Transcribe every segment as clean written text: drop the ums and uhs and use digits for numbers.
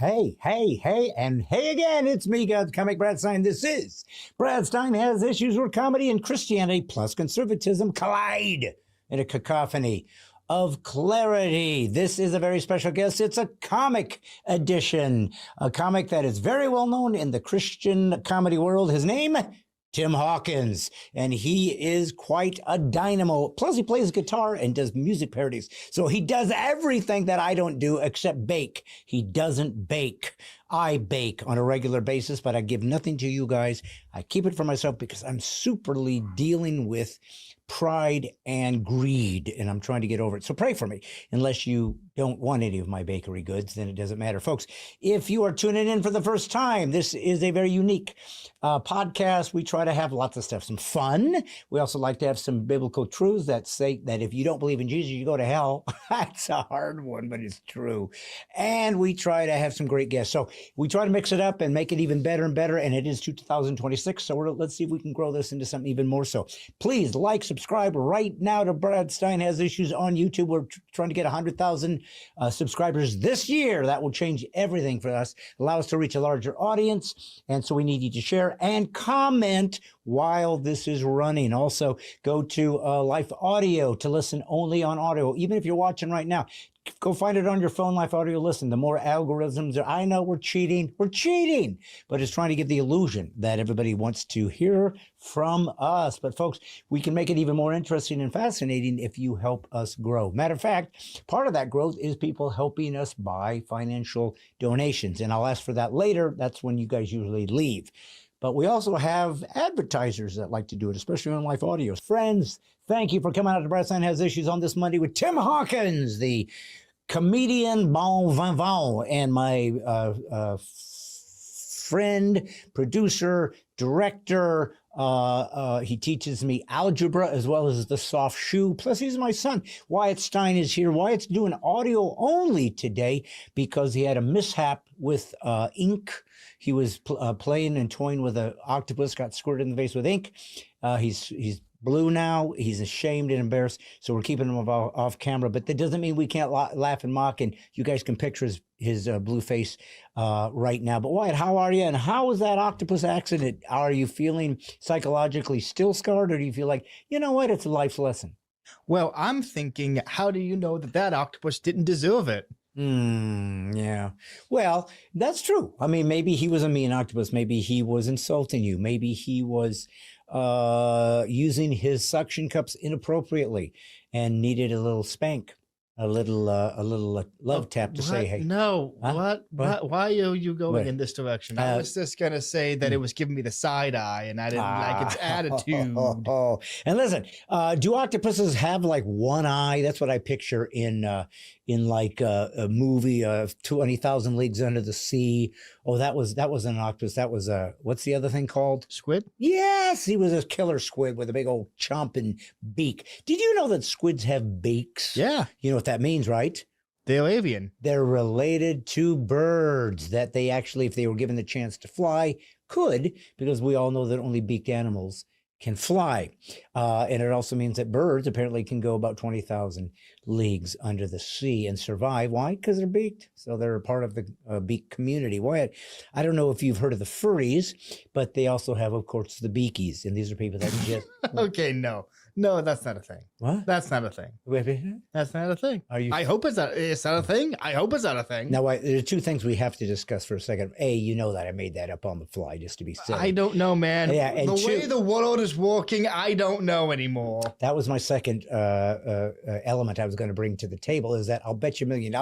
Hey, and hey again, it's me, God's Comic Brad Stine. This is Brad Stine Has Issues, where comedy and Christianity plus conservatism collide in a cacophony of clarity. This is a very special guest. It's a comic edition, a comic that is very well known in the Christian comedy world. His name, Tim Hawkins, and he is quite a dynamo. Plus, he plays guitar and does music parodies. So he does everything that I don't do except bake. He doesn't bake. I bake on a regular basis, but I give nothing to you guys. I keep it for myself because I'm superly dealing with pride and greed, and I'm trying to get over it. So pray for me. Unless you don't want any of my bakery goods, then it doesn't matter. Folks, if you are tuning in for the first time, this is a very unique podcast. We try to have lots of stuff, some fun. We also like to have some biblical truths that say that if you don't believe in Jesus, you go to hell. That's a hard one, but it's true. And we try to have some great guests. So we try to mix it up and make it even better and better. And it is 2026. So let's see if we can grow this into something even more so. Please like, subscribe right now to Brad Stine Has Issues on YouTube. We're trying to get 100,000 subscribers this year. That will change everything for us, allow us to reach a larger audience. And so we need you to share and comment while this is running. Also, go to Life Audio to listen only on audio. Even if you're watching right now, go find it on your phone, Life Audio. Listen, the more algorithms are, I know we're cheating, but it's trying to give the illusion that everybody wants to hear from us. But folks, we can make it even more interesting and fascinating if you help us grow. Matter of fact, part of that growth is people helping us by financial donations. And I'll ask for that later. That's when you guys usually leave. But we also have advertisers that like to do it, especially on Life Audio. Friends, thank you for coming out to Brad Stine Has Issues on this Monday with Tim Hawkins, the comedian bon vivant, and my friend, producer, director. He teaches me algebra as well as the soft shoe. Plus, he's my son. Wyatt Stine is here. Wyatt's doing audio only today because he had a mishap with ink. He was playing and toying with an octopus, got squirted in the face with ink. He's blue now. He's ashamed and embarrassed, so we're keeping him off camera. But that doesn't mean we can't laugh and mock, and you guys can picture his blue face right now. But Wyatt, how are you? And how was that octopus accident? Are you feeling psychologically still scarred, or do you feel like, you know what, it's a life lesson? Well, I'm thinking, how do you know that octopus didn't deserve it? Yeah. Well, that's true. I mean, maybe he was a mean octopus. Maybe he was insulting you. Maybe he was using his suction cups inappropriately and needed a little spank, a little love tap to say, hey. No, huh? What? Why are you going What? in this direction? I was just going to say that it was giving me the side eye and I didn't like its attitude. And listen, do octopuses have like one eye? That's what I picture in like a movie of 20,000 Leagues Under the Sea. Oh, that was an octopus. That was what's the other thing called? Squid? Yes, he was a killer squid with a big old chomp and beak. Did you know that squids have beaks? Yeah. You know what that means, right? They're avian. They're related to birds that they actually, if they were given the chance to fly, could, because we all know that only beaked animals can fly. And it also means that birds apparently can go about 20,000 leagues under the sea and survive. Why? Because they're beaked. So they're a part of the beak community. Why? I don't know if you've heard of the furries, but they also have, of course, the beakies. And these are people that just... Okay, no, that's not a thing. What? That's not a thing. That's not a thing. Are you? I hope it's not a thing. I hope it's not a thing. Now, there are two things we have to discuss for a second. A, you know that I made that up on the fly just to be silly. I don't know, man. Yeah, and the way the world is working, I don't know anymore. That was my second element I was going to bring to the table, is that I'll bet you $1 million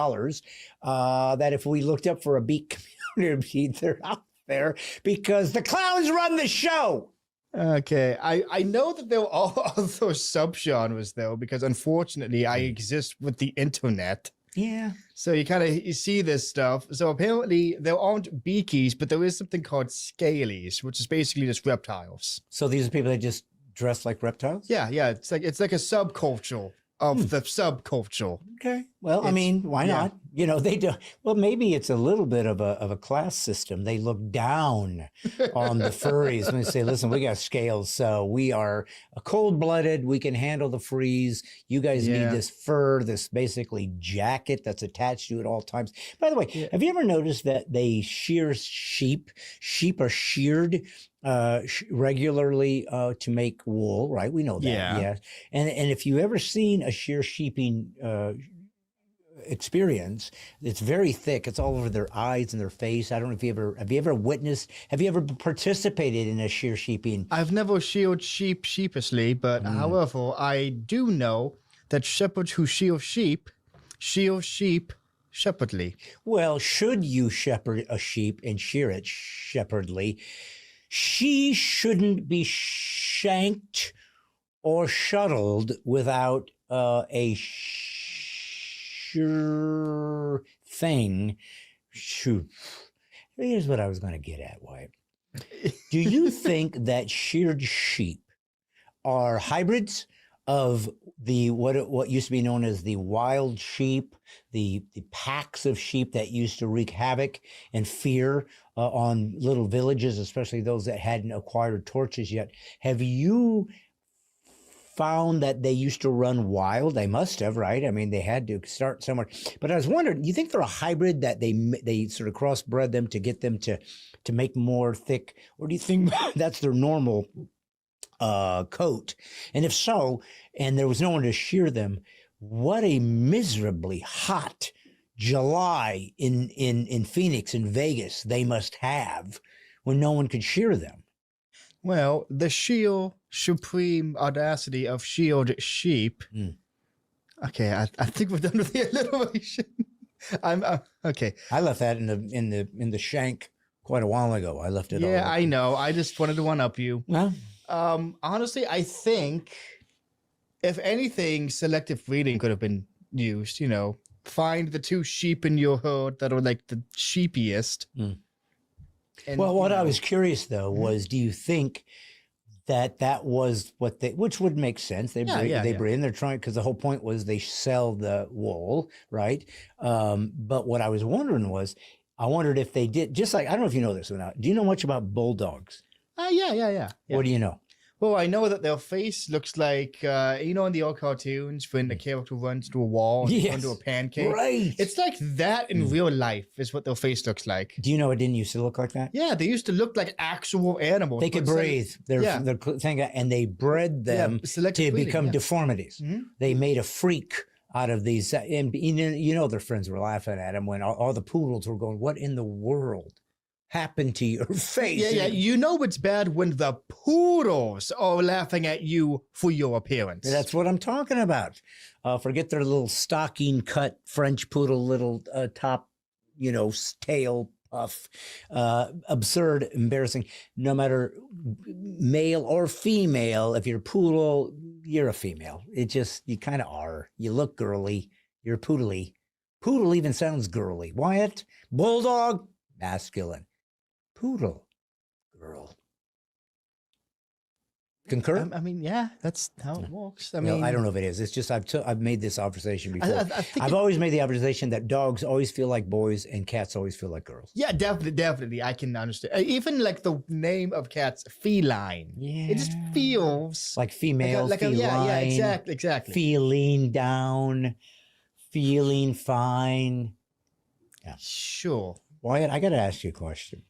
that if we looked up for a beak community, they're out there because the clowns run the show. Okay, I know that there are all those subgenres though, because unfortunately I exist with the internet. Yeah. So you see this stuff. So apparently there aren't beakies, but there is something called scalies, which is basically just reptiles. So these are people that just dress like reptiles? Yeah. It's like a subculture of the subculture. Okay. Well, I It's- mean, why yeah. not? You know, they do. Well, maybe it's a little bit of a class system. They look down on the furries when they say, "Listen, we got scales, so we are cold-blooded. We can handle the freeze. You guys need Yeah. this fur, this basically jacket that's attached to you at all times." By the way, Yeah. have you ever noticed that they shear sheep? Sheep are sheared regularly to make wool, right? We know that. Yeah. And if you ever seen a shear sheeping experience, it's very thick. It's all over their eyes and their face. I don't know if have you ever witnessed, have you ever participated in a shear sheeping? I've never sheared sheep sheepishly, but however, I do know that shepherds who shear sheep shepherdly. Well, should you shepherd a sheep and shear it shepherdly, she shouldn't be shanked or shuttled without a sure thing. Shoot. Here's what I was going to get at, Wyatt. Do you think that sheared sheep are hybrids of the what used to be known as the wild sheep, the packs of sheep that used to wreak havoc and fear on little villages, especially those that hadn't acquired torches yet? Have you found that they used to run wild? They must have, right? I mean, they had to start somewhere. But I was wondering, do you think they're a hybrid, that they sort of crossbred them to get them to make more thick, or do you think that's their normal coat? And if so, and there was no one to shear them, what a miserably hot July in Phoenix and Vegas they must have when no one could shear them. Well, the sheer supreme audacity of sheared sheep. Okay, I think we're done with the alliteration. I'm okay. I left that in the shank quite a while ago. I left it. Yeah, all I know. I just wanted to one up you. Well, Honestly, I think if anything, selective breeding could have been used. You know, find the two sheep in your herd that are like the sheepiest. And, well, what you I know, was curious though was, do you think that was what which would make sense? They breed, and they're trying, because the whole point was they sell the wool, right? But what I was wondering was, I wondered if they did, just like, I don't know if you know this or not. Do you know much about bulldogs? Yeah. What do you know? Well, I know that their face looks like, you know, in the old cartoons when the character runs through a wall and turns into a pancake. Right. It's like that in real life is what their face looks like. Do you know it didn't used to look like that? Yeah, they used to look like actual animals. They could breathe. They're thing, and they bred them to become deformities. They made a freak out of these. And you know, their friends were laughing at him when all the poodles were going, "What in the world happened to your face?" Yeah. You know it's bad when the poodles are laughing at you for your appearance. That's what I'm talking about. Forget their little stocking cut French poodle little top, you know, tail puff. Absurd, embarrassing. No matter male or female, if you're a poodle, you're a female. You kind of are. You look girly. You're poodly. Poodle even sounds girly. Wyatt, bulldog, masculine. Poodle, girl. Concur? I mean, yeah, that's how it works. I Well, mean, I don't know if it is. It's just I've made this observation before. I think I've always made the observation that dogs always feel like boys and cats always feel like girls. yeah, definitely. I can understand. Even like the name of cats, feline. Yeah, It just feels like female, feline. yeah, exactly. Feeling down, feeling fine. Yeah. Sure. Wyatt, I got to ask you a question.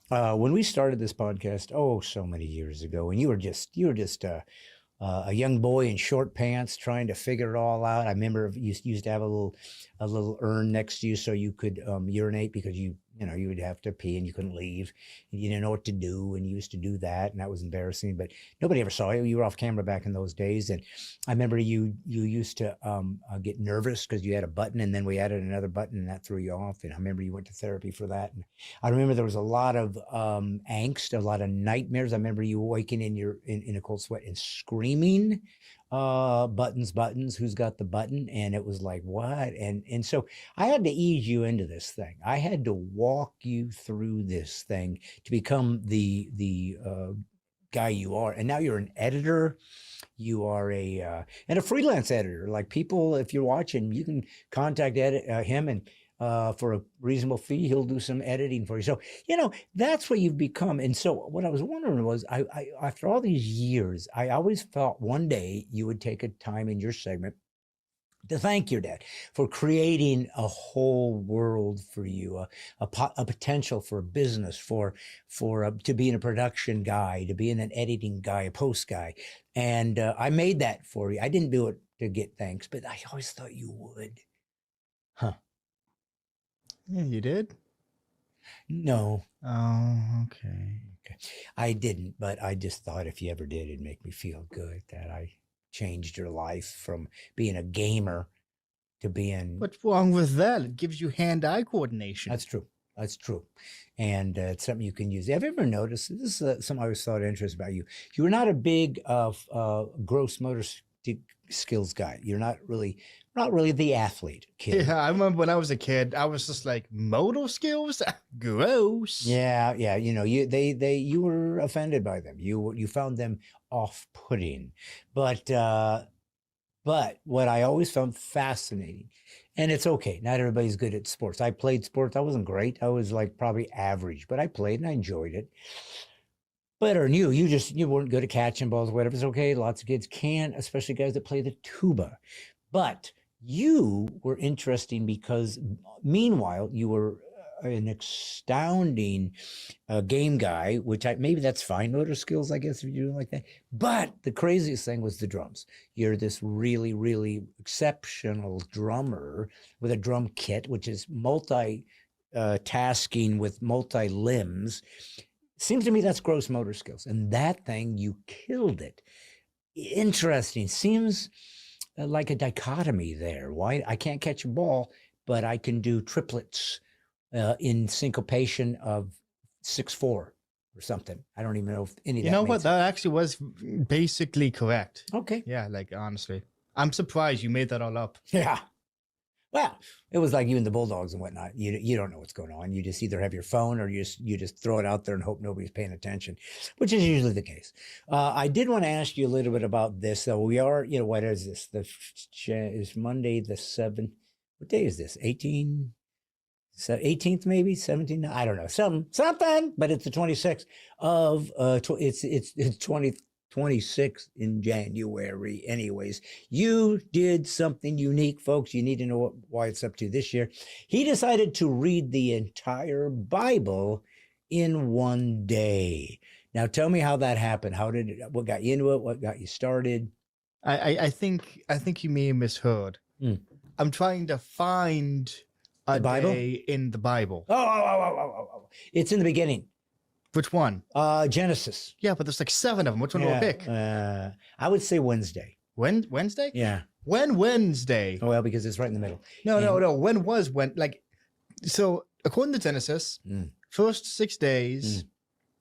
When we started this podcast, so many years ago, and you were just a young boy in short pants trying to figure it all out. I remember you used to have a little urn next to you so you could urinate, because you would have to pee and you couldn't leave, and you didn't know what to do, and you used to do that, and that was embarrassing, but nobody ever saw you. You were off camera back in those days, and I remember you used to get nervous because you had a button, and then we added another button, and that threw you off. And I remember you went to therapy for that, and I remember there was a lot of angst, a lot of nightmares. I remember you waking in a cold sweat and screaming, buttons, who's got the button? And it was like, what? And so I had to ease you into this thing. I had to walk you through this thing to become the guy you are. And now you're an editor. You are and a freelance editor. Like people, if you're watching, you can contact him and for a reasonable fee, he'll do some editing for you. So, that's what you've become. And so what I was wondering was, I after all these years, I always felt one day you would take a time in your segment to thank your dad for creating a whole world for you, a potential for a business, for to being a production guy, to being an editing guy, a post guy. And I made that for you. I didn't do it to get thanks, but I always thought you would. Huh. Yeah, you did? No. Oh, okay. I didn't, but I just thought if you ever did, it'd make me feel good that I changed your life from being a gamer to being. What's wrong with that? It gives you hand-eye coordination. That's true. That's true. And it's something you can use. Have you ever noticed, this is something I always thought interesting about you. You were not a big gross motor skills guy. You're not really the athlete kid. Yeah, I remember when I was a kid, I was just like, motor skills? Gross. Yeah. You were offended by them. You found them off-putting. But what I always found fascinating, and it's okay, not everybody's good at sports. I played sports. I wasn't great. I was like probably average, but I played and I enjoyed it. Better than you. You weren't good at catching balls, whatever. It's okay. Lots of kids can, especially guys that play the tuba. But you were interesting because meanwhile, you were an astounding game guy, which maybe that's fine motor skills, I guess, if you're doing like that. But the craziest thing was the drums. You're this really, really exceptional drummer with a drum kit, which is tasking with multi limbs. Seems to me that's gross motor skills. And that thing, you killed it. Interesting. Seems like a dichotomy there. Why? I can't catch a ball, but I can do triplets in syncopation of 6/4 or something. I don't even know if any of that. You know what? sense. That actually was basically correct. Okay. Yeah, like honestly. I'm surprised you made that all up. Yeah. Well, it was like you and the Bulldogs and whatnot. You don't know what's going on. You just either have your phone or you just throw it out there and hope nobody's paying attention, which is usually the case. I did want to ask you a little bit about this, though. We are, what is this? Is Monday the 7th? What day is this? 18th maybe? 17th? I don't know. Something, but it's the 26th of it's 26th in January. Anyways, you did something unique, folks. You need to know why it's up to this year. He decided to read the entire Bible in one day. Now, tell me how that happened. What got you into it? What got you started? I think you may have misheard. I'm trying to find a Bible? day in the Bible. Oh. It's in the beginning. Which one? Genesis. Yeah, but there's like 7 of them. Which one do I pick? I would say Wednesday. Wednesday? Yeah. When Wednesday? Oh, well, because it's right in the middle. No. So according to Genesis, first 6 days,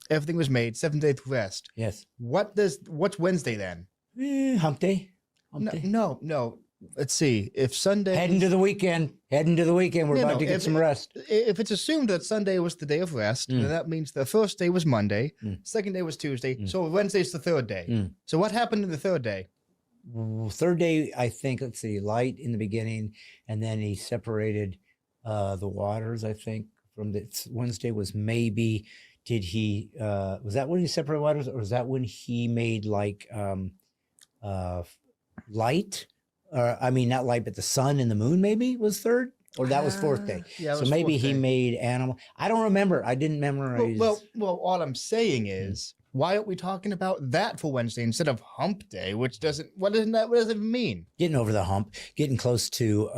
everything was made. 7th day to rest. Yes. What's Wednesday then? Hump day. No. Let's see. If Sunday heading to the weekend. We're about to get some rest. If it's assumed that Sunday was the day of rest, then that means the first day was Monday, second day was Tuesday, so Wednesday's the third day. So what happened in the third day? Third day, I think, let's see, light in the beginning, and then he separated the waters, I think, from the Wednesday was maybe, was that when he separated waters, or was that when he made like light? I mean, not light, but the sun and the moon maybe was third, or that was fourth day. Yeah, so maybe he made animal. I don't remember. I didn't memorize. Well, all I'm saying is, why aren't we talking about that for Wednesday instead of hump day, which doesn't, what does it even mean? Getting over the hump, getting close to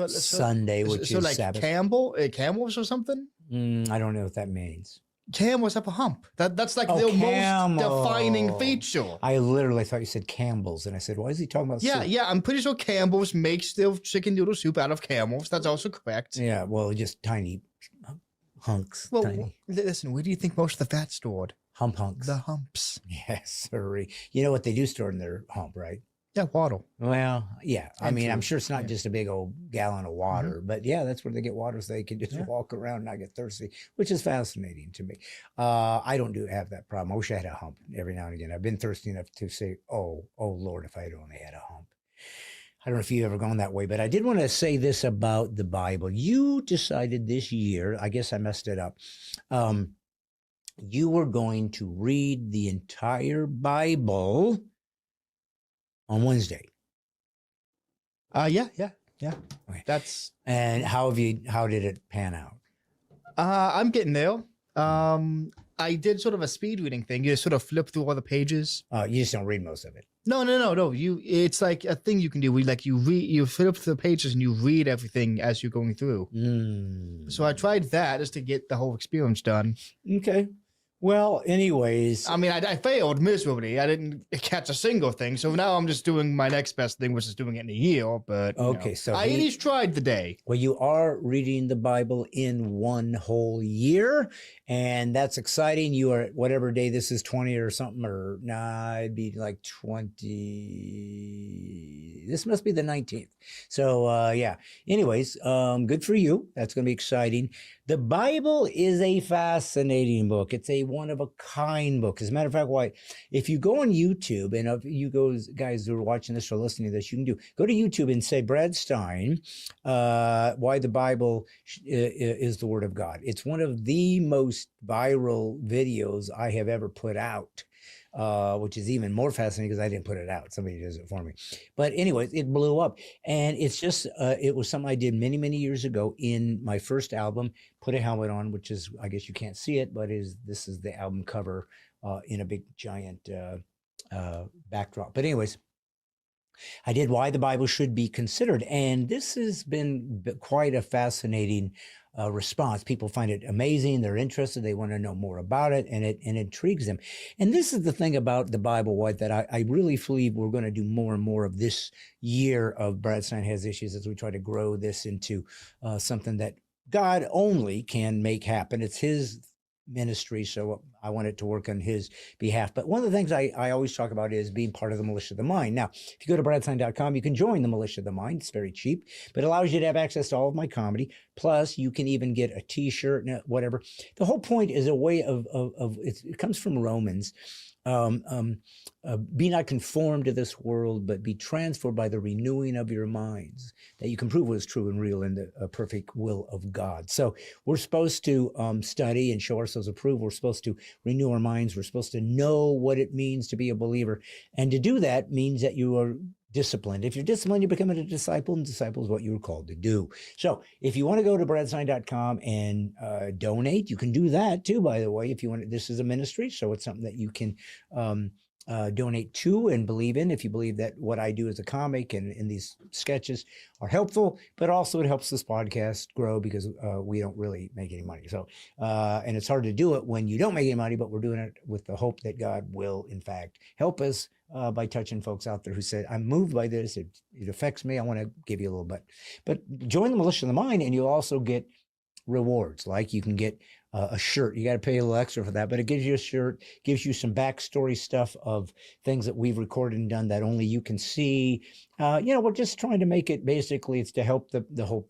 Sunday, which is like Sabbath. Camels or something? I don't know what that means. Camels have a hump. That's like the most defining feature. I literally thought you said Campbell's, and I said, why is he talking about soup? Yeah, I'm pretty sure Campbell's makes their chicken noodle soup out of camels. That's also correct. Yeah, well, just tiny hunks. Well, tiny. Listen, where do you think most of the fat's stored? Hump hunks. The humps. Yes, sorry. You know what they do store in their hump, right? Yeah, waddle. Well, yeah. I And mean, I'm food. sure it's not Yeah. just a big old gallon of water, but yeah, that's where they get water so they can just Yeah. walk around and not get thirsty, which is fascinating to me. I don't have that problem. I wish I had a hump every now and again. I've been thirsty enough to say, oh Lord, if I had only had a hump. I don't know if you've ever gone that way, but I did want to say this about the Bible. You decided this year, I guess I messed it up. You were going to read the entire Bible on Wednesday. Yeah. Okay. That's And how did it pan out? I'm getting there. I did sort of a speed reading thing. You sort of flip through all the pages. You just don't read most of it. No. It's like a thing you can do. You flip through the pages and you read everything as you're going through. So I tried that just to get the whole experience done. Okay. Well, anyways, I mean, I failed miserably. I didn't catch a single thing. So now I'm just doing my next best thing, which is doing it in a year. But okay, so I at least tried the day. Well, you are reading the Bible in one whole year, and that's exciting. You are at whatever day this is, 20 or something, or nah, it'd be like 20. This must be the 19th. So yeah. Anyways, good for you. That's going to be exciting. The Bible is a fascinating book. It's a one of a kind book. As a matter of fact, if you go on YouTube, and if you guys who are watching this or listening to this, you can go to YouTube and say Brad Stine, why the Bible is the Word of God. It's one of the most viral videos I have ever put out. Which is even more fascinating because I didn't put it out. Somebody does it for me. But anyways, it blew up. And it's just, it was something I did many, many years ago in my first album, Put a Helmet On, which is, I guess you can't see it, but this is the album cover in a big giant backdrop. But anyways, I did Why the Bible Should Be Considered. And this has been quite a fascinating response. People find it amazing. They're interested. They want to know more about it, and it intrigues them. And this is the thing about the Bible, White, that I really believe we're going to do more and more of this year of Brad Stine Has Issues as we try to grow this into something that God only can make happen. It's his ministry, so I want it to work on his behalf. But one of the things I always talk about is being part of the Militia of the Mind. Now, if you go to bradstine.com, you can join the Militia of the Mind. It's very cheap, but it allows you to have access to all of my comedy. Plus, you can even get a t-shirt, whatever. The whole point is a way of it comes from Romans. Be not conformed to this world, but be transformed by the renewing of your minds, that you can prove what is true and real in the perfect will of God. So we're supposed to study and show ourselves approved. We're supposed to renew our minds. We're supposed to know what it means to be a believer. And to do that means that you are disciplined. If you're disciplined, you become a disciple, and disciple is what you were called to do. So if you want to go to bradstine.com and donate, you can do that too, by the way. If you want, this is a ministry, so it's something that you can donate to and believe in, if you believe that what I do as a comic and in these sketches are helpful, but also it helps this podcast grow because we don't really make any money. So, and it's hard to do it when you don't make any money, but we're doing it with the hope that God will, in fact, help us by touching folks out there who said, I'm moved by this. It affects me. I want to give you a little bit. But join the Militia of the Mind, and you'll also get rewards. Like you can get a shirt. You got to pay a little extra for that, but it gives you a shirt, gives you some backstory stuff of things that we've recorded and done that only you can see. We're just trying to make it, basically, it's to help the whole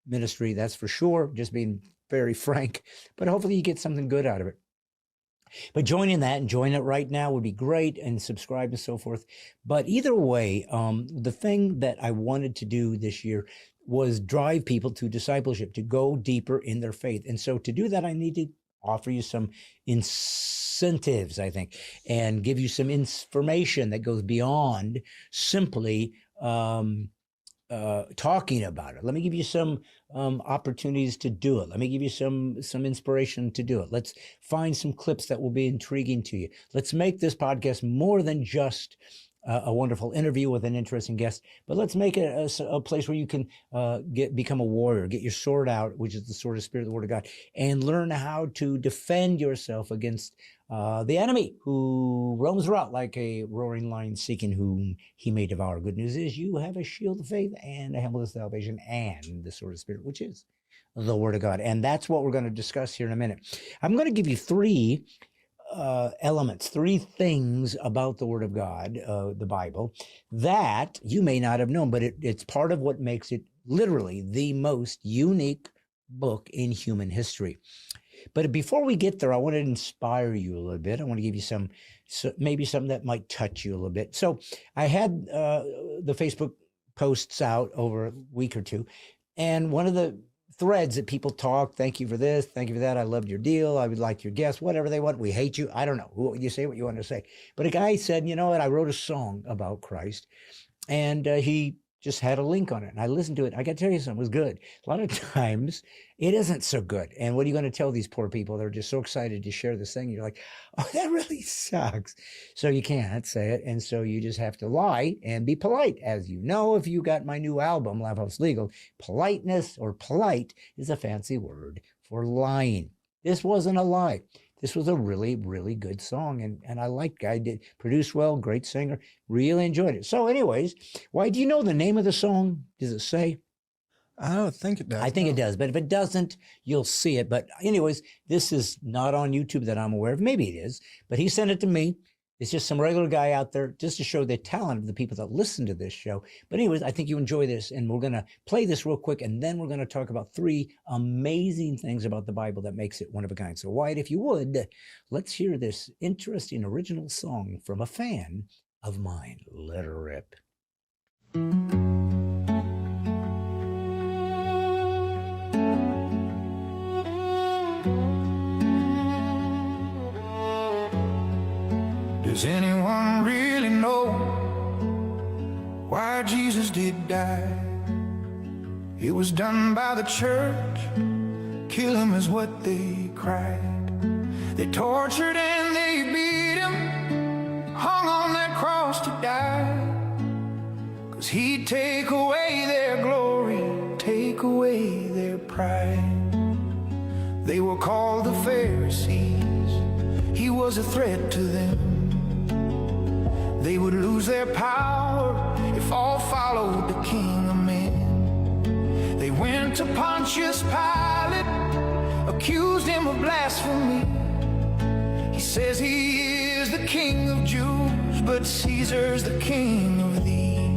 ministry. That's for sure. Just being very frank, but hopefully you get something good out of it. But joining that and join it right now would be great, and subscribe and so forth. But either way, the thing that I wanted to do this year was drive people to discipleship, to go deeper in their faith. And so to do that, I need to offer you some incentives, I think, and give you some information that goes beyond simply talking about it. Let me give you some opportunities to do it. Let me give you some inspiration to do it. Let's find some clips that will be intriguing to you. Let's make this podcast more than just a wonderful interview with an interesting guest, but let's make it a place where you can become a warrior, get your sword out, which is the sword of spirit, the word of God, and learn how to defend yourself against the enemy who roams around like a roaring lion, seeking whom he may devour. Good news is you have a shield of faith and a helmet of salvation and the sword of spirit, which is the word of God. And that's what we're going to discuss here in a minute. I'm going to give you 3 elements, three things about the Word of God, the Bible, that you may not have known, but it's part of what makes it literally the most unique book in human history. But before we get there, I want to inspire you a little bit. I want to give you maybe something that might touch you a little bit. So I had the Facebook posts out over a week or two, and one of the threads that people talk, thank you for this, thank you for that, I loved your deal, I would like your guest, whatever they want, we hate you, I don't know, you say what you want to say. But a guy said, you know what, I wrote a song about Christ, and he just had a link on it, and I listened to it. I got to tell you something, it was good. A lot of times it isn't so good, and what are you going to tell these poor people? They're just so excited to share this thing. You're like, oh, that really sucks. So you can't say it, and so you just have to lie and be polite. As you know, if you got my new album, Laugh House Legal, politeness or polite is a fancy word for lying. This wasn't a lie. This was a really, really good song, and I liked it. I did produce well, great singer, really enjoyed it. So anyways, why do you know the name of the song? Does it say? I don't think it does. I think it does, but if it doesn't, you'll see it. But anyways, this is not on YouTube that I'm aware of. Maybe it is, but he sent it to me. It's just some regular guy out there just to show the talent of the people that listen to this show. But anyways, I think you enjoy this, and we're going to play this real quick, and then we're going to talk about three amazing things about the Bible that makes it one of a kind. So Wyatt, if you would, let's hear this interesting original song from a fan of mine. Let her rip. Does anyone really know why Jesus did die? It was done by the church. Kill him is what they cried. They tortured and they beat him, hung on that cross to die. 'Cause he'd take away their glory, take away their pride. They were called the Pharisees. He was a threat to them. They would lose their power if all followed the King of Men. They went to Pontius Pilate, accused him of blasphemy. He says he is the King of Jews, but Caesar's the king of thee.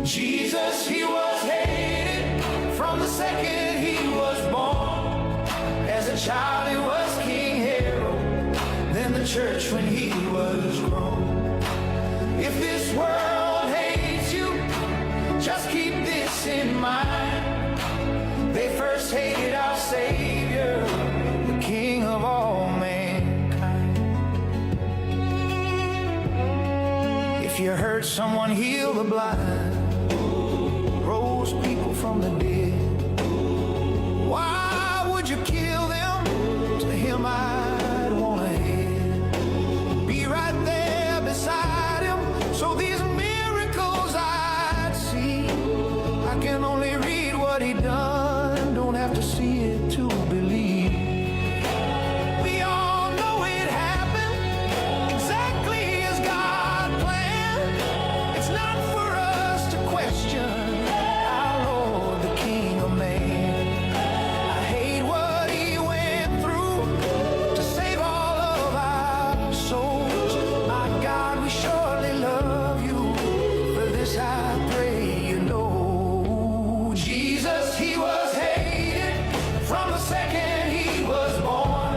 Jesus, he was hated from the second he was born. As a child he was King Herod, then the church when he was grown. If this world hates you, just keep this in mind. They first hated our Savior, the King of all mankind. If you hurt someone, heal the blind, rose people from the dead. Why would you kill them? To him I'd want to head. Be right there beside him, so these miracles I'd see. I can only read what he done, don't have to see it to believe. We all know it happened exactly as God planned. It's not for us to question our Lord, the King of Man. I hate what he went through to save all of our souls. My God, we surely love you. For this I pray you know. Jesus, he was hated from the second he was born.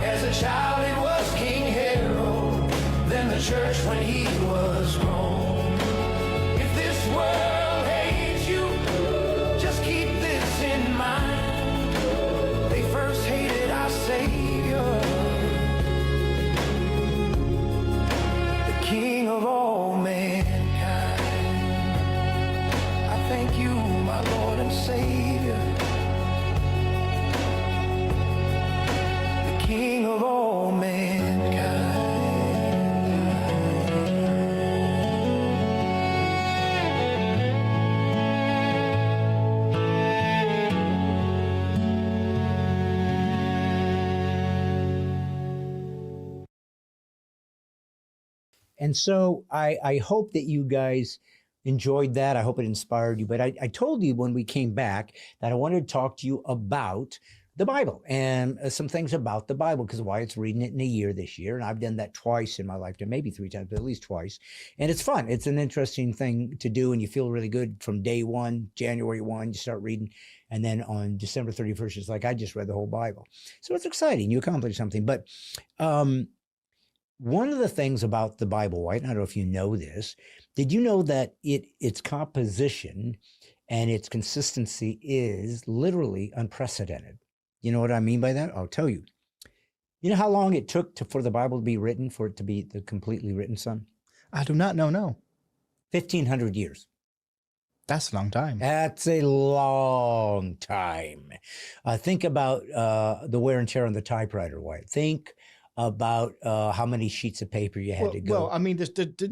As a child it was King Herod, then the church when he was grown. If this world hates you, just keep this in mind. They first hated our Savior, the King of all mankind. I thank you, my Lord and Savior, the King of all mankind. And so I hope that you guys enjoyed that. I hope it inspired you. But I told you when we came back that I wanted to talk to you about the Bible and some things about the Bible, because Wyatt's reading it in a year this year. And I've done that twice in my lifetime, maybe 3 times, but at least twice. And it's fun. It's an interesting thing to do. And you feel really good from day one, January 1, you start reading. And then on December 31st, it's like, I just read the whole Bible. So it's exciting. You accomplish something. But one of the things about the Bible, Wyatt, I don't know if you know this, did you know that its composition and its consistency is literally unprecedented? You know what I mean by that? I'll tell you. You know how long it took for the Bible to be written, for it to be the completely written, son? I do not know, no. 1,500 years. That's a long time. That's a long time. Think about the wear and tear on the typewriter, Wyatt. Think about how many sheets of paper you had to go. Well, I mean,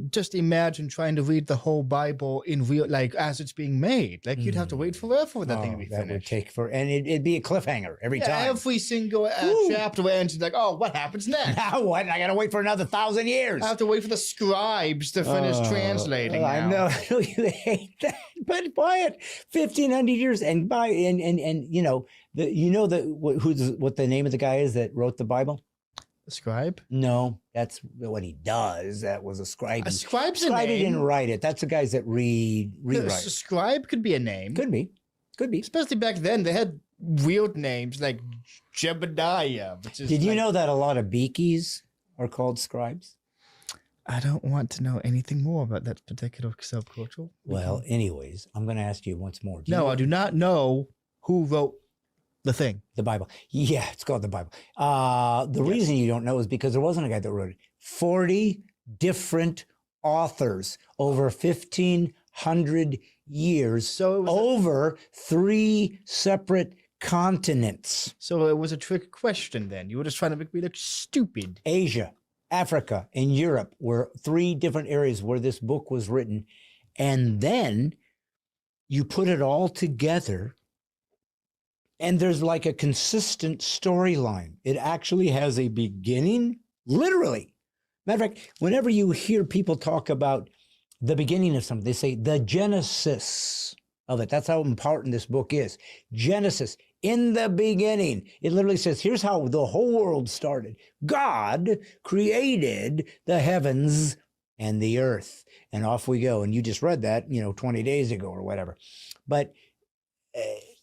just imagine trying to read the whole Bible in real, like as it's being made. Like you'd have to wait forever for that thing to be that finished. would take and it'd be a cliffhanger every time. Every single chapter ends. Like, oh, what happens next? Now what? I got to wait for another 1,000 years. I have to wait for the scribes to finish translating. I know you hate that, but Wyatt, 1,500 years, and you know what the name of the guy is that wrote the Bible? A scribe? No, that's what he does. That was a scribe. A scribe's a Scribe name. didn't write it. That's the guys that rewrite. A scribe could be a name. Could be. Especially back then, they had weird names like Jebediah. Which is Did you know that a lot of beakies are called scribes? I don't want to know anything more about that particular subculture. Well, anyways, I'm going to ask you once more. No, I do not know who wrote the thing. The Bible. Yeah, it's called the Bible. The reason you don't know is because there wasn't a guy that wrote it. 40 different authors over 1,500 years, So it was over 3 separate continents. So it was a trick question then. You were just trying to make me look stupid. Asia, Africa, and Europe were 3 different areas where this book was written. And then you put it all together, and there's like a consistent storyline. It actually has a beginning, literally. Matter of fact, whenever you hear people talk about the beginning of something, they say the genesis of it. That's how important this book is. Genesis, in the beginning. It literally says, here's how the whole world started. God created the heavens and the earth. And off we go. And you just read that, 20 days ago or whatever. But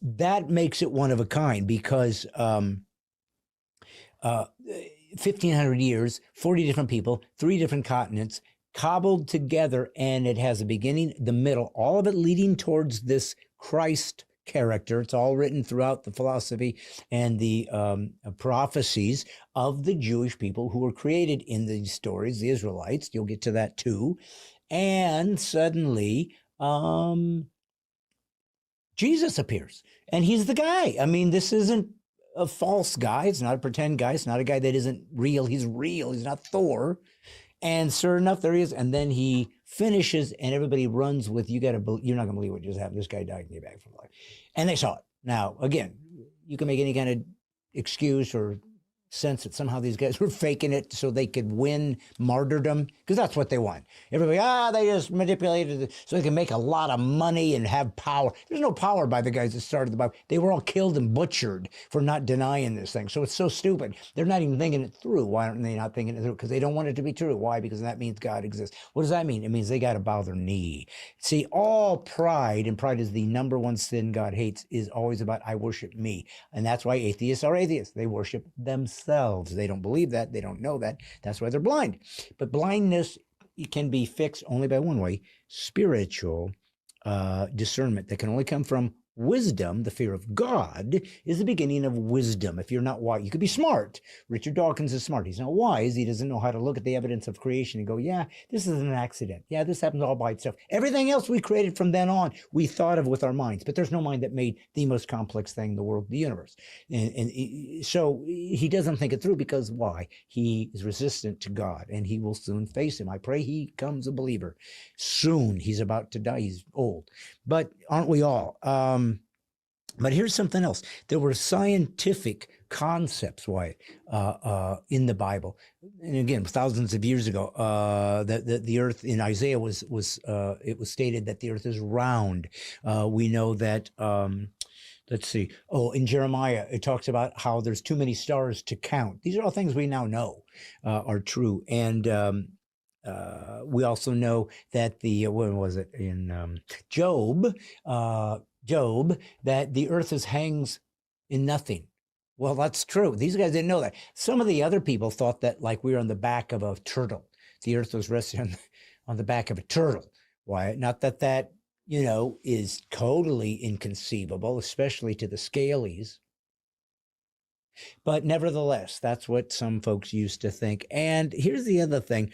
that makes it one of a kind, because 1,500 years, 40 different people, 3 different continents, cobbled together, and it has a beginning, the middle, all of it leading towards this Christ character. It's all written throughout the philosophy and the prophecies of the Jewish people who were created in these stories, the Israelites. You'll get to that too. And suddenly, Jesus appears, and he's the guy. I mean, this isn't a false guy. It's not a pretend guy. It's not a guy that isn't real. He's real. He's not Thor. And sure enough, there he is. And then he finishes, and everybody runs with, you're not going to believe what just happened. This guy died and came back from life. And they saw it. Now, again, you can make any kind of excuse or sense that somehow these guys were faking it so they could win martyrdom, because that's what they want. Everybody, they just manipulated it so they can make a lot of money and have power. There's no power by the guys that started the Bible. They were all killed and butchered for not denying this thing. So it's so stupid. They're not even thinking it through. Why aren't they not thinking it through? Because they don't want it to be true. Why? Because that means God exists. What does that mean? It means they got to bow their knee. See, all pride, and pride is the number one sin God hates, is always about, I worship me. And that's why atheists are atheists. They worship themselves. They don't believe that. They don't know that. That's why they're blind. But blindness can be fixed only by one way: spiritual discernment that can only come from wisdom. The fear of God is the beginning of wisdom. If you're not wise, you could be smart. Richard Dawkins is smart. He's not wise. He doesn't know how to look at the evidence of creation and go, yeah, this is an accident. Yeah, this happens all by itself. Everything else we created from then on, we thought of with our minds. But there's no mind that made the most complex thing in the world, the universe. And so he doesn't think it through, because why? He is resistant to God, and he will soon face him. I pray he becomes a believer soon. He's about to die. He's old. But aren't we all? But here's something else. There were scientific concepts, Wyatt, in the Bible, and again, thousands of years ago, that the Earth in Isaiah was it was stated that the Earth is round. We know that Let's see. Oh, in Jeremiah, it talks about how there's too many stars to count. These are all things we now know are true. And we also know that when was it in Job, Job, that the earth hangs in nothing. Well, that's true. These guys didn't know that. Some of the other people thought that like we were on the back of a turtle. The earth was resting on the back of a turtle. Why? Not that is totally inconceivable, especially to the scalies. But nevertheless, that's what some folks used to think. And here's the other thing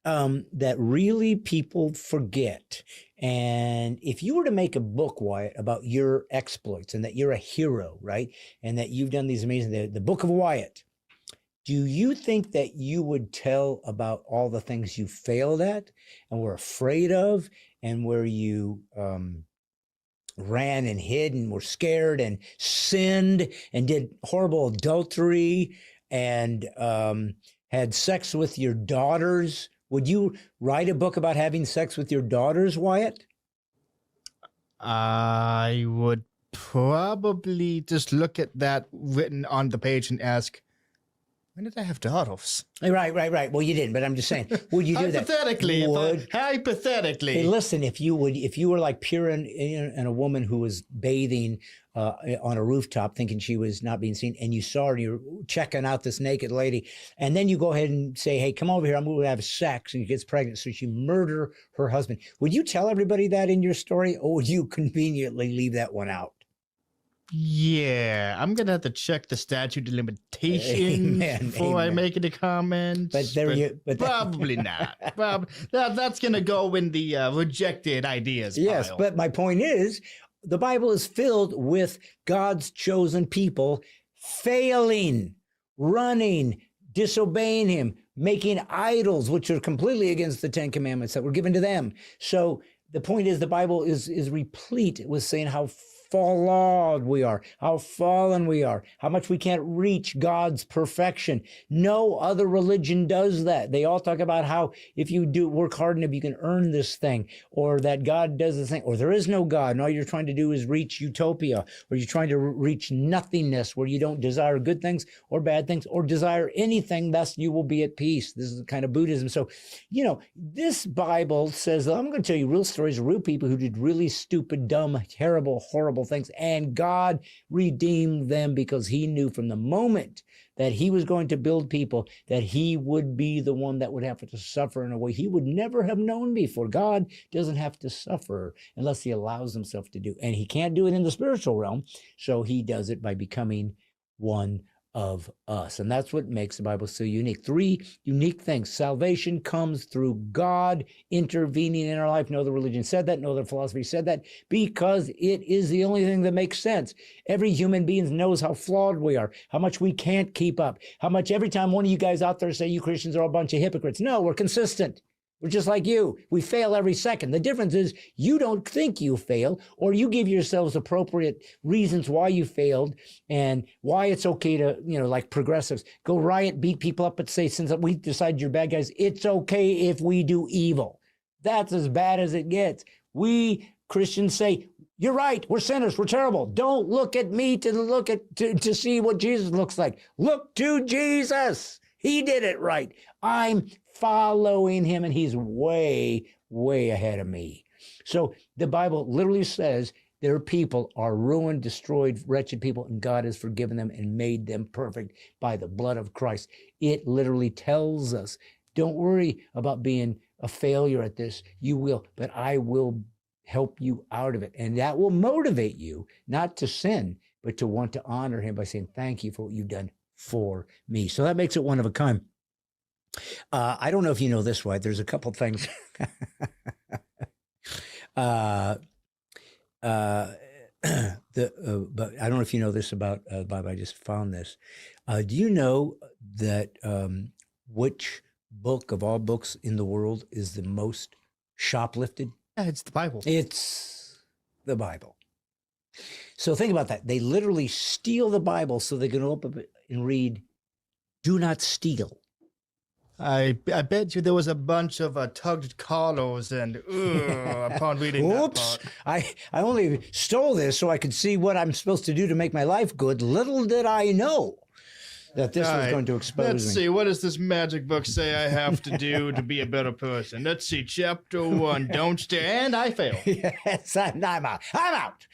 that really people forget. And if you were to make a book, Wyatt, about your exploits and that you're a hero, right? And that you've done these amazing, the Book of Wyatt, do you think that you would tell about all the things you failed at and were afraid of and where you ran and hid and were scared and sinned and did horrible adultery and had sex with your daughters? Would you write a book about having sex with your daughters, Wyatt? I would probably just look at that written on the page and ask, when did I have daughters? Right. Well, you didn't, but I'm just saying, would you do that? Hypothetically. Hey, listen, if you were like pure and a woman who was bathing on a rooftop thinking she was not being seen, and you saw her and you're checking out this naked lady, and then you go ahead and say, hey, come over here, I'm going to have sex, and she gets pregnant, so she murder her husband. Would you tell everybody that in your story, or would you conveniently leave that one out? Yeah, I'm gonna have to check the statute of limitations before I make any comments. But probably not. That's gonna go in the rejected ideas yes, pile. but my point is, the Bible is filled with God's chosen people failing, running, disobeying Him, making idols, which are completely against the Ten Commandments that were given to them. So the point is, the Bible is replete with saying how flawed we are, how fallen we are, how much we can't reach God's perfection. No other religion does that. They all talk about how if you do work hard enough, you can earn this thing, or that God does this thing, or there is no God, and all you're trying to do is reach utopia, or you're trying to reach nothingness where you don't desire good things or bad things or desire anything, thus you will be at peace. This is the kind of Buddhism. So, this Bible says, I'm going to tell you real stories of real people who did really stupid, dumb, terrible, horrible things, and God redeemed them because He knew from the moment that He was going to build people that He would be the one that would have to suffer in a way He would never have known before. God doesn't have to suffer unless He allows Himself to do, and He can't do it in the spiritual realm, so He does it by becoming one of us. And that's what makes the Bible so unique. 3 unique things. Salvation comes through God intervening in our life. No other religion said that. No other philosophy said that, because it is the only thing that makes sense. Every human being knows how flawed we are, how much we can't keep up, how much every time one of you guys out there say you Christians are a bunch of hypocrites. No, we're consistent. We're just like you. We fail every second. The difference is you don't think you fail, or you give yourselves appropriate reasons why you failed and why it's okay to, like progressives, go riot, beat people up, but say, since we decide you're bad guys, it's okay if we do evil. That's as bad as it gets. We Christians say, you're right, we're sinners, we're terrible. Don't look at me to see what Jesus looks like. Look to Jesus. He did it right. I'm following Him, and He's way, way ahead of me. So the Bible literally says their people are ruined, destroyed, wretched people, and God has forgiven them and made them perfect by the blood of Christ. It literally tells us, don't worry about being a failure at this. You will, but I will help you out of it. And that will motivate you not to sin, but to want to honor Him by saying, thank you for what you've done for me. So that makes it one of a kind. I don't know if you know this, White. There's a couple things. But I don't know if you know this about Bob. I just found this. Do you know that which book of all books in the world is the most shoplifted? Yeah, it's the Bible. It's the Bible. So think about that. They literally steal the Bible so they can open it and read, "Do not steal." I bet you there was a bunch of tugged collars and upon reading that Oops. part. I only stole this so I could see what I'm supposed to do to make my life good. Little did I know that this was going to expose Let's me. see, what does this magic book say I have to do to be a better person? Let's see, chapter 1, don't stare, and I fail. Yes, I'm out. I'm out.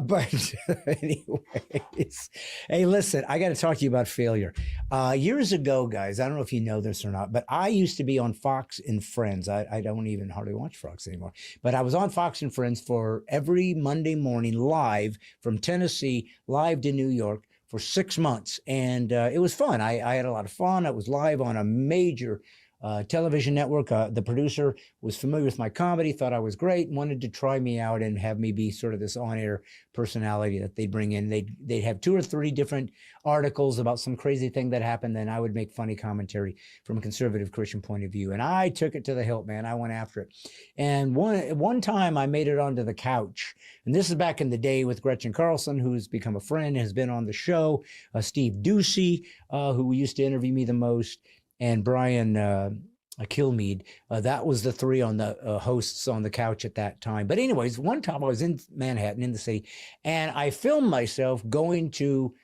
But anyways, hey, listen, I got to talk to you about failure. Years ago, guys, I don't know if you know this or not, but I used to be on Fox and Friends. I don't even hardly watch Fox anymore, but I was on Fox and Friends for every Monday morning live from Tennessee, live to New York for 6 months. And it was fun. I had a lot of fun. I was live on a major television network. The producer was familiar with my comedy, thought I was great, wanted to try me out and have me be sort of this on-air personality that they'd bring in. They'd have 2 or 3 different articles about some crazy thing that happened. Then I would make funny commentary from a conservative Christian point of view. And I took it to the hilt, man. I went after it. And one time I made it onto the couch. And this is back in the day with Gretchen Carlson, who's become a friend, has been on the show. Steve Ducey, who used to interview me the most, and Brian Kilmeade. That was the 3 on the hosts on the couch at that time. But anyways, one time I was in Manhattan, in the city, and I filmed myself going to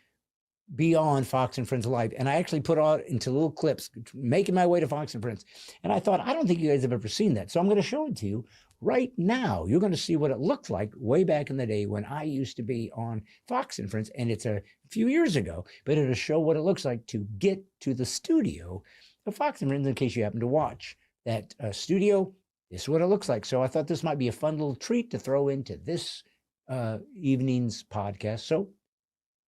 be on Fox and Friends Live. And I actually put out into little clips, making my way to Fox and Friends. And I thought, I don't think you guys have ever seen that. So I'm going to show it to you right now. You're going to see what it looked like way back in the day when I used to be on Fox and Friends. And it's a few years ago, but it'll show what it looks like to get to the studio of Fox and Friends in case you happen to watch that studio. This is what it looks like. So I thought this might be a fun little treat to throw into this evening's podcast. So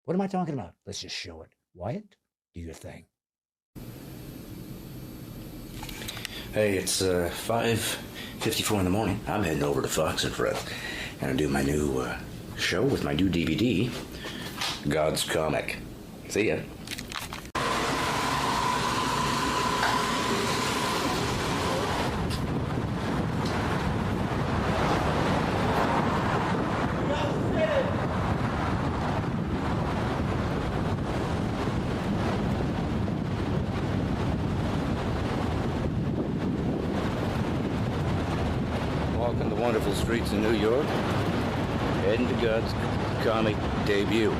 what am I talking about? Let's just show it. Wyatt, do your thing. Hey, it's 5:54 in the morning. I'm heading over to Fox and Friends. Gonna do my new show with my new DVD, God's Comic. See ya. Walking the wonderful streets of New York, heading to God's Comic debut.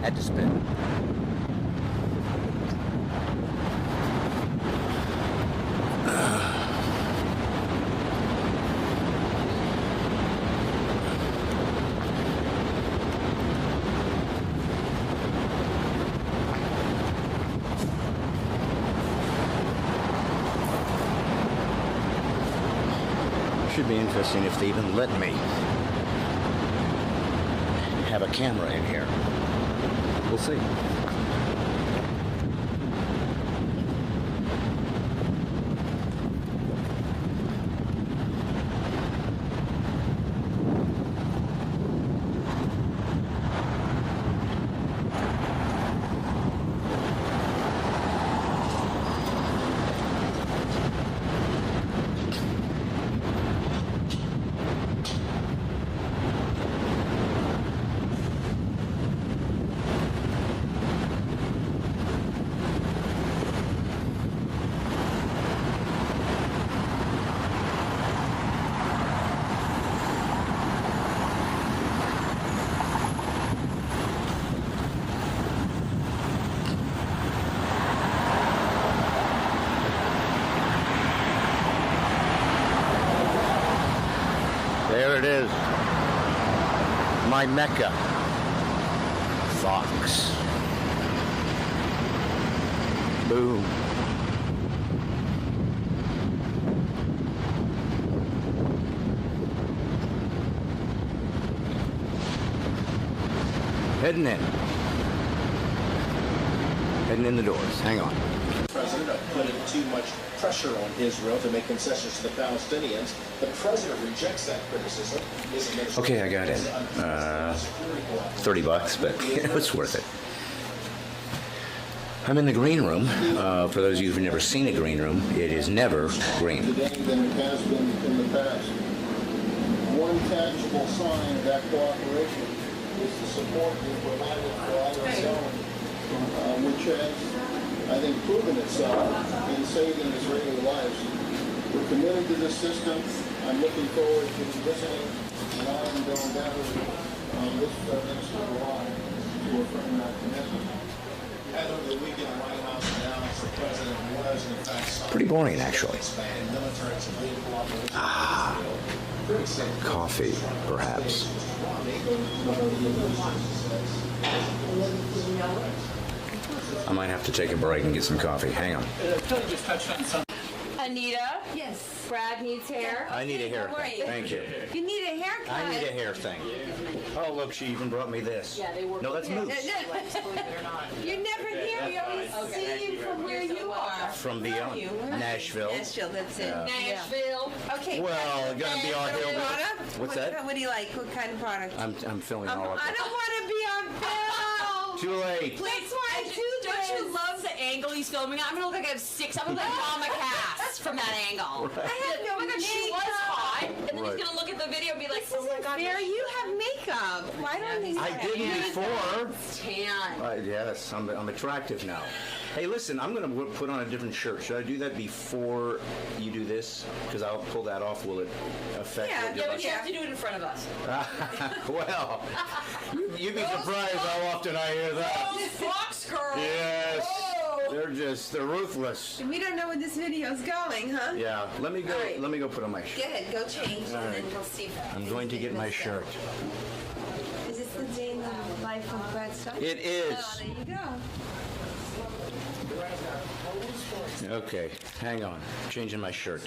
Had to spin. Should be interesting if they even let me have a camera in here. We'll see. There it is. My Mecca. Fox. Boom. Heading in. Heading in the doors. Hang on. President of putting too much pressure on Israel to make concessions to the Palestinians. The president rejects that criticism. Okay, I got in. $30, but it's worth it. I'm in the green room. For those of you who've never seen a green room, it is never green. Today than it has been in the past. one tangible sign of that cooperation is the support we've provided for ISL, which has, I think, proven itself in saving Israeli lives. We're committed to this system. I'm looking forward to listening and I'm going down to this minister of law to affirm that commitment. As of the weekend, the White House announced the president was, in fact, Pretty boring, actually. expanding military and civilian cooperation. Coffee, perhaps. I might have to take a break and get some coffee. Hang on. Anita? Yes. Brad needs hair. I need a hair thing. Thank you. You need a haircut. I need a hair thing. Oh, look, she even brought me this. Yeah, they work. No, that's moose. You're never here. We always see you from where you are. From beyond Nashville. Nashville, that's it. Nashville. Okay. Well, gonna be on here. Product? What's that? What do you like? What kind of product? I'm filming all of I it. don't want to be on film. Too late. That's why I do Don't you this. love the angle he's filming? I'm gonna look like I have six. I'm gonna look like Mama Cass from that angle. I have no Oh my God, she was hot, and then Right. he's gonna look at the video and be like, "Oh my God, Fair, you have makeup. Why don't these I didn't before. tan." Yes, I'm attractive now. Hey, listen, I'm going to put on a different shirt. Should I do that before you do this? Because I'll pull that off. Will it affect Yeah, what Yeah, you're but you have to do it in front of us. Well, you'd be surprised how often I hear that. Oh, Fox girl. Yes. Whoa. They're ruthless. We don't know where this video's going, huh? Yeah, let me go. All right. Let me go put on my shirt. Go ahead, go change, All and then right. we'll see. I'm going to get my shirt. Is this the day in the life of Brad Stine? It is. Oh, there you go. Okay, hang on. Changing my shirt.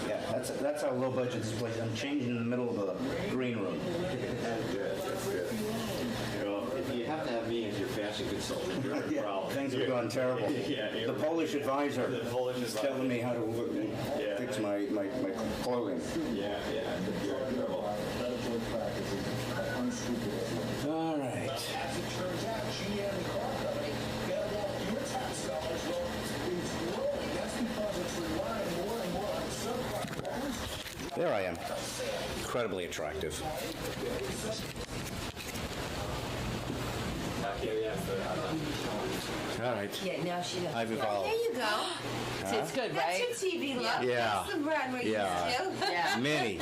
Yeah, that's how low budget this place. I'm changing in the middle of a green room. You have to have me as your fashion consultant. You're a problem. Things have gone terrible. Yeah, The Polish advisor is telling me how to look and fix my clothing. Yeah, you're in trouble. All right. There I am. Incredibly attractive. All right. Yeah, now she does. I've evolved. There you go. It's good, That's right? your TV look. Yeah. That's the Brad we're Yeah. used to. Yeah.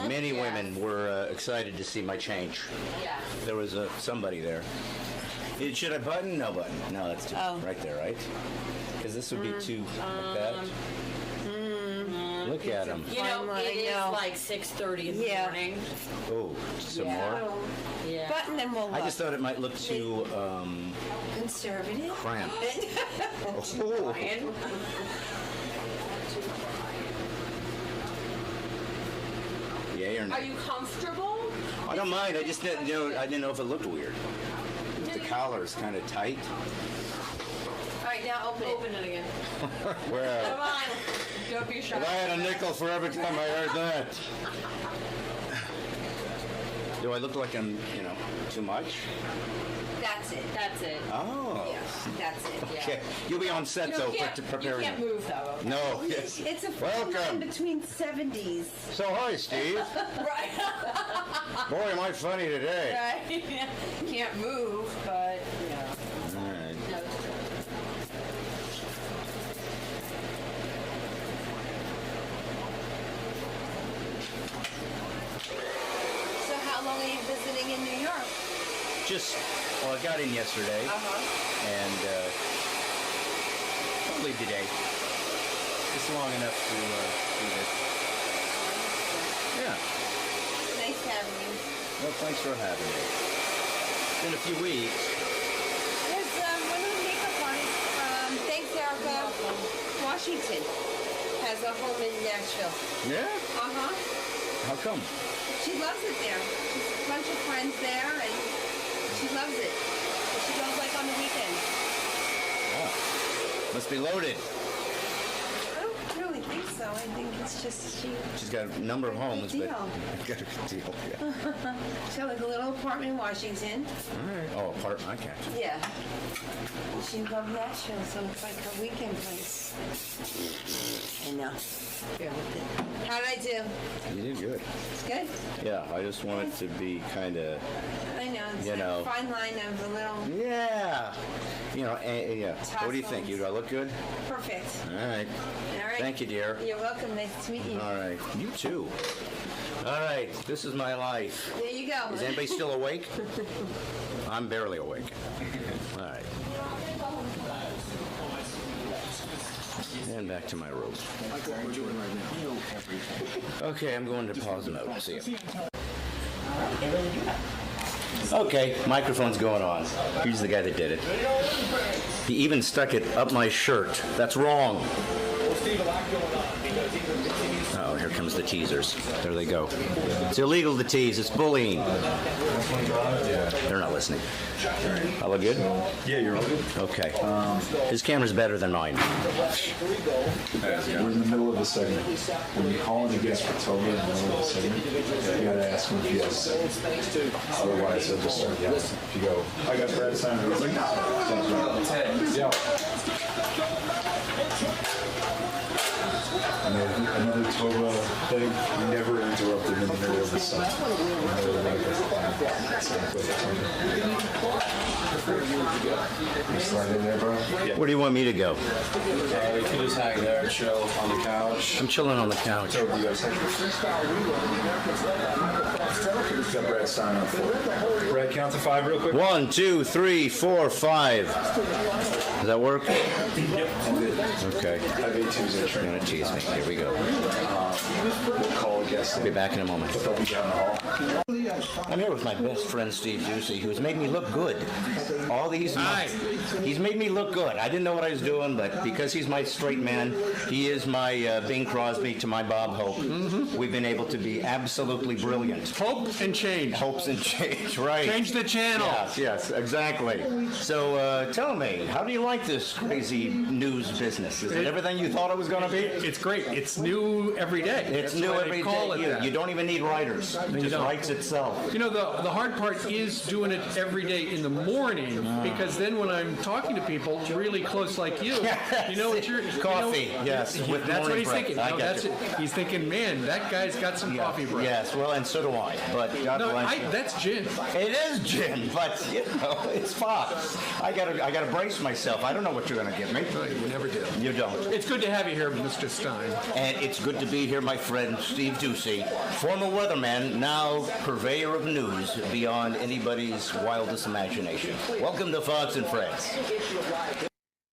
Many women were excited to see my change. Yeah. There was somebody there. Should I button? No button. No, that's too right there, right? Because this would be too like that. Look at him. You know, I it is know. like 6:30 in the Yeah. morning. Oh, some Yeah. more. Yeah. Button and we'll I look. just thought it might look too Conservative. cramped. Oh. Brian. Yeah, or no? Are you comfortable? I don't mind. I just didn't know. I didn't know if it looked weird. The collar is kind of tight. All right, now open it. Open it again. Come Well, on. Don't be shy. if I had a nickel for every time I heard that. Do I look like I'm, too much? That's it. That's it. Oh. Yeah, that's it. Yeah. Okay. You'll be on set You though can't, to you prepare. can't move though. No. Yes. It's a fine line Welcome. between 70s. So hi, Steve. Right. Boy, am I funny today. Right. Can't move, but yeah. All right. No, it's true. So how long are you visiting in New York? Well, I got in yesterday, Uh-huh. and probably today. Just long enough to do this. Yeah. Nice having you. Well, thanks for having me. It's been a few weeks. There's one of the makeup artists from Thanks Erica, Washington, has a home in Nashville. Yeah? Uh-huh. How come? She loves it there. She's a bunch of friends there, and she loves it. She goes like on the weekends. Oh. Must be loaded. I don't really think so. I think it's just She's got a number of homes, Good but deal. got a good deal. Yeah. she has like a little apartment in Washington. All right. Oh, apartment. I catch it. Yeah. She loves Nashville, so it's like her weekend place. I know. Bear with it. How'd I do? You did good. It's good? Yeah, I just want it to be kind of, I know. It's You a know. fine line of a little yeah. Yeah. What do you think? Do I look good? perfect. All right. All right. Thank you, dear. You're welcome. Nice to meet you. All right. You too. All right. This is my life. There you go. Is anybody still awake? I'm barely awake. All right. And back to my room. Okay, I'm going to pause mode. See you. Okay, microphone's going on. Here's the guy that did it. He even stuck it up my shirt. That's wrong. Oh, here comes the teasers. There they go. It's illegal to tease. It's bullying. They're not listening. I look good? Yeah, you're all good. Okay. His camera's better than mine. We're in the middle of a segment. When you call in a guest for Toby in the middle of the segment, you gotta ask him if he has a segment. Otherwise, they'll just start yelling. If you go, I got Brad Stine, he's like, no. Yeah. And then another Toba thing, never interrupt him in the middle of the song. You slide in there, bro? Where do you want me to go? You can just hang there, chill on the couch. I'm chilling on the couch. Toby, you guys got Brad Stine on 4. Brad, count to 5 real quick. 1, 2, 3, 4, 5. Does that work? Yep. Okay. I have A2s at You're gonna tease me. Here we go. We'll call a guest. I'll be back in a moment. They'll be down the hall. I'm here with my best friend Steve Ducey, who's made me look good. All these months, he's made me look good. I didn't know what I was doing, but because he's my straight man, he is my Bing Crosby to my Bob Hope. We've been able to be absolutely brilliant. Hope and change. Hopes and change, right? Change the channel. Yes, exactly. So tell me, how do you like this crazy news business? Is it everything you thought it was going to be? It's great. It's new every day. It's That's new why every they call day. it that. You don't even need writers. It just don't. writes itself. You know, the hard part is doing it every day in the morning, because then when I'm talking to people really close like you, you know what you're... Coffee, yes, with that's what morning he's breath. thinking. I No, get that's you. it. He's thinking, man, that guy's got some coffee breath. Yes, well, and so do I. But God No, bless you. that's gin. It is gin, but you know, it's Fox. I gotta brace myself. I don't know what you're gonna give me. No, you never do. You don't. It's good to have you here, Mr. Stine. And it's good to be here, my friend Steve Ducey, former weatherman, now purveyor of news beyond anybody's wildest imagination. Welcome to Fox and Friends.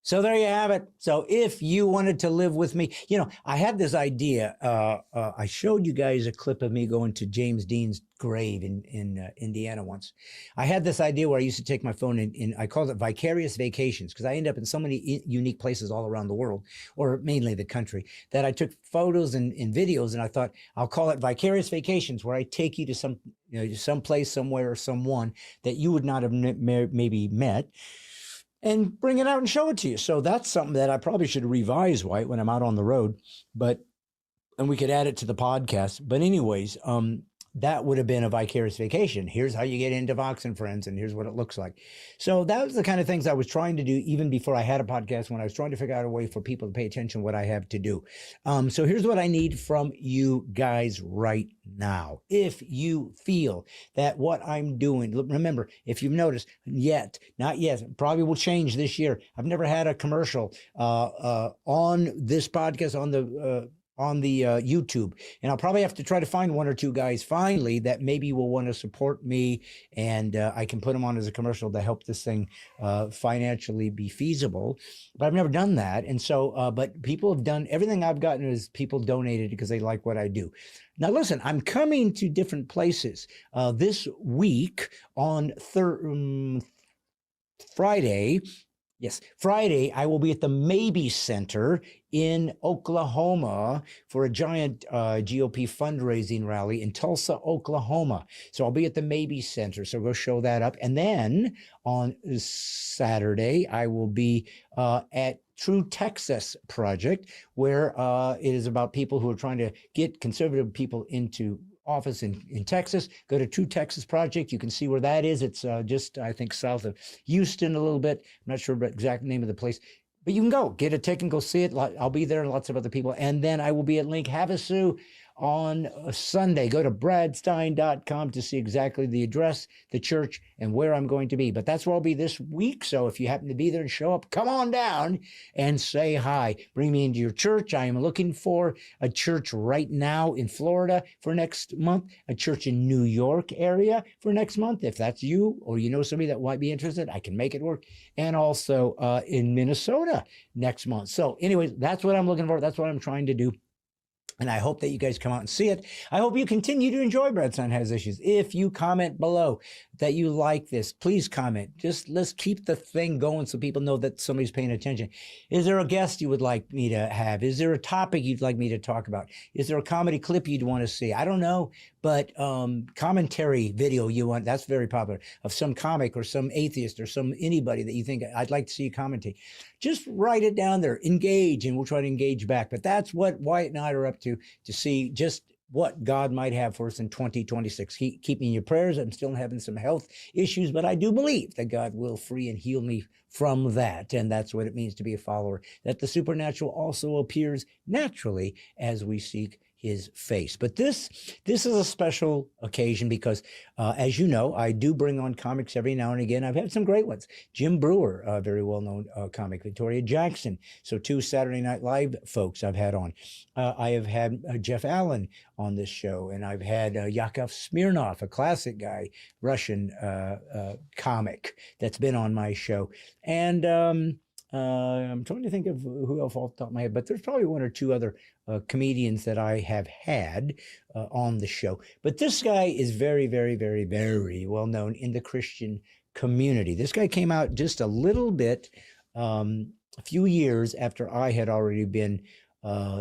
So there you have it. So if you wanted to live with me, you know, I had this idea. I showed you guys a clip of me going to James Dean's grave in Indiana once. I had this idea where I used to take my phone and I called it vicarious vacations, because I end up in so many unique places all around the world, or mainly the country, that I took photos and videos, and I thought I'll call it vicarious vacations, where I take you to some, you know, some place, somewhere, or someone that you would not have maybe met, and bring it out and show it to you. So that's something that I probably should revise, White, when I'm out on the road, and we could add it to the podcast. But anyways, that would have been a vicarious vacation. Here's how you get into Fox and Friends, and here's what it looks like. So that was the kind of things I was trying to do even before I had a podcast, when I was trying to figure out a way for people to pay attention to what I have to do. So here's what I need from you guys right now. If you feel that what I'm doing, remember, if you've noticed, not yet, probably will change this year. I've never had a commercial on this podcast, on the YouTube. And I'll probably have to try to find one or two guys finally that maybe will want to support me, and I can put them on as a commercial to help this thing financially be feasible. But I've never done that. And so, but people have done, everything I've gotten is people donated because they like what I do. Now, listen, I'm coming to different places this week on Friday. Yes, Friday, I will be at the Maybe Center in Oklahoma for a giant GOP fundraising rally in Tulsa, Oklahoma. So I'll be at the Maybe Center, so go show that up. And then on Saturday, I will be at True Texas Project, where it is about people who are trying to get conservative people into office in Texas. Go to True Texas Project. You can see where that is. It's just, I think, south of Houston a little bit. I'm not sure about the exact name of the place. But you can go get a ticket and go see it. I'll be there and lots of other people. And then I will be at Link Havasu on Sunday. Go to bradstine.com to see exactly the address, the church, and where I'm going to be. But that's where I'll be this week. So if you happen to be there and show up, come on down and say hi. Bring me into your church. I am looking for a church right now in Florida for next month, a church in New York area for next month. If that's you or you know somebody that might be interested, I can make it work. And also in Minnesota next month. So anyways, that's what I'm looking for. That's what I'm trying to do. And I hope that you guys come out and see it. I hope you continue to enjoy Brad Stine Has Issues. If you comment below that you like this, please comment. Just let's keep the thing going so people know that somebody's paying attention. Is there a guest you would like me to have? Is there a topic you'd like me to talk about? Is there a comedy clip you'd want to see? I don't know, but commentary video you want, that's very popular, of some comic or some atheist or some anybody that you think I'd like to see you commentate. Just write it down there, engage, and we'll try to engage back. But that's what Wyatt and I are up to see just what God might have for us in 2026. Keep me in your prayers. I'm still having some health issues, but I do believe that God will free and heal me from that. And that's what it means to be a follower, that the supernatural also appears naturally as we seek his face. But this is a special occasion because, as you know, I do bring on comics every now and again. I've had some great ones. Jim Brewer, a very well-known comic. Victoria Jackson. So 2 Saturday Night Live folks I've had on. I have had Jeff Allen on this show, and I've had Yakov Smirnov, a classic guy, Russian comic that's been on my show. And I'm trying to think of who else off the top of my head, but there's probably 1 or 2 other comedians that I have had on the show. But this guy is very, very, very, very well known in the Christian community. This guy came out just a little bit, a few years after I had already been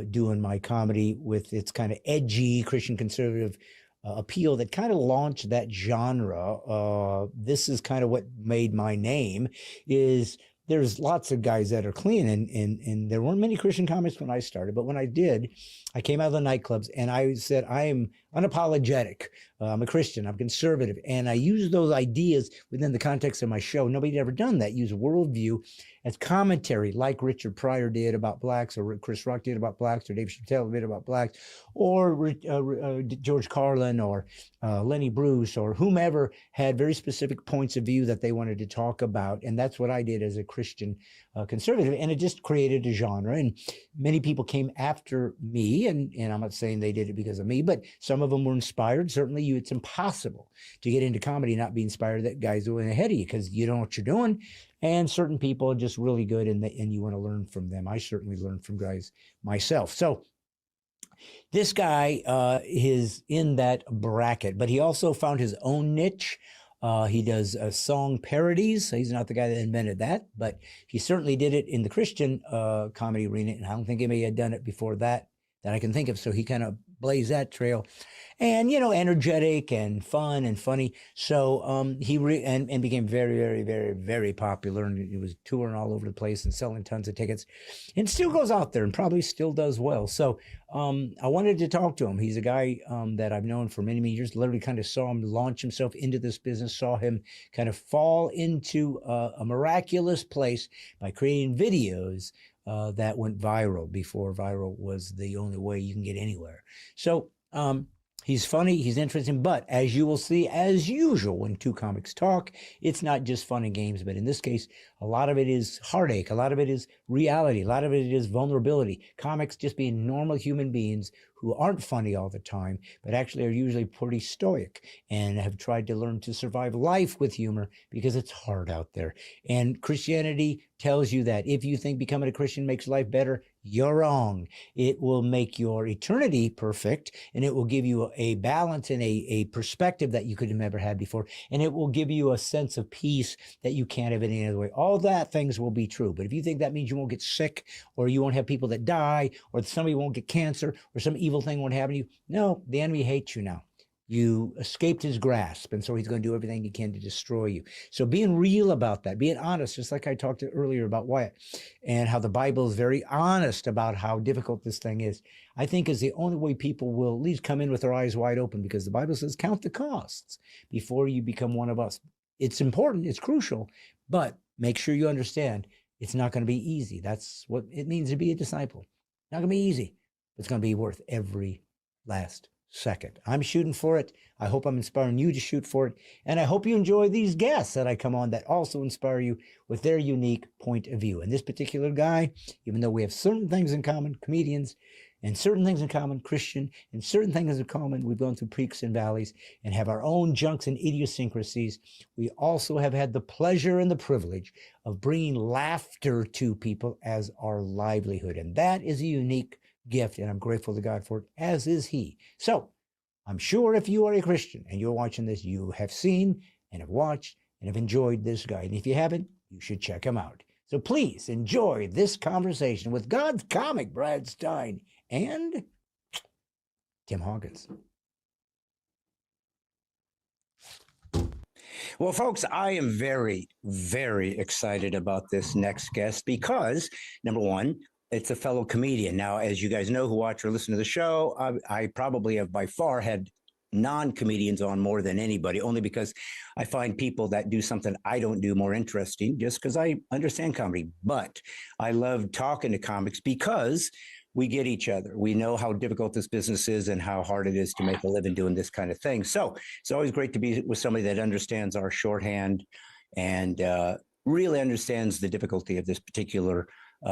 doing my comedy with its kind of edgy Christian conservative appeal that kind of launched that genre. This is kind of what made my name. Is there's lots of guys that are clean, and there weren't many Christian comics when I started, but when I did, I came out of the nightclubs and I said, I am unapologetic. I'm a Christian, I'm conservative. And I use those ideas within the context of my show. Nobody had ever done that. Use worldview as commentary, like Richard Pryor did about blacks, or Chris Rock did about blacks, or Dave Chappelle did about blacks, or George Carlin, or Lenny Bruce, or whomever had very specific points of view that they wanted to talk about. And that's what I did as a Christian conservative. And it just created a genre. And many people came after me, and I'm not saying they did it because of me, but some of them were inspired. Certainly it's impossible to get into comedy and not be inspired that guys doing ahead of you, because you don't know what you're doing. And certain people are just really good, and you want to learn from them. I certainly learned from guys myself. So this guy is in that bracket, but he also found his own niche. He does song parodies. He's not the guy that invented that, but he certainly did it in the Christian comedy arena, and I don't think anybody had done it before that I can think of. So he kind of blazed that trail. And, you know, energetic and fun and funny. So he became very, very, very, very popular. And he was touring all over the place and selling tons of tickets. And still goes out there and probably still does well. So I wanted to talk to him. He's a guy that I've known for many, many years. Literally kind of saw him launch himself into this business. Saw him kind of fall into a miraculous place by creating videos that went viral before viral was the only way you can get anywhere. So he's funny, he's interesting, but as you will see, as usual, when 2 comics talk, it's not just fun and games, but in this case, a lot of it is heartache, a lot of it is reality, a lot of it is vulnerability. Comics just being normal human beings who aren't funny all the time, but actually are usually pretty stoic and have tried to learn to survive life with humor because it's hard out there. And Christianity tells you that if you think becoming a Christian makes life better, you're wrong. It will make your eternity perfect, and it will give you a balance and a perspective that you could have never had before, and it will give you a sense of peace that you can't have any other way. All that things will be true, but if you think that means you won't get sick, or you won't have people that die, or somebody won't get cancer, or some evil thing won't happen to you, no, the enemy hates you now. You escaped his grasp, and so he's going to do everything he can to destroy you. So being real about that, being honest, just like I talked earlier about Wyatt, and how the Bible is very honest about how difficult this thing is, I think is the only way people will at least come in with their eyes wide open, because the Bible says count the costs before you become one of us. It's important, it's crucial, but make sure you understand It's not going to be easy. That's what it means to be a disciple. Not going to be easy. It's going to be worth every last second. I'm shooting for it. I hope I'm inspiring you to shoot for it. And I hope you enjoy these guests that I come on that also inspire you with their unique point of view. And this particular guy, even though we have certain things in common, comedians, and certain things in common, Christian, and certain things in common, we've gone through peaks and valleys and have our own junks and idiosyncrasies. We also have had the pleasure and the privilege of bringing laughter to people as our livelihood. And that is a unique gift, and I'm grateful to God for it, as is he. So I'm sure if you are a Christian and you're watching this, you have seen and have watched and have enjoyed this guy. And if you haven't, you should check him out. So please enjoy this conversation with God's comic, Brad Stine, and Tim Hawkins. Well, folks, I am very, very excited about this next guest because, number one, it's a fellow comedian. Now, as you guys know who watch or listen to the show, I probably have by far had non-comedians on more than anybody, only because I find people that do something I don't do more interesting just because I understand comedy. But I love talking to comics because we get each other. We know how difficult this business is and how hard it is to make a living doing this kind of thing. So it's always great to be with somebody that understands our shorthand and really understands the difficulty of this particular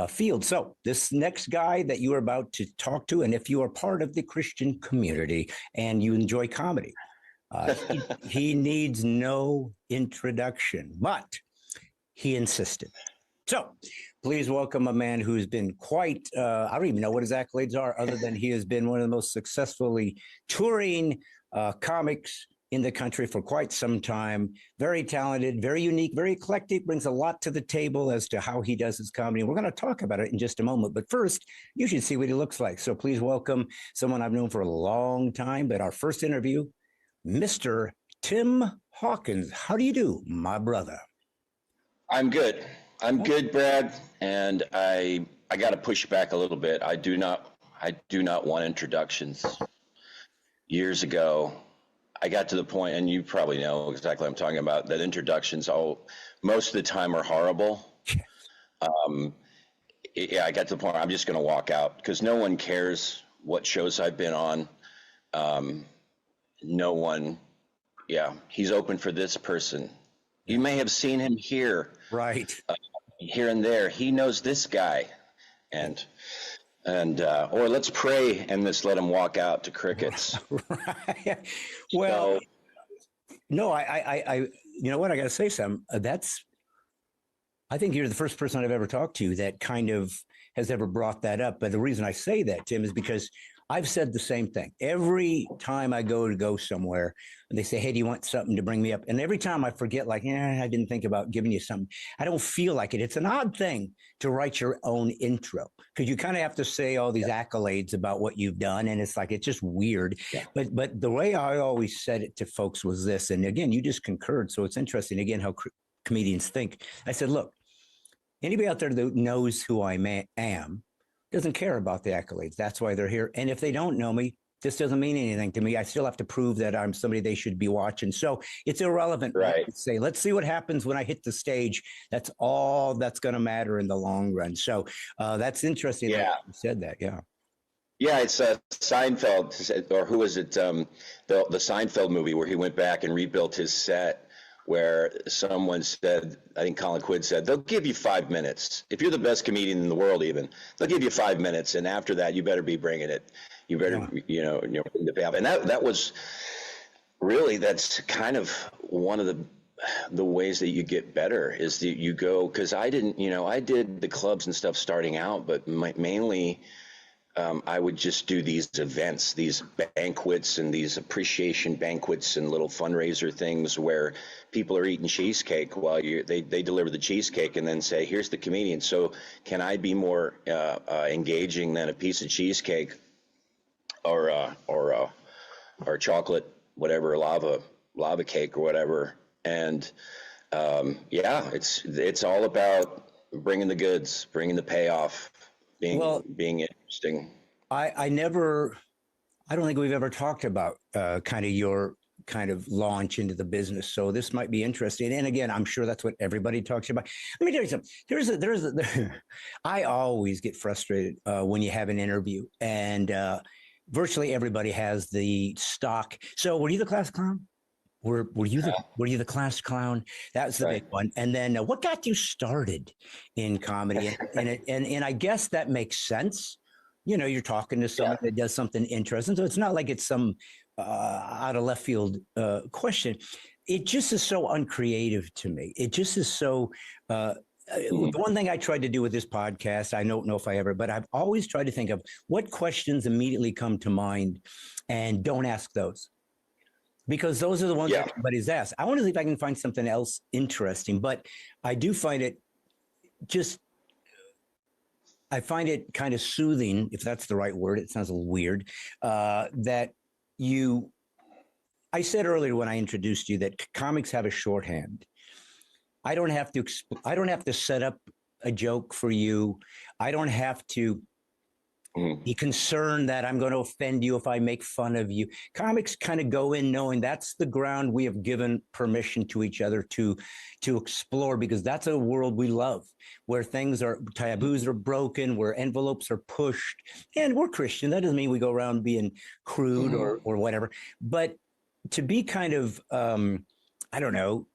field. So this next guy that you are about to talk to, and if you are part of the Christian community and you enjoy comedy, he needs no introduction, but he insisted. So please welcome a man who's been quite, I don't even know what his accolades are, other than he has been one of the most successfully touring comics in the country for quite some time. Very talented, very unique, very eclectic, brings a lot to the table as to how he does his comedy. And we're going to talk about it in just a moment. But first, you should see what he looks like. So please welcome someone I've known for a long time, but our first interview, Mr. Tim Hawkins. How do you do, my brother? I'm good. I'm good, Brad. And I got to push back a little bit. I do not want introductions. Years ago, I got to the point, and you probably know exactly what I'm talking about, that introductions most of the time are horrible. Yeah, I got to the point where I'm just going to walk out because no one cares what shows I've been on. No one, he's open for this person. You may have seen him here. Right. Here and there. He knows this guy. Or let's pray and just let him walk out to crickets. Right. Well, no, I you know what? I got to say something. I think you're the first person I've ever talked to that kind of has ever brought that up. But the reason I say that, Tim, is because I've said the same thing. Every time I go somewhere and they say, hey, do you want something to bring me up? And every time I forget, like, I didn't think about giving you something. I don't feel like it. It's an odd thing to write your own intro because you kind of have to say all these accolades about what you've done. And it's like, it's just weird. Yeah. But the way I always said it to folks was this. And again, you just concurred. So it's interesting, again, how comedians think. I said, look, anybody out there that knows who I am doesn't care about the accolades. That's why they're here. And if they don't know me, this doesn't mean anything to me. I still have to prove that I'm somebody they should be watching. So it's irrelevant. Right. Say, let's see what happens when I hit the stage. That's all that's going to matter in the long run. So that's interesting. Yeah. That you said that. Yeah. Yeah, it's Seinfeld, or who was it? The Seinfeld movie where he went back and rebuilt his set, where someone said, I think Colin Quinn said, they'll give you 5 minutes. If you're the best comedian in the world, even, they'll give you 5 minutes. And after that, you better be bringing it. You better, and that was really, that's kind of one of the ways that you get better is that you go, because I did the clubs and stuff starting out, but mainly I would just do these events, these banquets and these appreciation banquets and little fundraiser things where people are eating cheesecake while they deliver the cheesecake and then say, here's the comedian. So can I be more engaging than a piece of cheesecake or chocolate, whatever, lava cake or whatever. And it's all about bringing the goods, bringing the payoff, being interesting. I don't think we've ever talked about kind of your kind of launch into the business. So this might be interesting. And again, I'm sure that's what everybody talks about. Let me tell you something. I always get frustrated when you have an interview, and virtually everybody has the stock. So were you the class clown? Were you the class clown? That was the big one. And then what got you started in comedy? And I guess that makes sense. You know, you're talking to someone that does something interesting. So it's not like it's some out of left field question. It just is so uncreative to me. It just is so. The one thing I tried to do with this podcast, I don't know if I ever, but I've always tried to think of what questions immediately come to mind, and don't ask those, because those are the ones that everybody's asked. I want to see if I can find something else interesting, but I do find it I find it kind of soothing, if that's the right word. It sounds a little weird, that I said earlier when I introduced you that comics have a shorthand. I don't have to set up a joke for you. I don't have to be concerned that I'm going to offend you if I make fun of you. Comics kind of go in knowing that's the ground we have given permission to each other to explore, because that's a world we love, where taboos are broken, where envelopes are pushed. And we're Christian. That doesn't mean we go around being crude or whatever. But to be kind of, I don't know,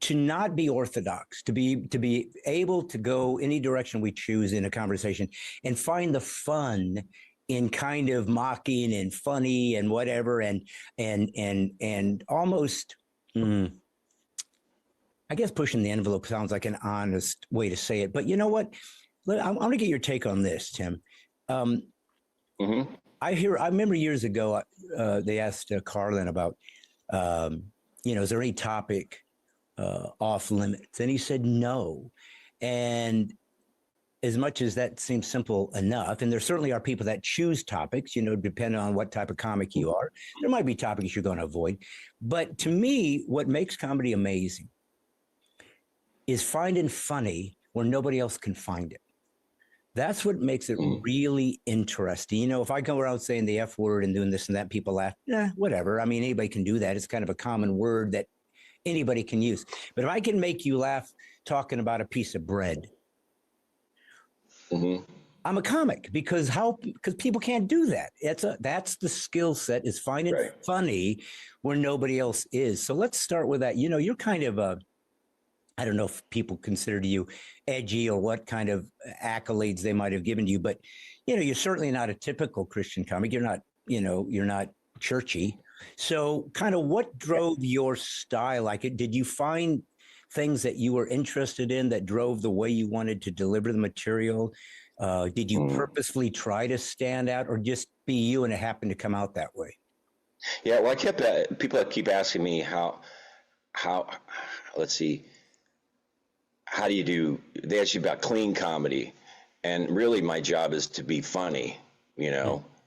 to not be orthodox, to be able to go any direction we choose in a conversation, and find the fun in kind of mocking and funny and whatever, and almost, I guess pushing the envelope sounds like an honest way to say it. But you know what? I'm going to get your take on this, Tim. I remember years ago, they asked Carlin about, is there any topic off limits? And he said no. And as much as that seems simple enough, and there certainly are people that choose topics, depending on what type of comic you are, there might be topics you're going to avoid. But to me, what makes comedy amazing is finding funny where nobody else can find it. That's what makes it really interesting. If I go around saying the F word and doing this and that, people laugh, whatever. I mean, anybody can do that. It's kind of a common word that anybody can use. But if I can make you laugh talking about a piece of bread, I'm a comic, because people can't do that. That's the skill set, is finding funny where nobody else is. So let's start with that. You're kind of I don't know if people consider you edgy or what kind of accolades they might have given to you, but you're certainly not a typical Christian comic. You're not churchy. So kind of what drove your style? Did you find things that you were interested in that drove the way you wanted to deliver the material? Did you purposefully try to stand out, or just be you and it happened to come out that way? Yeah, well, people keep asking me how, let's see, how do you do, they ask you about clean comedy, and really my job is to be funny,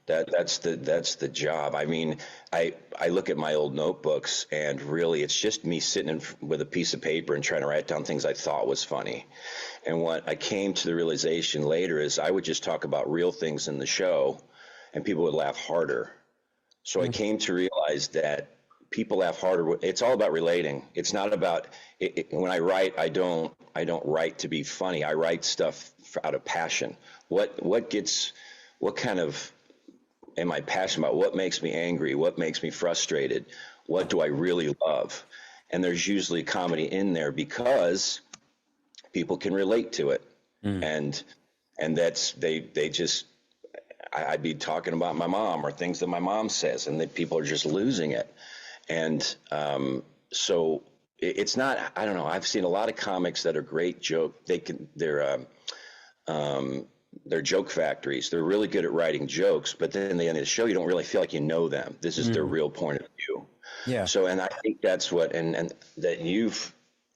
that's the job. I mean, I look at my old notebooks, and really it's just me sitting with a piece of paper and trying to write down things I thought was funny. And what I came to the realization later is I would just talk about real things in the show and people would laugh harder. So I came to realize that people laugh harder. It's all about relating. It's not about when I write, I don't write to be funny. I write stuff out of passion. What kind of am I passionate about? What makes me angry? What makes me frustrated? What do I really love? And there's usually comedy in there because people can relate to it. And that's, I'd be talking about my mom or things that my mom says, and that people are just losing it. And so it's not, I don't know, I've seen a lot of comics that are great they're joke factories. They're really good at writing jokes, but then at the end of the show, you don't really feel like you know them. This is their real point of view. Yeah. So, and I think that's what, and that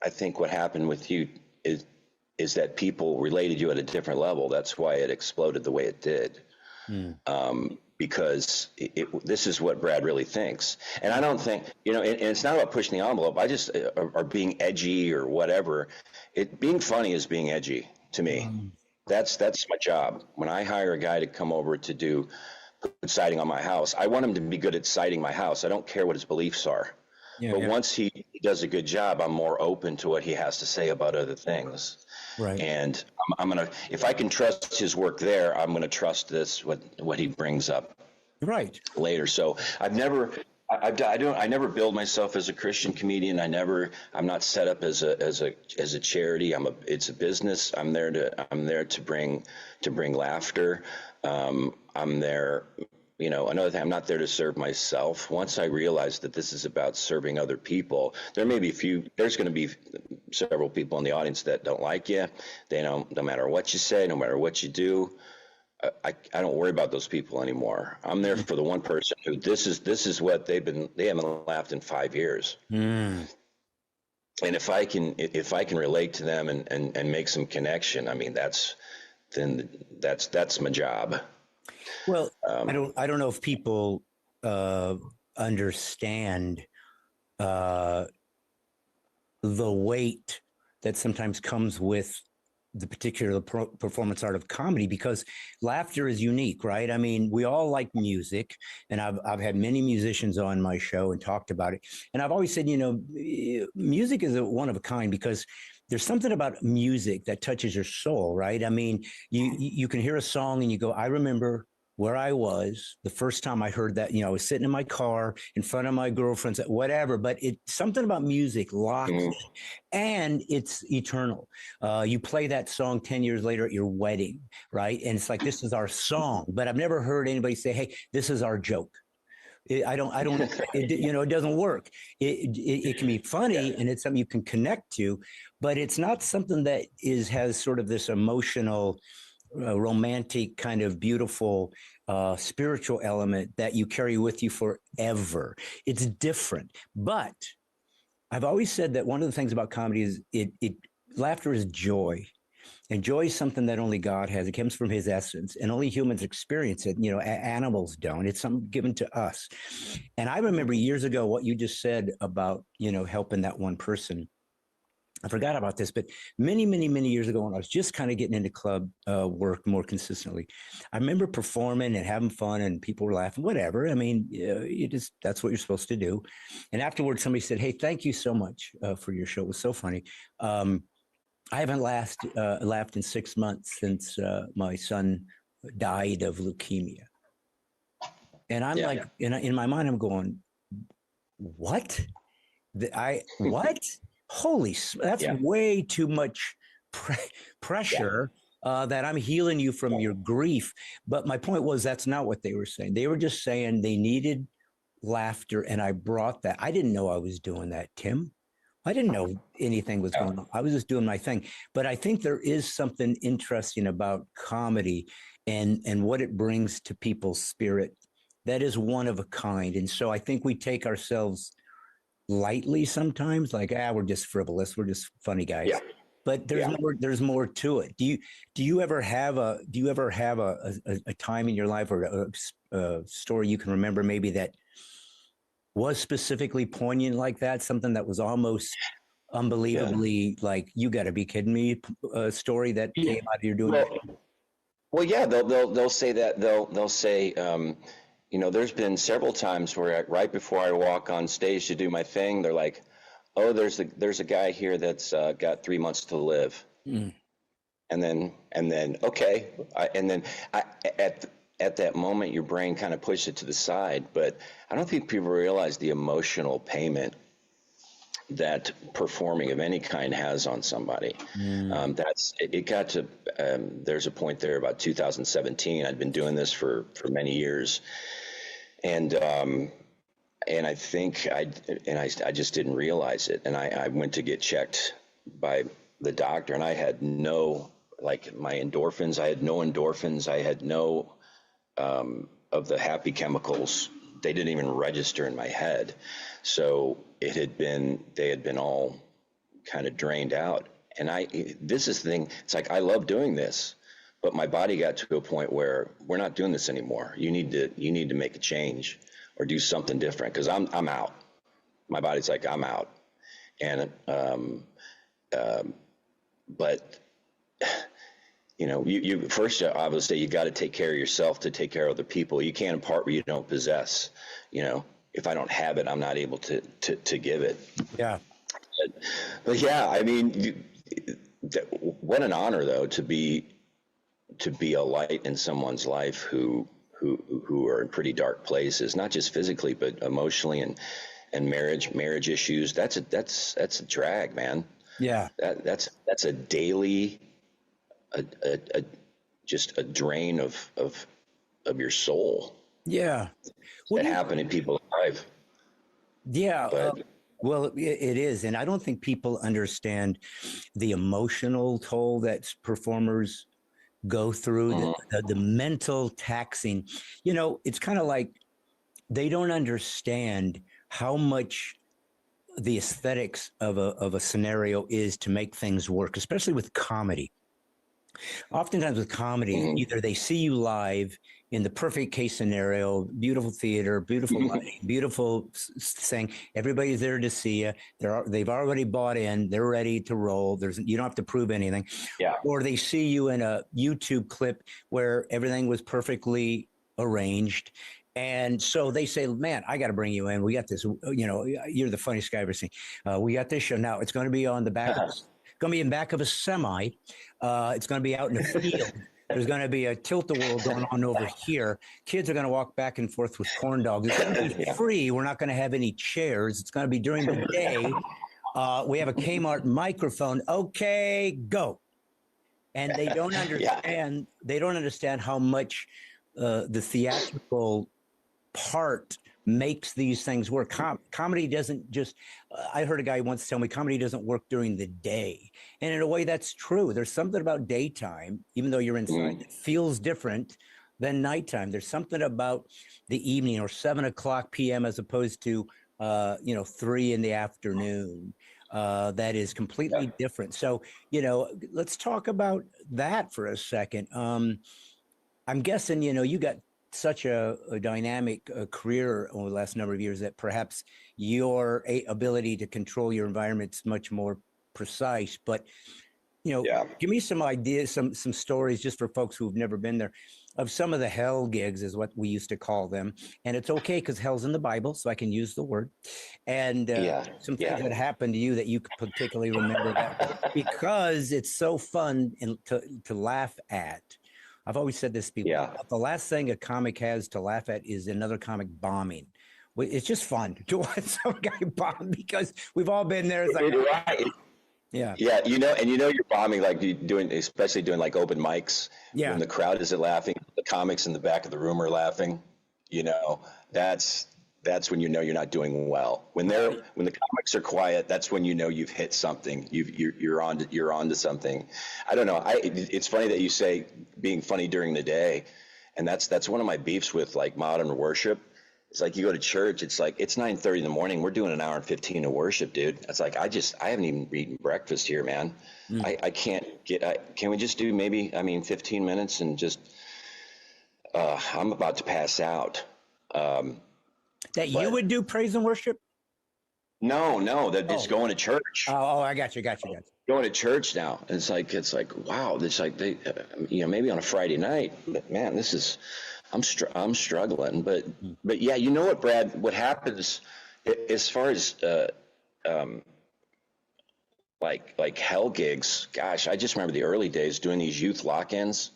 I think what happened with you is that people related you at a different level. That's why it exploded the way it did. Because this is what Brad really thinks. And I don't think, and it's not about pushing the envelope. I just, or being edgy or whatever. Being funny is being edgy to me. That's my job. When I hire a guy to come over to do put siding on my house. I want him to be good at siding my house. I don't care what his beliefs are. Yeah, But yeah. once he does a good job, I'm more open to what he has to say about other things. Right. And I'm gonna, if I can trust his work there, I'm gonna trust what he brings up Right. later. So I never build myself as a Christian comedian. I'm not set up as a charity. It's a business. I'm there to bring laughter. I'm there. Another thing, I'm not there to serve myself. Once I realize that this is about serving other people, there's going to be several people in the audience that don't like you. They don't, no matter what you say, no matter what you do, I don't worry about those people anymore. I'm there for the one person who this is what they haven't laughed in 5 years. Mm. And if I can relate to them and make some connection, I mean, that's my job. Well, I don't know if people understand the weight that sometimes comes with the particular performance art of comedy, because laughter is unique, right? I mean, we all like music, and I've had many musicians on my show and talked about it. And I've always said, music is one of a kind, because there's something about music that touches your soul, right? I mean, you can hear a song and you go, I remember where I was the first time I heard that. I was sitting in my car in front of my girlfriend's, whatever, but it's something about music locks it, and it's eternal. You play that song 10 years later at your wedding, right? And it's like, this is our song, but I've never heard anybody say, hey, this is our joke. It doesn't work. It can be funny, and it's something you can connect to, but it's not something that has sort of this emotional, romantic kind of beautiful spiritual element that you carry with you forever. It's different. But I've always said that one of the things about comedy is laughter is joy. And joy is something that only God has. It comes from his essence, and only humans experience it. Animals don't. It's something given to us. And I remember years ago what you just said about, helping that one person. I forgot about this, but many, many, many years ago, when I was just kind of getting into club work more consistently, I remember performing and having fun, and people were laughing, whatever. I mean, that's what you're supposed to do. And afterwards, somebody said, hey, thank you so much for your show. It was so funny. I haven't laughed in 6 months since my son died of leukemia. And I'm like, in my mind, I'm going, what? What? Holy, that's way too much pressure that I'm healing you from your grief. But my point was, that's not what they were saying. They were just saying they needed laughter, and I brought that. I didn't know I was doing that, Tim. I didn't know anything was going on. I was just doing my thing. But I think there is something interesting about comedy and what it brings to people's spirit that is one of a kind. And so I think we take ourselves lightly sometimes, like, we're just frivolous, we're just funny guys. Yeah. But there's more to it. Do you ever have a time in your life, or a story you can remember maybe that was specifically poignant like that, something that was almost unbelievably like, you got to be kidding me, a story that came out of your doing? Well, yeah, they'll say that. They'll say, there's been several times where right before I walk on stage to do my thing, they're like, oh, there's a guy here that's got 3 months to live. And then okay, at that moment, your brain kind of pushes it to the side. But I don't think people realize the emotional payment that performing of any kind has on somebody. It got to, there's a point there about 2017. I'd been doing this for many years. And I think I just didn't realize it. And I went to get checked by the doctor, and I had no, my endorphins, I had no endorphins. I had no of the happy chemicals. They didn't even register in my head. So they had been all kind of drained out. And this is the thing, it's like, I love doing this, but my body got to a point where we're not doing this anymore. You need to make a change or do something different, because I'm out. My body's like, I'm out. And, but you first, obviously, you got to take care of yourself to take care of other people. You can't impart what you don't possess. If I don't have it, I'm not able to give it. Yeah. But yeah, I mean, what an honor though to be a light in someone's life who are in pretty dark places, not just physically but emotionally, and marriage issues. That's a drag, man. Yeah. That's a daily just a drain of your soul. Yeah. That happen in people's life. Yeah. But, well, it is. And I don't think people understand the emotional toll that performers go through, the mental taxing. It's kind of like they don't understand how much the aesthetics of a scenario is to make things work, especially with comedy. Oftentimes with comedy, either they see you live in the perfect case scenario, beautiful theater, beautiful lighting, beautiful thing. Everybody's there to see you. They've already bought in. They're ready to roll. You don't have to prove anything. Yeah. Or they see you in a YouTube clip where everything was perfectly arranged. And so they say, man, I got to bring you in. We got this, you're the funniest guy I've ever seen. We got this show now. It's going to be on the back of going to be in back of a semi. It's going to be out in the field. There's going to be a tilt-a-whirl going on over here. Kids are going to walk back and forth with corn dogs. It's going to be free. We're not going to have any chairs. It's going to be during the day. We have a Kmart microphone. Okay, go. And they don't understand. They don't understand how much the theatrical part makes these things work. Comedy doesn't just, I heard a guy once tell me comedy doesn't work during the day. And in a way that's true. There's something about daytime, even though you're inside, that feels different than nighttime. There's something about the evening or 7:00 p.m. as opposed to, 3 in the afternoon. That is completely different. So, let's talk about that for a second. I'm guessing, you got such a dynamic career over the last number of years that perhaps your ability to control your environment's much more precise. But, give me some ideas, some stories just for folks who've never been there of some of the hell gigs is what we used to call them. And it's okay because hell's in the Bible, so I can use the word. And some things that happened to you that you could particularly remember that because it's so fun and to laugh at. I've always said this to people. The last thing a comic has to laugh at is another comic bombing. It's just fun to watch some guy bomb because we've all been there. It's like, yeah. You're bombing like especially doing like open mics. Yeah. When the crowd isn't laughing, the comics in the back of the room are laughing. That's when you're not doing well. When the comics are quiet, that's when you've hit something. You're on to something. I don't know. It's funny that you say being funny during the day, and that's one of my beefs with like modern worship. It's like you go to church. It's like it's 9:30 in the morning. We're doing an hour and 15 of worship, dude. It's like I haven't even eaten breakfast here, man. I can't get. Can we just do maybe 15 minutes and just? I'm about to pass out. You would do praise and worship? No, it's going to church. Oh, I got you. Going to church now. It's like wow. It's like they, maybe on a Friday night. But man, I'm struggling. But yeah, you know what, Brad? What happens as far as like hell gigs? Gosh, I just remember the early days doing these youth lock-ins.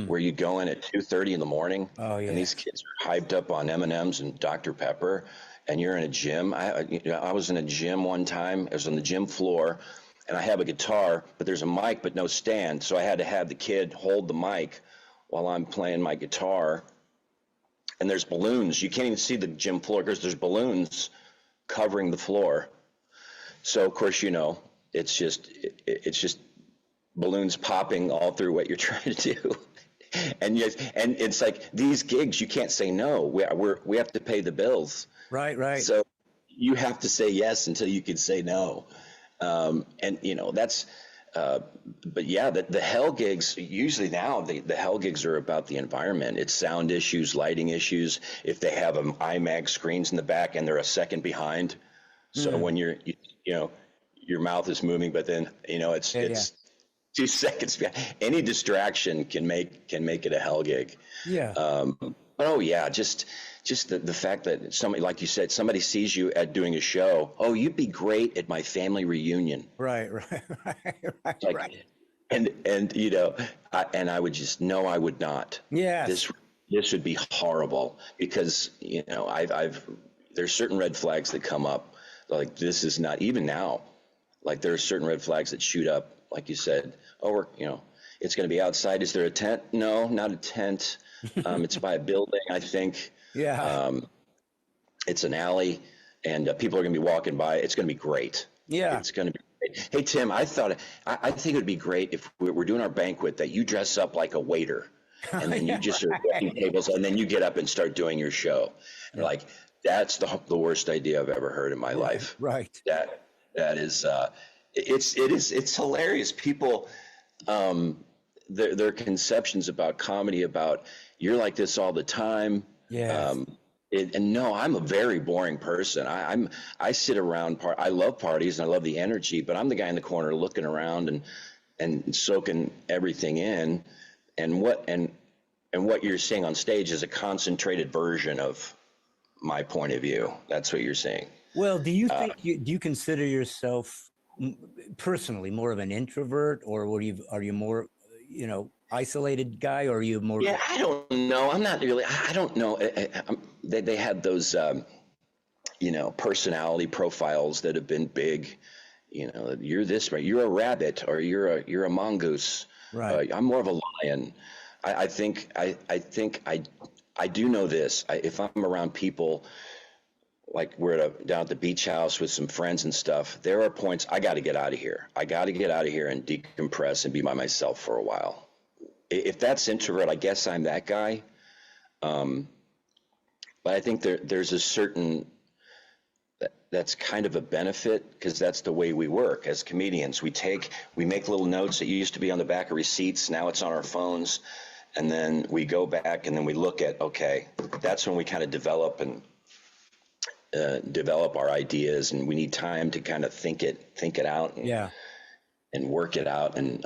Where you go in at 2:30 in the morning, and these kids are hyped up on M&Ms and Dr. Pepper, and you're in a gym. I was in a gym one time. I was on the gym floor, and I have a guitar, but there's a mic but no stand, so I had to have the kid hold the mic while I'm playing my guitar. And there's balloons. You can't even see the gym floor because there's balloons covering the floor. So of course, it's just balloons popping all through what you're trying to do. And it's like these gigs, you can't say no. We have to pay the bills. Right. So you have to say yes until you can say no. That's. But yeah, the hell gigs usually now the hell gigs are about the environment. It's sound issues, lighting issues. If they have IMAX screens in the back and they're a second behind, so when your mouth is moving, but then it's 2 seconds. Any distraction can make it a hell gig. Yeah. But oh yeah, just the fact that somebody, like you said, somebody sees you at doing a show. Oh, you'd be great at my family reunion. Right. Like, and I would just know I would not. Yeah. This would be horrible because there's certain red flags that come up. Like, this is not, even now, like there are certain red flags that shoot up. Like you said, it's going to be outside. Is there a tent? No, not a tent. It's by a building, I think. Yeah. It's an alley, and people are going to be walking by. It's going to be great. Yeah. It's going to be great. Hey, Tim, I think it would be great if we're doing our banquet that you dress up like a waiter, and then you just are waiting tables, and then you get up and start doing your show. Yeah. Like, that's the worst idea I've ever heard in my life. Right. That is, it's hilarious. People, their conceptions about comedy, about you're like this all the time. Yeah. And no, I'm a very boring person. I sit around. I love parties and I love the energy, but I'm the guy in the corner looking around and soaking everything in. And what you're seeing on stage is a concentrated version of my point of view. That's what you're saying. Well, do you think do you consider yourself personally more of an introvert, or are you more, isolated guy, or are you more? Yeah, I don't know. I'm not really. I don't know. They had those, personality profiles that have been big. You're this, right? You're a rabbit, or you're a mongoose. Right. I'm more of a lion. I think I do know this. If I'm around people, like we're down at the beach house with some friends and stuff, there are points I got to get out of here. I got to get out of here and decompress and be by myself for a while. If that's introvert, I guess I'm that guy. But I think there's a certain, that's kind of a benefit, because that's the way we work as comedians. We make little notes that used to be on the back of receipts. Now it's on our phones. And then we go back and then we look at, okay, that's when we kind of develop our ideas, and we need time to kind of think it out and work it out. And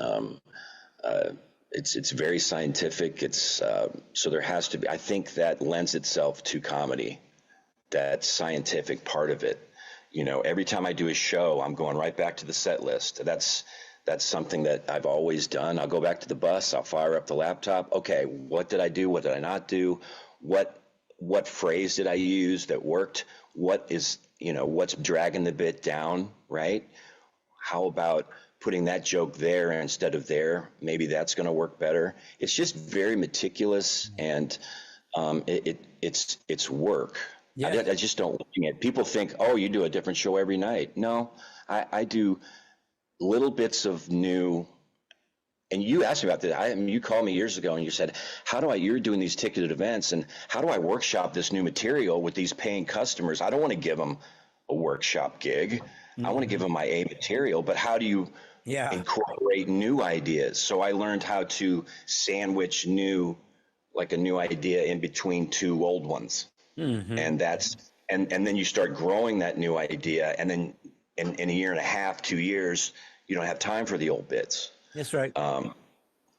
it's very scientific. So there has to be, I think that lends itself to comedy, that scientific part of it. Every time I do a show, I'm going right back to the set list. That's something that I've always done. I'll go back to the bus. I'll fire up the laptop. Okay, what did I do? What did I not do? What phrase did I use that worked? What is, what's dragging the bit down, right? How about putting that joke there instead of there? Maybe that's going to work better. It's just very meticulous, and it's work. Yeah. I just don't look at. People think, oh, you do a different show every night. No, I do little bits of new. And you asked me about that. You called me years ago and you said, you're doing these ticketed events, and how do I workshop this new material with these paying customers? I don't want to give them a workshop gig. Mm-hmm. I want to give them my A material, but how do you incorporate new ideas? So I learned how to sandwich a new idea in between two old ones. Mm-hmm. And and then you start growing that new idea, and then in a year and a half, 2 years, you don't have time for the old bits. That's right.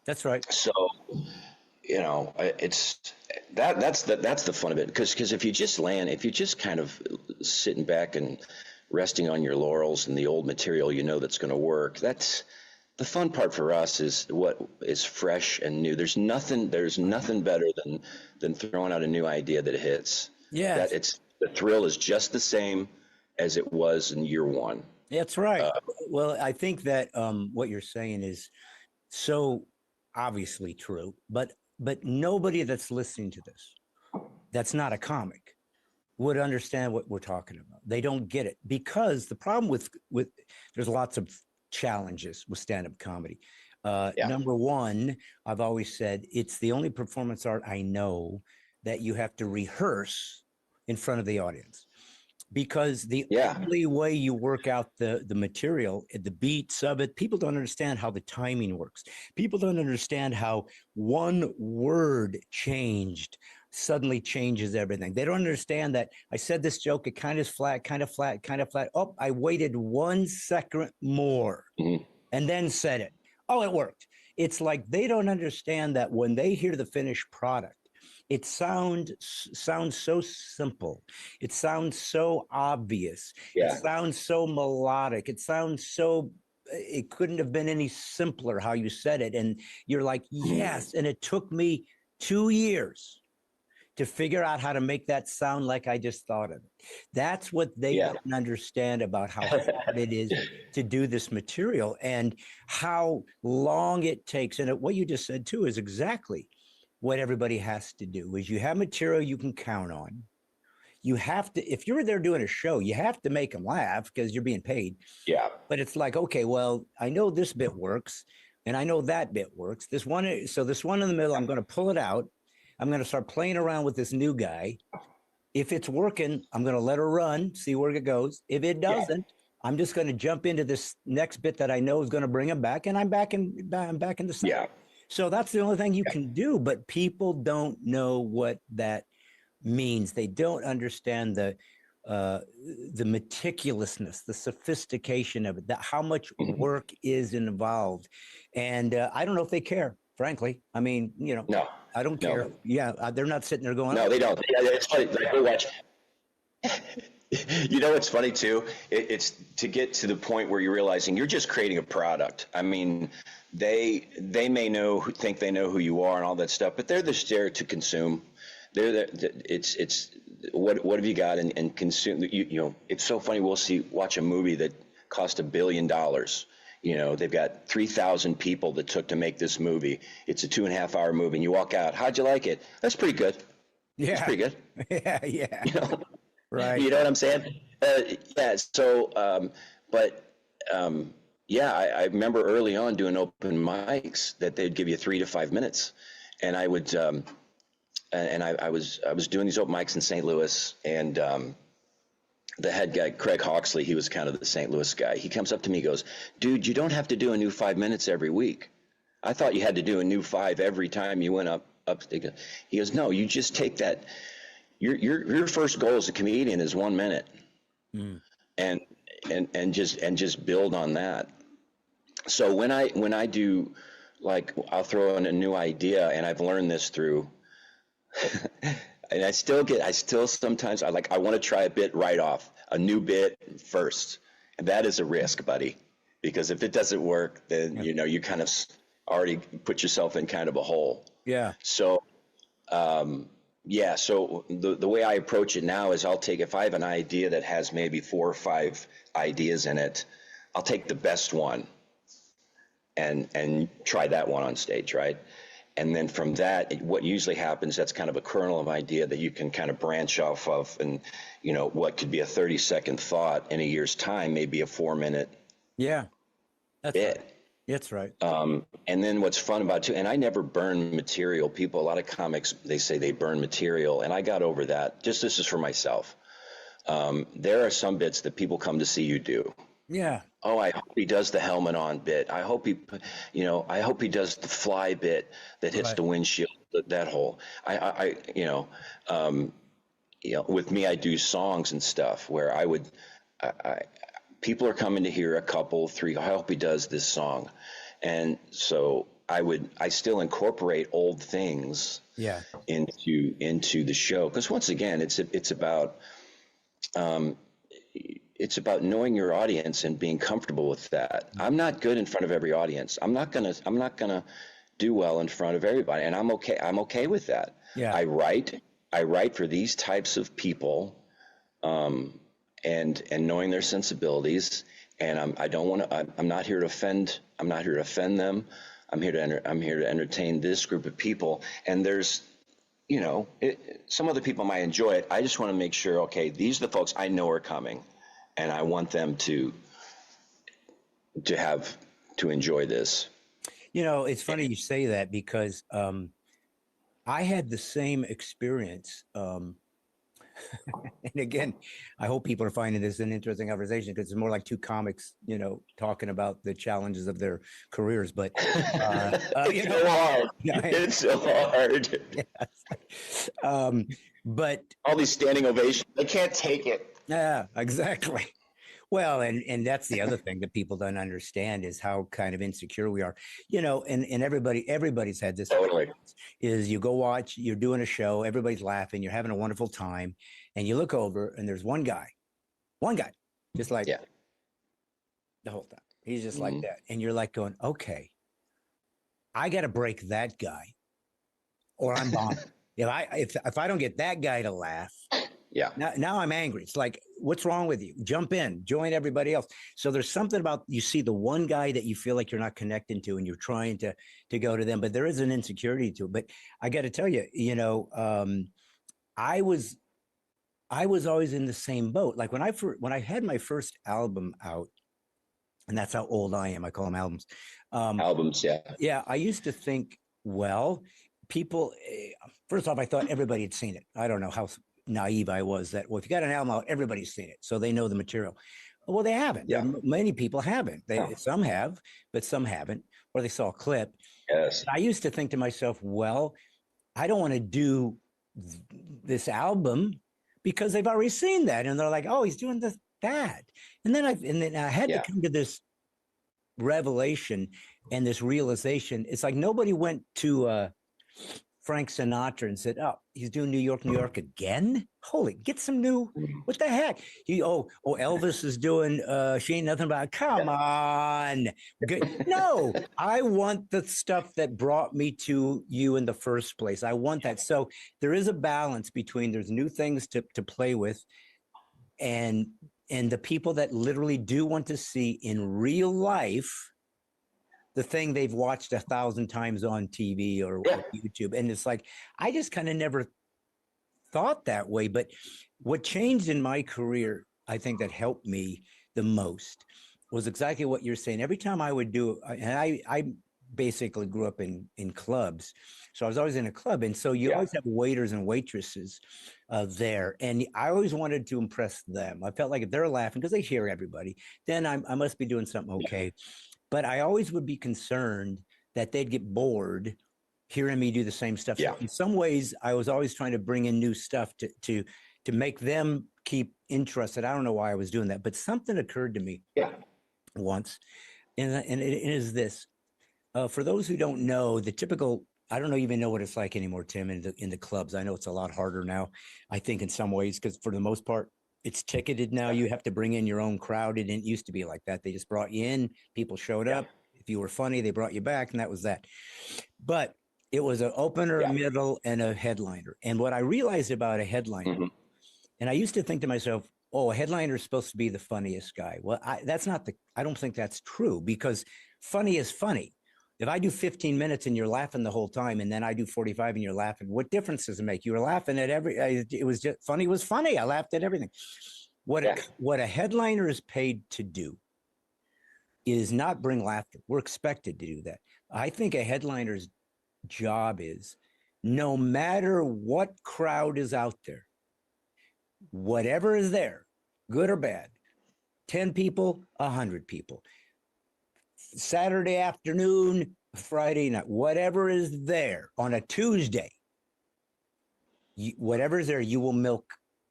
That's right. So, it's that's the fun of it. Because if you just kind of sitting back and resting on your laurels and the old material, that's going to work. That's the fun part for us, is what is fresh and new. There's nothing better than throwing out a new idea that hits. Yeah. The thrill is just the same as it was in year one. That's right. Well, I think that what you're saying is so obviously true, but nobody that's listening to this, that's not a comic, would understand what we're talking about. They don't get it, because the problem with there's lots of challenges with stand-up comedy. Number one, I've always said, it's the only performance art I know that you have to rehearse in front of the audience. Because the only way you work out the material, the beats of it, people don't understand how the timing works. People don't understand how one word suddenly changes everything. They don't understand that I said this joke, it kind of flat, kind of flat, kind of flat. Oh, I waited 1 second more and then said it. Oh, it worked. It's like they don't understand that when they hear the finished product, it sounds so simple. It sounds so obvious. It sounds so melodic. It sounds so. It couldn't have been any simpler how you said it, and you're like, yes. And it took me 2 years to figure out how to make that sound like I just thought of it. That's what they don't understand about how hard it is to do this material and how long it takes. And what you just said too is exactly what everybody has to do. Is you have material you can count on. You have to, if you're there doing a show, you have to make them laugh because you're being paid. Yeah. But it's like, okay, well, I know this bit works and I know that bit works. This one in the middle, I'm going to pull it out. I'm going to start playing around with this new guy. If it's working, I'm going to let her run, see where it goes. If it doesn't, I'm just going to jump into this next bit that I know is going to bring him back, and I'm back in the sound. Yeah. So that's the only thing you can do, but people don't know what that means. They don't understand the meticulousness, the sophistication of it, how much work is involved. And I don't know if they care, frankly. I mean, no, I don't care. No. Yeah, they're not sitting there going, no, they don't. Yeah, it's funny. Like, we watch. You know, it's funny too. It's to get to the point where you're realizing you're just creating a product. I mean, they may think they know who you are and all that stuff, but they're just there to consume. They're there. It's what have you got and consume. You know, it's so funny. We'll watch a movie that cost $1 billion. You know, they've got 3,000 people that took to make this movie. It's a 2.5-hour movie, and you walk out. How'd you like it? That's pretty good. Yeah, that's pretty good. Yeah. You know? Right. You know what I'm saying? Yeah. So, I remember early on doing open mics that they'd give you 3 to 5 minutes, and I would, I was doing these open mics in St. Louis, and the head guy, Craig Hawksley, he was kind of the St. Louis guy. He comes up to me, goes, "Dude, you don't have to do a new 5 minutes every week. I thought you had to do a new 5 every time you went up." He goes, "No, you just take that." Your first goal as a comedian is 1 minute, and just build on that. So when I do, like, I'll throw in a new idea, and I've learned this through, and I still sometimes I want to try a bit right off, a new bit first, and that is a risk, buddy, because if it doesn't work, then you kind of already put yourself in kind of a hole. Yeah. So. So the way I approach it now is if I have an idea that has maybe 4 or 5 ideas in it, I'll take the best one and try that one on stage, right? And then from that, what usually happens, that's kind of a kernel of idea that you can kind of branch off of, and what could be a 30-second thought in a year's time may be a 4-minute bit. Right. That's right. And then what's fun about it too, and I never burn material. A lot of comics, they say they burn material, and I got over that. This is for myself. There are some bits that people come to see you do. Yeah. Oh, I hope he does the helmet on bit. I hope he does the fly bit that hits the windshield, that whole. With me, I do songs and stuff where people are coming to hear a couple, 3. I hope he does this song. And so I still incorporate old things into the show. Because once again, it's about knowing your audience and being comfortable with that. I'm not good in front of every audience. I'm not gonna do well in front of everybody, and I'm okay with that. Yeah. I write for these types of people, and knowing their sensibilities, and I'm not here to offend. I'm not here to offend them. I'm here to entertain this group of people. And there's, some other people might enjoy it. I just want to make sure, okay, these are the folks I know are coming, and I want them to enjoy this. It's funny you say that, because I had the same experience. And again, I hope people are finding this an interesting conversation, because it's more like 2 comics, talking about the challenges of their careers. But it's so hard. It's so hard. Yes. But all these standing ovations, they can't take it. Yeah, exactly. Well, and that's the other thing that people don't understand is how kind of insecure we are, you know. And everybody's had this. Totally. Is you go watch, you're doing a show, everybody's laughing, you're having a wonderful time, and you look over and there's one guy, just like the whole time. He's just like that, and you're like going, okay, I got to break that guy, or I'm bombing. If I don't get that guy to laugh. Yeah. Now I'm angry. It's like, what's wrong with you? Jump in, join everybody else. So there's something about, you see the one guy that you feel like you're not connecting to, and you're trying to go to them, but there is an insecurity to it. But I got to tell you, you know, I was always in the same boat. Like when I had my first album out, and that's how old I am. I call them albums. Albums, yeah. Yeah, I used to think, well, people. First off, I thought everybody had seen it. I don't know how naive I was that, well, if you got an album out, everybody's seen it, so they know the material. Well, they haven't. Yeah. Many people haven't. Some have, but some haven't, or they saw a clip. Yes. I used to think to myself, well, I don't want to do this album because they've already seen that, and they're like, oh, he's doing that. And then I had to come to this revelation and this realization. It's like nobody went to Frank Sinatra and said, oh, he's doing New York, New York again? Holy, get some new, what the heck? Elvis is doing She Ain't Nothing But, come on. No, I want the stuff that brought me to you in the first place. I want that. So there is a balance between, there's new things to play with, and the people that literally do want to see in real life the thing they've watched 1,000 times on TV or YouTube. And it's like, I just kind of never thought that way. But what changed in my career, I think that helped me the most, was exactly what you're saying. Every time I would do, and I basically grew up in clubs. So I was always in a club. And so you always have waiters and waitresses there. And I always wanted to impress them. I felt like if they're laughing, because they hear everybody, then I must be doing something okay. But I always would be concerned that they'd get bored hearing me do the same stuff. So in some ways, I was always trying to bring in new stuff to make them keep interested. I don't know why I was doing that, but something occurred to me once, and it is this. For those who don't know, the typical, I don't even know what it's like anymore, Tim, in the clubs. I know it's a lot harder now, I think, in some ways, because for the most part, it's ticketed now. You have to bring in your own crowd. It didn't used to be like that. They just brought you in. People showed up. If you were funny, they brought you back, and that was that. But it was an opener, a middle, and a headliner. And what I realized about a headliner, and I used to think to myself, oh, a headliner is supposed to be the funniest guy. Well, I don't think that's true, because funny is funny. If I do 15 minutes and you're laughing the whole time, and then I do 45 and you're laughing, what difference does it make? You were laughing at it was just funny was funny. I laughed at everything. What a headliner is paid to do is not bring laughter. We're expected to do that. I think a headliner's job is, no matter what crowd is out there, whatever is there, good or bad, 10 people, 100 people, Saturday afternoon, Friday night, whatever is there on a Tuesday, whatever is there, you will milk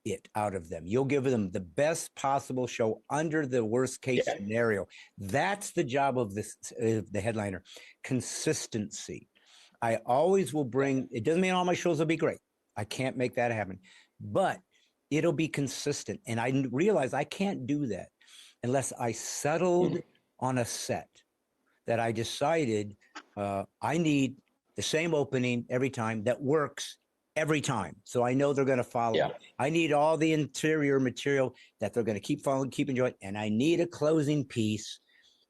it out of them. You'll give them the best possible show under the worst case scenario. That's the job of the headliner. Consistency. I always will bring, it doesn't mean all my shows will be great. I can't make that happen, but it'll be consistent. And I realize I can't do that unless I settled on a set that I decided I need the same opening every time that works every time. So I know they're going to follow. I need all the interior material that they're going to keep following, keep enjoying. And I need a closing piece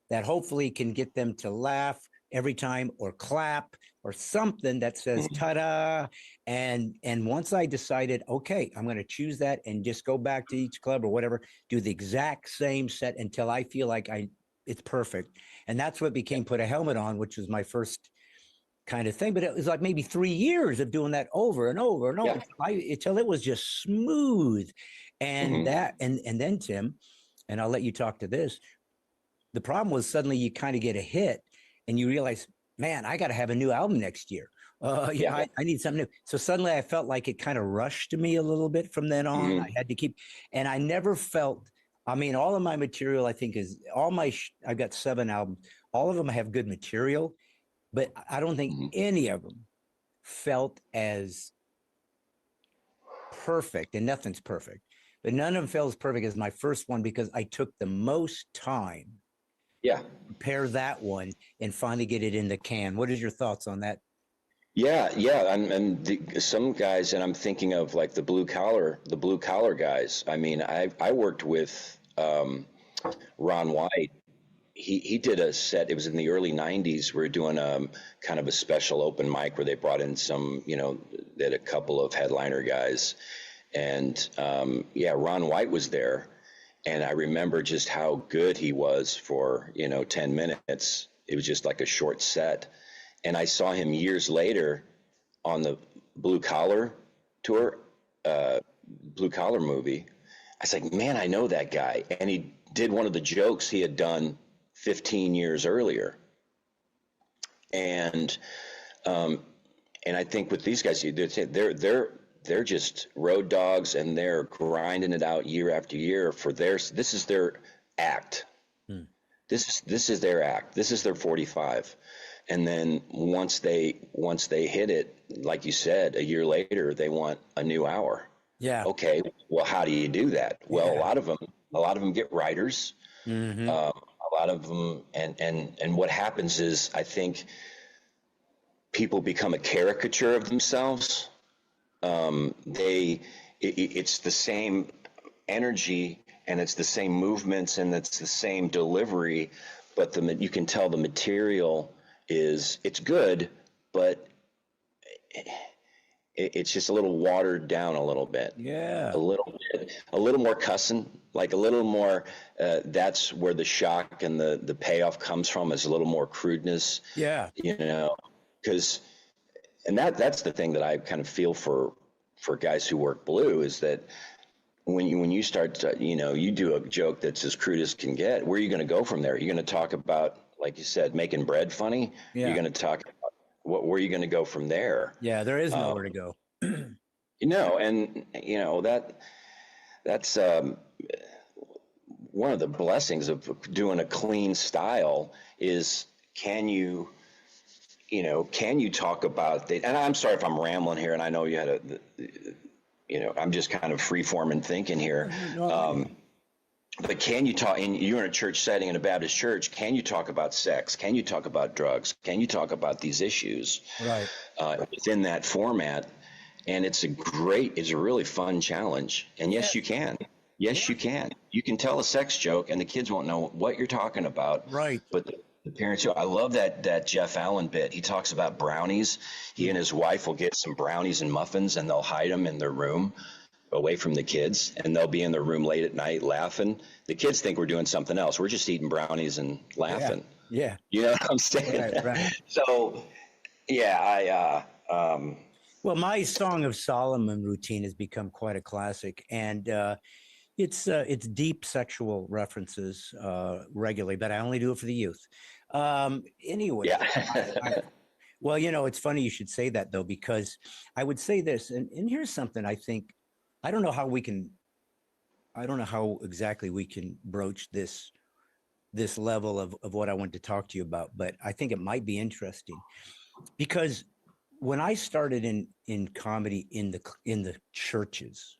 that hopefully can get them to laugh every time or clap or something that says ta-da. And once I decided, okay, I'm going to choose that and just go back to each club or whatever, do the exact same set until I feel like it's perfect. And that's what became Put a Helmet On, which was my first kind of thing. But it was like maybe 3 years of doing that over and over and over until it was just smooth. And and then, Tim, and I'll let you talk to this, the problem was suddenly you kind of get a hit and you realize, man, I got to have a new album next year. I need something new. So suddenly I felt like it kind of rushed me a little bit from then on. I had to keep, and I never felt I mean, all of my material, I think, is all my. I've got 7 albums. All of them have good material, but I don't think any of them felt as perfect. And nothing's perfect, but none of them felt as perfect as my first one because I took the most time. Yeah. Prepare that one and finally get it in the can. What is your thoughts on that? Yeah, yeah, some guys, and I'm thinking of like the blue collar guys. I mean, I worked with Ron White. He did a set. It was in the early '90s. We were doing kind of a special open mic where they brought in some, they had a couple of headliner guys, and yeah, Ron White was there, and I remember just how good he was for 10 minutes. It was just like a short set. And I saw him years later on the Blue Collar tour, Blue Collar movie. I was like, man, I know that guy. And he did one of the jokes he had done 15 years earlier. And I think with these guys, they're just road dogs, and they're grinding it out year after year for this is their act. This is their act. This is their 45. And then once they hit it, like you said, a year later, they want a new hour. Yeah. Okay. Well, how do you do that? Well, a lot of them get writers. Mm-hmm. A lot of them, and what happens is, I think people become a caricature of themselves. It's the same energy, and it's the same movements, and it's the same delivery, but you can tell the material it's good, but it's just a little watered down a little bit. Yeah. A little more cussing, like a little more, that's where the shock and the payoff comes from, is a little more crudeness. Yeah. Because, and that's the thing that I kind of feel for guys who work blue, is that when you start to, you do a joke that's as crude as can get, where are you going to go from there? You're going to talk about, like you said, making bread funny. Yeah. You're going to talk about where are you going to go from there? Yeah, there is nowhere to go. And that's one of the blessings of doing a clean style is, can you talk about the, and I'm sorry if I'm rambling here, and I know you had I'm just kind of free-forming thinking here. But can you talk, and you're in a church setting, in a Baptist church, can you talk about sex? Can you talk about drugs? Can you talk about these issues within that format? And it's a really fun challenge. And yes, you can. Yes, you can. You can tell a sex joke, and the kids won't know what you're talking about. Right. But the parents, I love that Jeff Allen bit. He talks about brownies. He and his wife will get some brownies and muffins, and they'll hide them in their room, away from the kids, and they'll be in their room late at night laughing. The kids think we're doing something else. We're just eating brownies and laughing. Yeah. You know what I'm saying? Right. So, yeah, well, my Song of Solomon routine has become quite a classic, and it's deep sexual references regularly, but I only do it for the youth. Anyway, yeah. Well, it's funny you should say that, though, because I would say this, and here's something I think. I don't know how exactly we can broach this level of what I want to talk to you about, but I think it might be interesting, because when I started in comedy in the churches,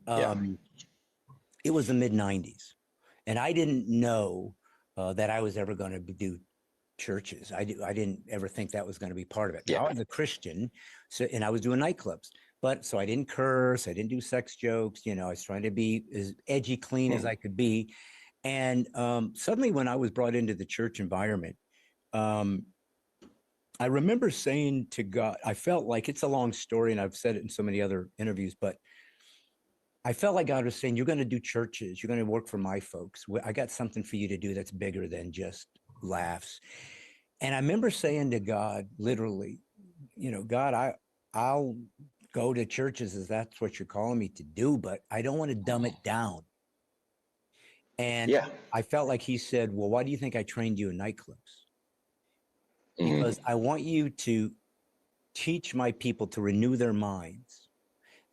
it was the mid-90s, and I didn't know that I was ever going to do churches. I didn't ever think that was going to be part of it. Now, I was a Christian, and I was doing nightclubs. But so I didn't curse, I didn't do sex jokes, I was trying to be as edgy, clean as I could be. And suddenly when I was brought into the church environment, I remember saying to God, I felt like, it's a long story and I've said it in so many other interviews, but I felt like God was saying, you're going to do churches, you're going to work for my folks. I got something for you to do that's bigger than just laughs. And I remember saying to God, literally, God, I'll go to churches as that's what you're calling me to do, but I don't want to dumb it down. And I felt like he said, well, why do you think I trained you in nightclubs? Because I want you to teach my people to renew their minds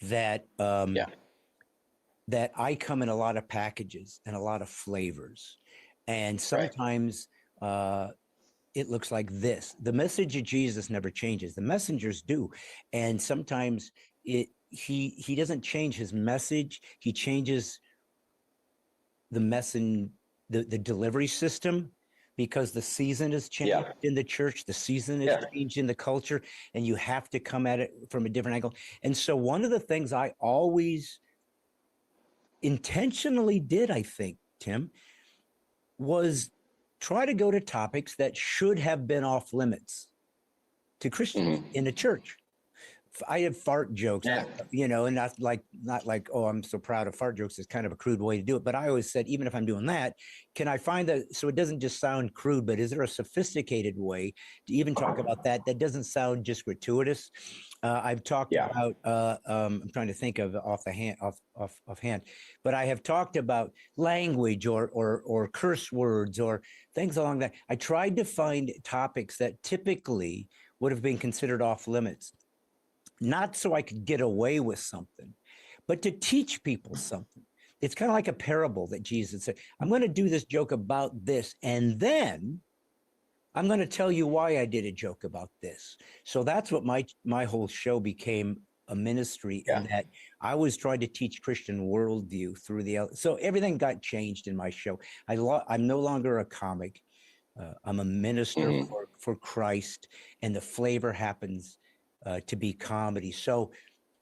that that I come in a lot of packages and a lot of flavors. And sometimes it looks like this. The message of Jesus never changes. The messengers do. And sometimes he doesn't change his message. He changes the the delivery system, because the season has changed in the church, the season has changed in the culture, and you have to come at it from a different angle. And so one of the things I always intentionally did, I think, Tim, was try to go to topics that should have been off limits to Christians in the church. I have fart jokes, you know, and not like, oh, I'm so proud of fart jokes. It's kind of a crude way to do it. But I always said, even if I'm doing that, can I find that, so it doesn't just sound crude, but is there a sophisticated way to even talk about that doesn't sound just gratuitous? I've talked about, I'm trying to think of offhand, but I have talked about language or curse words or things along that. I tried to find topics that typically would have been considered off limits. Not so I could get away with something, but to teach people something. It's kind of like a parable that Jesus said, I'm going to do this joke about this, and then I'm going to tell you why I did a joke about this. So that's what my whole show became, a ministry, in that I was trying to teach Christian worldview through so everything got changed in my show. I'm no longer a comic. I'm a minister for Christ, and the flavor happens to be comedy. So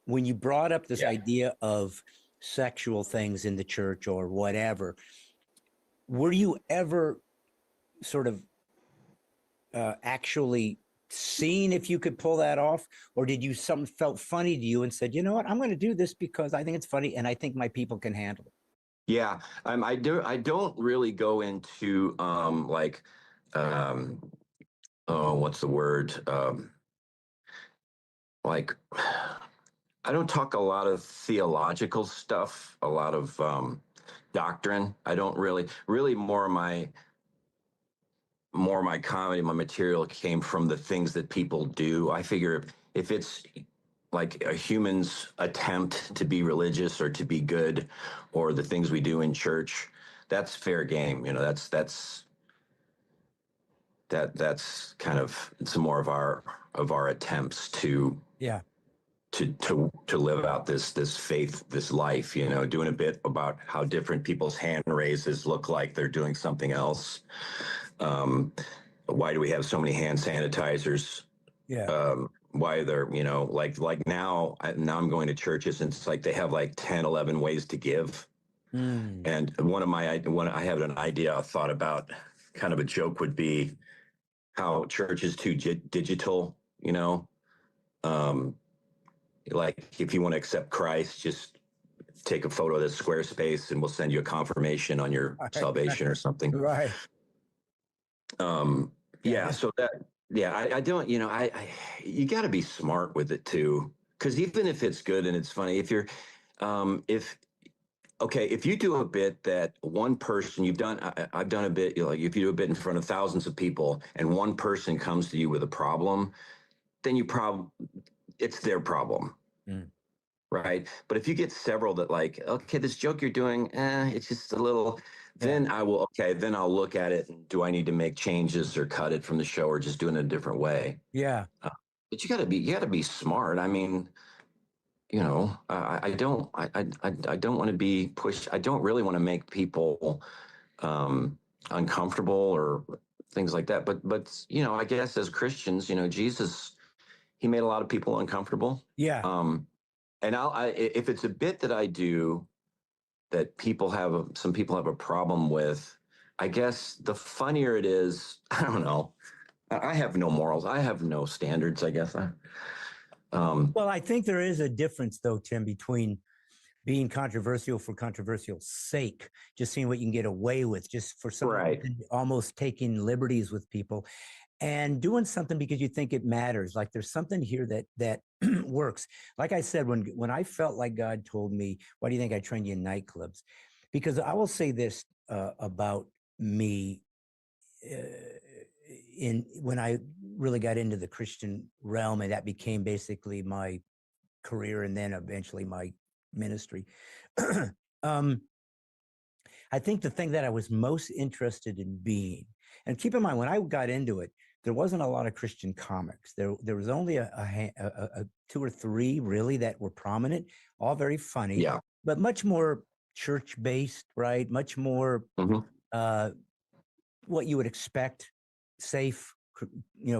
when you brought up this idea of sexual things in the church or whatever, were you ever sort of actually seen if you could pull that off? Or did you, something felt funny to you and said, you know what, I'm going to do this because I think it's funny and I think my people can handle it? Yeah, I don't really go into what's the word? Like, I don't talk a lot of theological stuff, a lot of doctrine. I don't really more of my comedy, my material came from the things that people do. I figure if it's like a human's attempt to be religious or to be good, or the things we do in church, that's fair game. You know, that's kind of, it's more of our attempts to live out this faith, this life, you know, doing a bit about how different people's hand raises look like they're doing something else. Why do we have so many hand sanitizers? Why they're, you know, like now I'm going to churches and it's like they have like 10, 11 ways to give. And I have an idea I thought about, kind of a joke would be how church is too digital, you know. Like if you want to accept Christ, just take a photo of this Squarespace and we'll send you a confirmation on your salvation or something. Right. Yeah. So I don't, you know, you got to be smart with it too. Cause even if it's good and it's funny, if you're, if you do a bit that one person I've done a bit, you know, like if you do a bit in front of thousands of people and one person comes to you with a problem, then it's their problem. Right. But if you get several that like, okay, this joke you're doing, it's just a little, then I'll look at it. And do I need to make changes or cut it from the show or just do it in a different way? Yeah. But you gotta be smart. I mean, you know, I don't want to be pushed. I don't really want to make people uncomfortable or things like that. But, you know, I guess as Christians, you know, Jesus, he made a lot of people uncomfortable. Yeah. And if it's a bit that I do that some people have a problem with, I guess the funnier it is, I don't know. I have no morals. I have no standards, I guess. Well, I think there is a difference, though, Tim, between being controversial for controversial's sake, just seeing what you can get away with, just for some almost taking liberties with people, and doing something because you think it matters. Like there's something here that works. Like I said, when I felt like God told me, why do you think I trained you in nightclubs? Because I will say this about me. When I really got into the Christian realm, and that became basically my career and then eventually my ministry, I think the thing that I was most interested in being, and keep in mind, when I got into it, there wasn't a lot of Christian comics. There was only a two or three really that were prominent, all very funny, Yeah. but much more church based, right? Much more what you would expect, safe,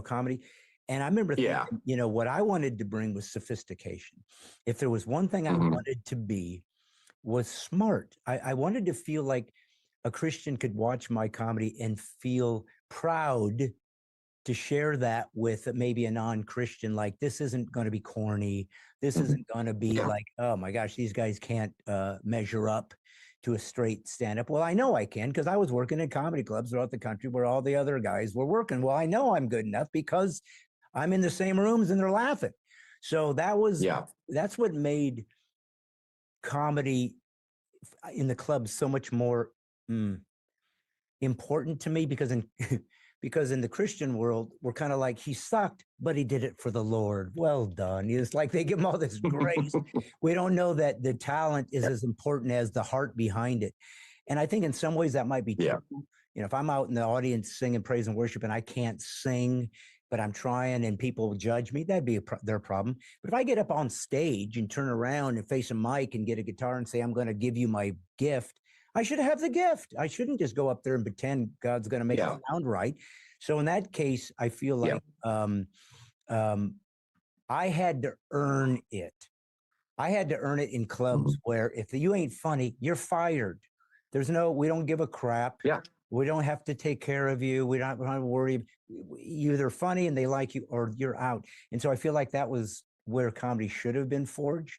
comedy. And I remember thinking, what I wanted to bring was sophistication. If there was one thing I wanted to be, was smart. I wanted to feel like a Christian could watch my comedy and feel proud to share that with maybe a non-Christian. Like, this isn't going to be corny. This isn't going to be like, oh my gosh, these guys can't measure up to a straight stand-up. Well, I know I can, because I was working in comedy clubs throughout the country where all the other guys were working. Well, I know I'm good enough because I'm in the same rooms and they're laughing. So that's what made comedy in the club so much more important to me, because in the Christian world, we're kind of like, he sucked, but he did it for the Lord. Well done. It's like they give him all this grace. We don't know that the talent is as important as the heart behind it. And I think in some ways that might be true. If I'm out in the audience singing praise and worship and I can't sing, but I'm trying and people judge me, that'd be their problem. But if I get up on stage and turn around and face a mic and get a guitar and say, I'm going to give you my gift, I should have the gift. I shouldn't just go up there and pretend God's going to make it sound right. So in that case, I feel like I had to earn it. I had to earn it in clubs where if you ain't funny, you're fired. We don't give a crap. We don't have to take care of you. We don't have to worry. You're either funny and they like you, or you're out. And so I feel like that was where comedy should have been forged.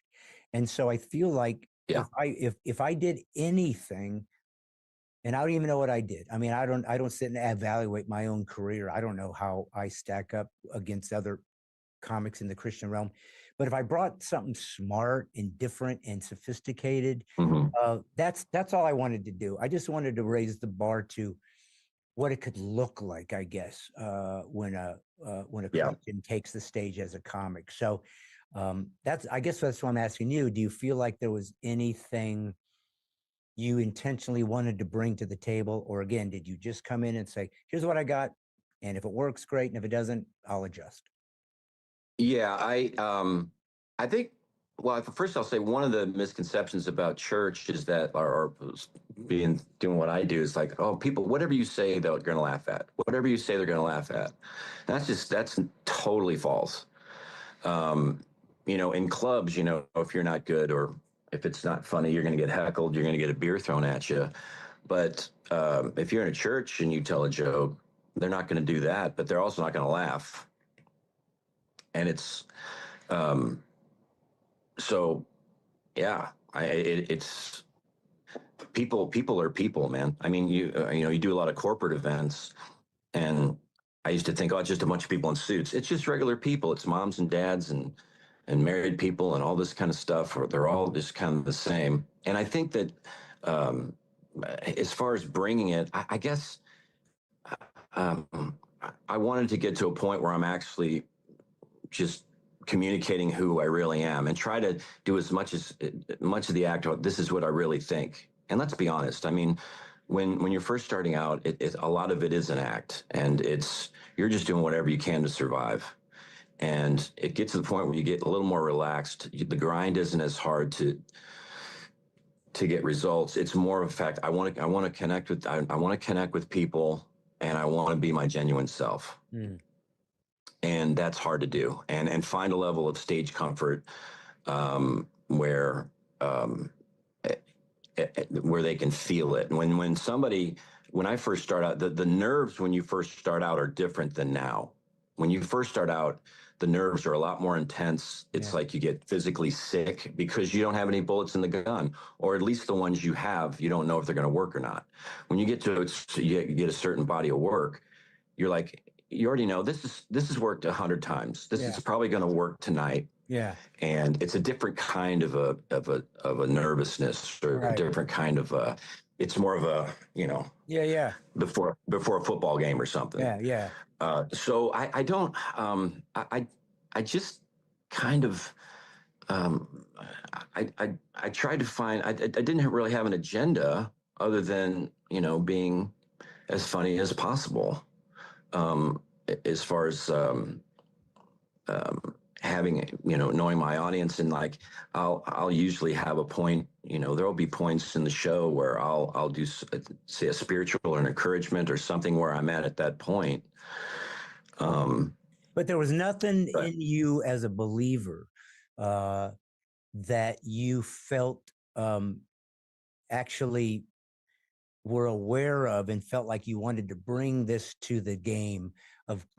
And so I feel like if I did anything, and I don't even know what I did. I mean, I don't sit and evaluate my own career. I don't know how I stack up against other comics in the Christian realm. But if I brought something smart and different and sophisticated, that's all I wanted to do. I just wanted to raise the bar to what it could look like, I guess, when a Christian takes the stage as a comic. So I guess that's what I'm asking you. Do you feel like there was anything you intentionally wanted to bring to the table? Or again, did you just come in and say, here's what I got, and if it works, great, and if it doesn't, I'll adjust? Yeah, I think, well, first I'll say one of the misconceptions about church is that, or doing what I do, is like, oh, people, whatever you say, they're going to laugh at. Whatever you say, they're going to laugh at. That's totally false. In clubs, if you're not good or if it's not funny, you're going to get heckled, you're going to get a beer thrown at you. But if you're in a church and you tell a joke, they're not going to do that, but they're also not going to laugh. And it's, it's people are people, man. I mean, you do a lot of corporate events, and I used to think, oh, it's just a bunch of people in suits. It's just regular people. It's moms and dads and married people and all this kind of stuff, or they're all just kind of the same. And I think that as far as bringing it, I guess I wanted to get to a point where I'm actually just communicating who I really am, and try to do as much of the act of this is what I really think. And let's be honest. I mean, when you're first starting out, a lot of it is an act, and you're just doing whatever you can to survive. And it gets to the point where you get a little more relaxed. The grind isn't as hard to get results. It's more of a fact. I want to connect with people, and I want to be my genuine self. And that's hard to do, and find a level of stage comfort where they can feel it. When I first start out, the nerves when you first start out are different than now. When you first start out, the nerves are a lot more intense. It's like you get physically sick because you don't have any bullets in the gun, or at least the ones you have, you don't know if they're going to work or not. When you get you get a certain body of work, you're like, you already know this has worked 100 times. This is probably going to work tonight. Yeah. And it's a different kind of a nervousness, or a different kind of it's more of a, before a football game or something. Yeah. So I don't, I just kind of I tried to find. I didn't really have an agenda other than being as funny as possible. As far as having knowing my audience, and like I'll usually have a point. There will be points in the show where I'll do say a spiritual or an encouragement or something where I'm at that point. But there was nothing in you as a believer that you felt actually were aware of and felt like you wanted to bring this to the game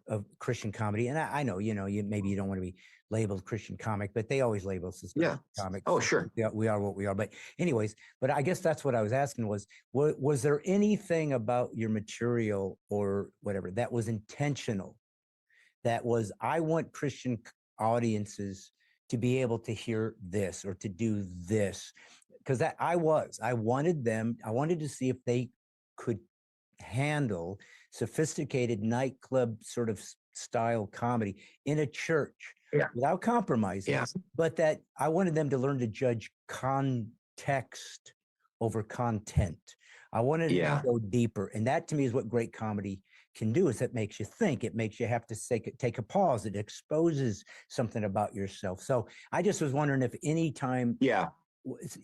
of Christian comedy. And I know, maybe you don't want to be labeled Christian comic, but they always label us as Christian comics. Oh, sure. We are what we are. But anyways, but I guess that's what I was asking was there anything about your material or whatever that was intentional? That was, I want Christian audiences to be able to hear this or to do this. Because I wanted to see if they could handle sophisticated nightclub sort of style comedy in a church without compromising. But that I wanted them to learn to judge context over content. I wanted to go deeper. And that to me is what great comedy can do, is it makes you think. It makes you have to take a pause. It exposes something about yourself. So I just was wondering if any time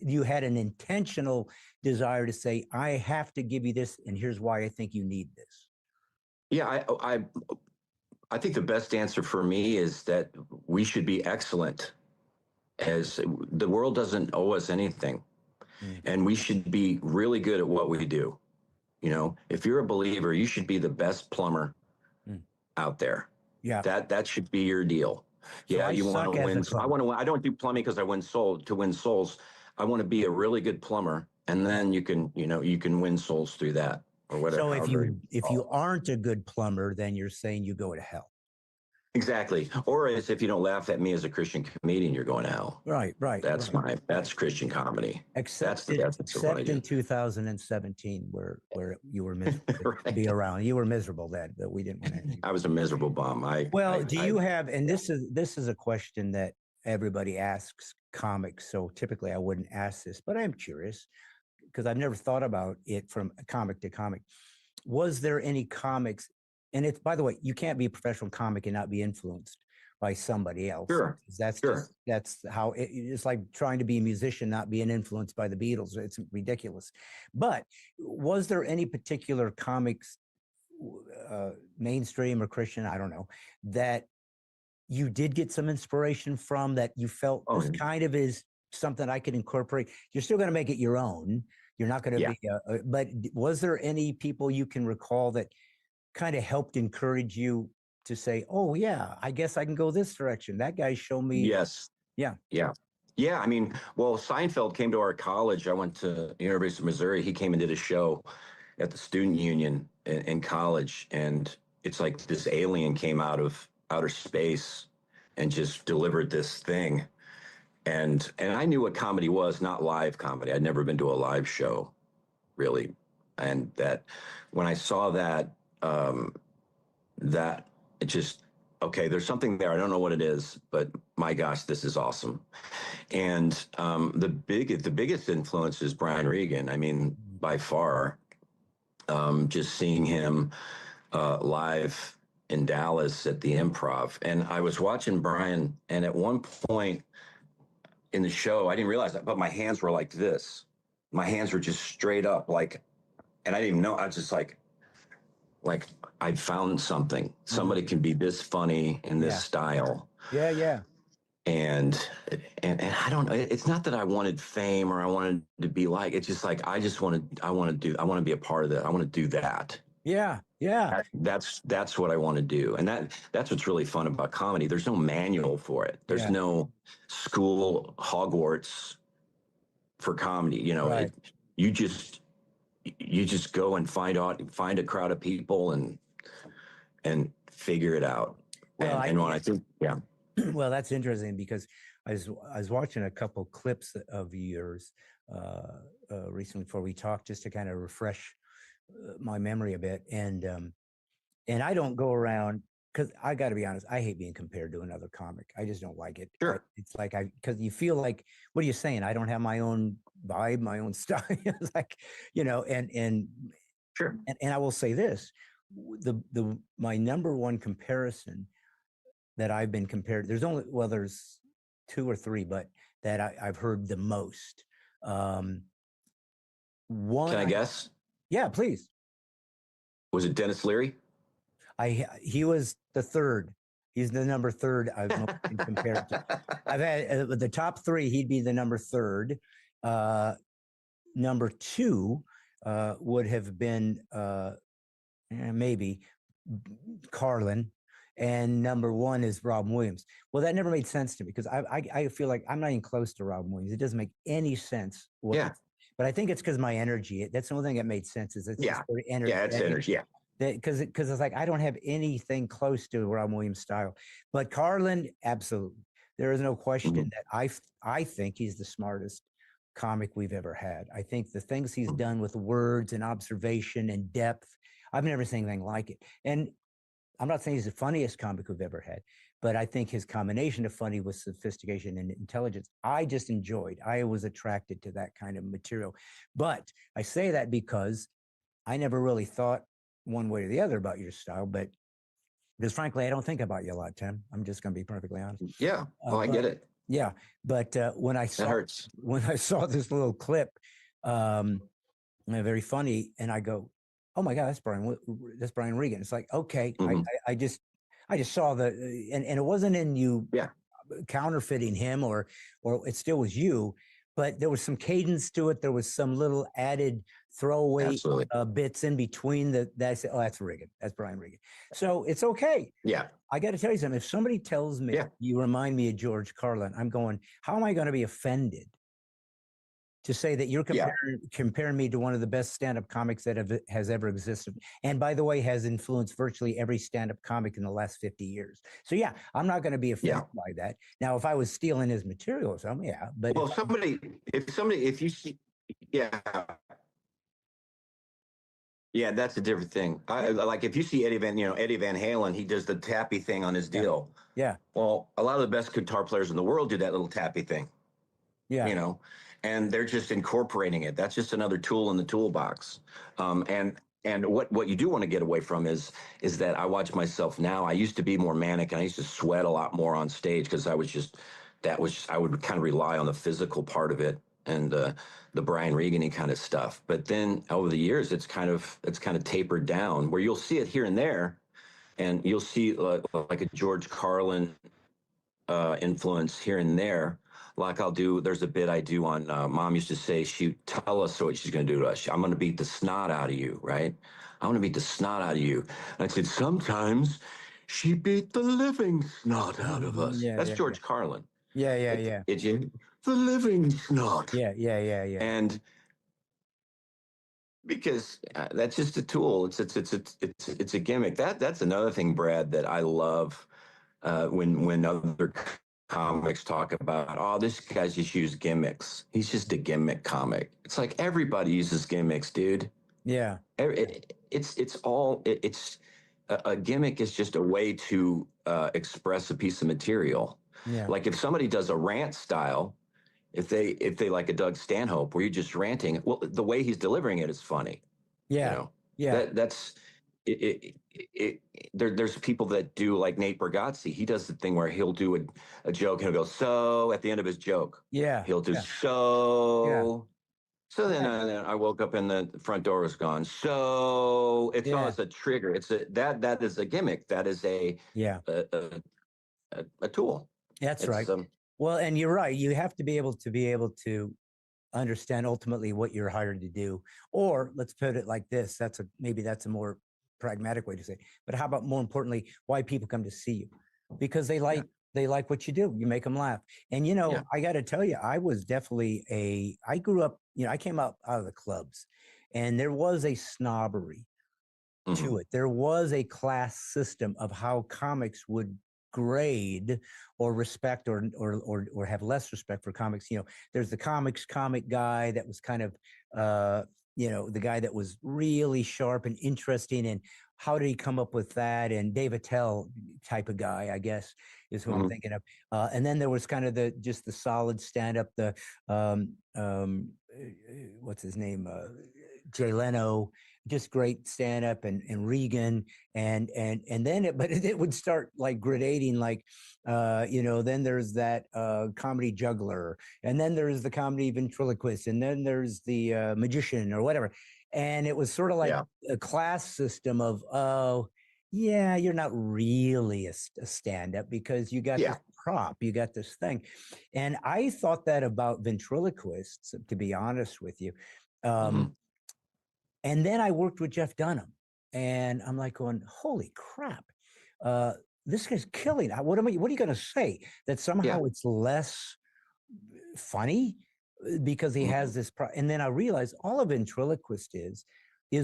you had an intentional desire to say, I have to give you this, and here's why I think you need this. Yeah, I think the best answer for me is that we should be excellent, as the world doesn't owe us anything. And we should be really good at what we do. If you're a believer, you should be the best plumber out there. Yeah. That should be your deal. So you want to win. I don't do plumbing because I win souls. I want to be a really good plumber, and then you can win souls through that or whatever. So if you aren't a good plumber, then you're saying you go to hell. Exactly. Or as if you don't laugh at me as a Christian comedian, you're going to hell. Right. That's Christian comedy. Except in 2017, where you were miserable to be around. You were miserable then, but we didn't want to. I was a miserable bum. Do you have? And this is a question that everybody asks comics. So typically, I wouldn't ask this, but I'm curious because I've never thought about it from comic to comic. Was there any comics? And it's, by the way, you can't be a professional comic and not be influenced by somebody else. Sure. That's how it's like trying to be a musician, not being influenced by the Beatles. It's ridiculous. But was there any particular comics, mainstream or Christian, I don't know, that you did get some inspiration from, that you felt this kind of is something I could incorporate? You're still going to make it your own. You're not going to be, but was there any people you can recall that kind of helped encourage you to say, oh yeah, I guess I can go this direction? That guy showed me. Yes. Yeah. I mean, well, Seinfeld came to our college. I went to University of Missouri. He came and did a show at the student union in college. And it's like this alien came out of outer space and just delivered this thing. And I knew what comedy was, not live comedy. I'd never been to a live show, really. And that when I saw that, that it just, okay, there's something there. I don't know what it is, but my gosh, this is awesome. And the biggest influence is Brian Regan. I mean, by far, just seeing him live in Dallas at the Improv. And I was watching Brian, and at one point in the show, I didn't realize that, but my hands were like this. My hands were just straight up, like, and I didn't even know. I was just like I found something. Somebody can be this funny in this style. Yeah. And I don't know. It's not that I wanted fame or I wanted to be like. It's just like I want to be a part of that. I want to do that. Yeah. That's what I want to do. And that's what's really fun about comedy. There's no manual for it. There's no school Hogwarts for comedy. Right. You just go and find a crowd of people and figure it out. Well, and when I think, well, that's interesting because I was watching a couple clips of yours recently before we talked, just to kind of refresh my memory a bit. And I don't go around because I got to be honest, I hate being compared to another comic. I just don't like it. Sure. It's like because you feel like, what are you saying? I don't have my own vibe, my own style. It's like, and Sure. And I will say this: my number one comparison that I've been compared. There's 2 or 3, but that I've heard the most. One. Can I guess? Yeah, please. Was it Dennis Leary? He was the third. He's the number 3rd I've been compared to. I've had the top 3. He'd be the number 3rd. Number 2 would have been maybe Carlin, and number 1 is Robin Williams. Well, that never made sense to me because I feel like I'm not even close to Robin Williams. It doesn't make any sense. But I think it's because my energy. That's the only thing that made sense. Is it's very energetic. Yeah, it's energy. Yeah. Because it's like I don't have anything close to Robin Williams' style, but Carlin, absolutely, there is no question that I think he's the smartest comic we've ever had. I think the things he's done with words and observation and depth, I've never seen anything like it. And I'm not saying he's the funniest comic we've ever had, but I think his combination of funny with sophistication and intelligence, I just enjoyed. I was attracted to that kind of material. But I say that because I never really thought one way or the other about your style, but because frankly, I don't think about you a lot, Tim. I'm just going to be perfectly honest. Yeah. I get it. Yeah. But when I saw this little clip, very funny, and I go, oh my God, that's Brian Regan. It's like, okay, I just saw and it wasn't in you counterfeiting him or it still was you, but there was some cadence to it. There was some little added throwaway bits in between that I said, oh, that's Regan. That's Brian Regan. So it's okay. Yeah. I got to tell you something. If somebody tells me you remind me of George Carlin, I'm going, how am I going to be offended to say that you're comparing me to one of the best stand-up comics that has ever existed? And by the way, has influenced virtually every stand-up comic in the last 50 years. So yeah, I'm not going to be offended by that. Now, if I was stealing his material or something, but well, if you see, yeah, that's a different thing. Like if you see Eddie Van Halen, he does the tappy thing on his deal. Yeah. Well, a lot of the best guitar players in the world do that little tappy thing. Yeah. And they're just incorporating it. That's just another tool in the toolbox. And what you do want to get away from is that I watch myself now. I used to be more manic and I used to sweat a lot more on stage because I would kind of rely on the physical part of it and the Brian Regan-y kind of stuff. But then over the years, it's kind of tapered down where you'll see it here and there, and you'll see like a George Carlin influence here and there. Like there's a bit I do on, Mom used to say, tell us what she's going to do to us. I'm going to beat the snot out of you, right? I'm going to beat the snot out of you. And I said, sometimes she beat the living snot out of us. That's George Carlin. Yeah. The living snot. Yeah. And because that's just a tool. It's a gimmick. That's another thing, Brad, that I love when other comics talk about, oh, this guy's just used gimmicks. He's just a gimmick comic. It's like everybody uses gimmicks, dude. Yeah. It's a gimmick is just a way to express a piece of material. Yeah. Like if somebody does a rant style, if they like a Doug Stanhope where you're just ranting, well, the way he's delivering it is funny. Yeah. That's there's people that do like Nate Bargatze. He does the thing where he'll do a joke and he'll go, so at the end of his joke. Yeah. He'll do so. So then I woke up and the front door was gone. So it's almost a trigger. That is a gimmick. That is a tool. That's right. Well, and you're right. You have to be able to understand ultimately what you're hired to do. Or let's put it like this. Maybe that's a more pragmatic way to say it. But how about more importantly, why people come to see you? Because they like what you do. You make them laugh. And I got to tell you, I was definitely I grew up, I came out of the clubs, and there was a snobbery to it. There was a class system of how comics would grade or respect or have less respect for comics. There's the comic guy that was kind of the guy that was really sharp and interesting, and how did he come up with that? And Dave Attell type of guy, I guess, is who I'm thinking of. And then there was kind of the solid stand up, the what's his name, Jay Leno, just great stand up, and Regan, and then it would start like gradating, like then there's that comedy juggler, and then there's the comedy ventriloquist, and then there's the magician or whatever. And it was sort of like a class system of, oh, yeah, you're not really a stand-up because you got this prop, you got this thing. And I thought that about ventriloquists, to be honest with you. And then I worked with Jeff Dunham, and I'm like going, holy crap, this guy's killing it. What are you going to say? That somehow it's less funny because he has this and then I realized all a ventriloquist is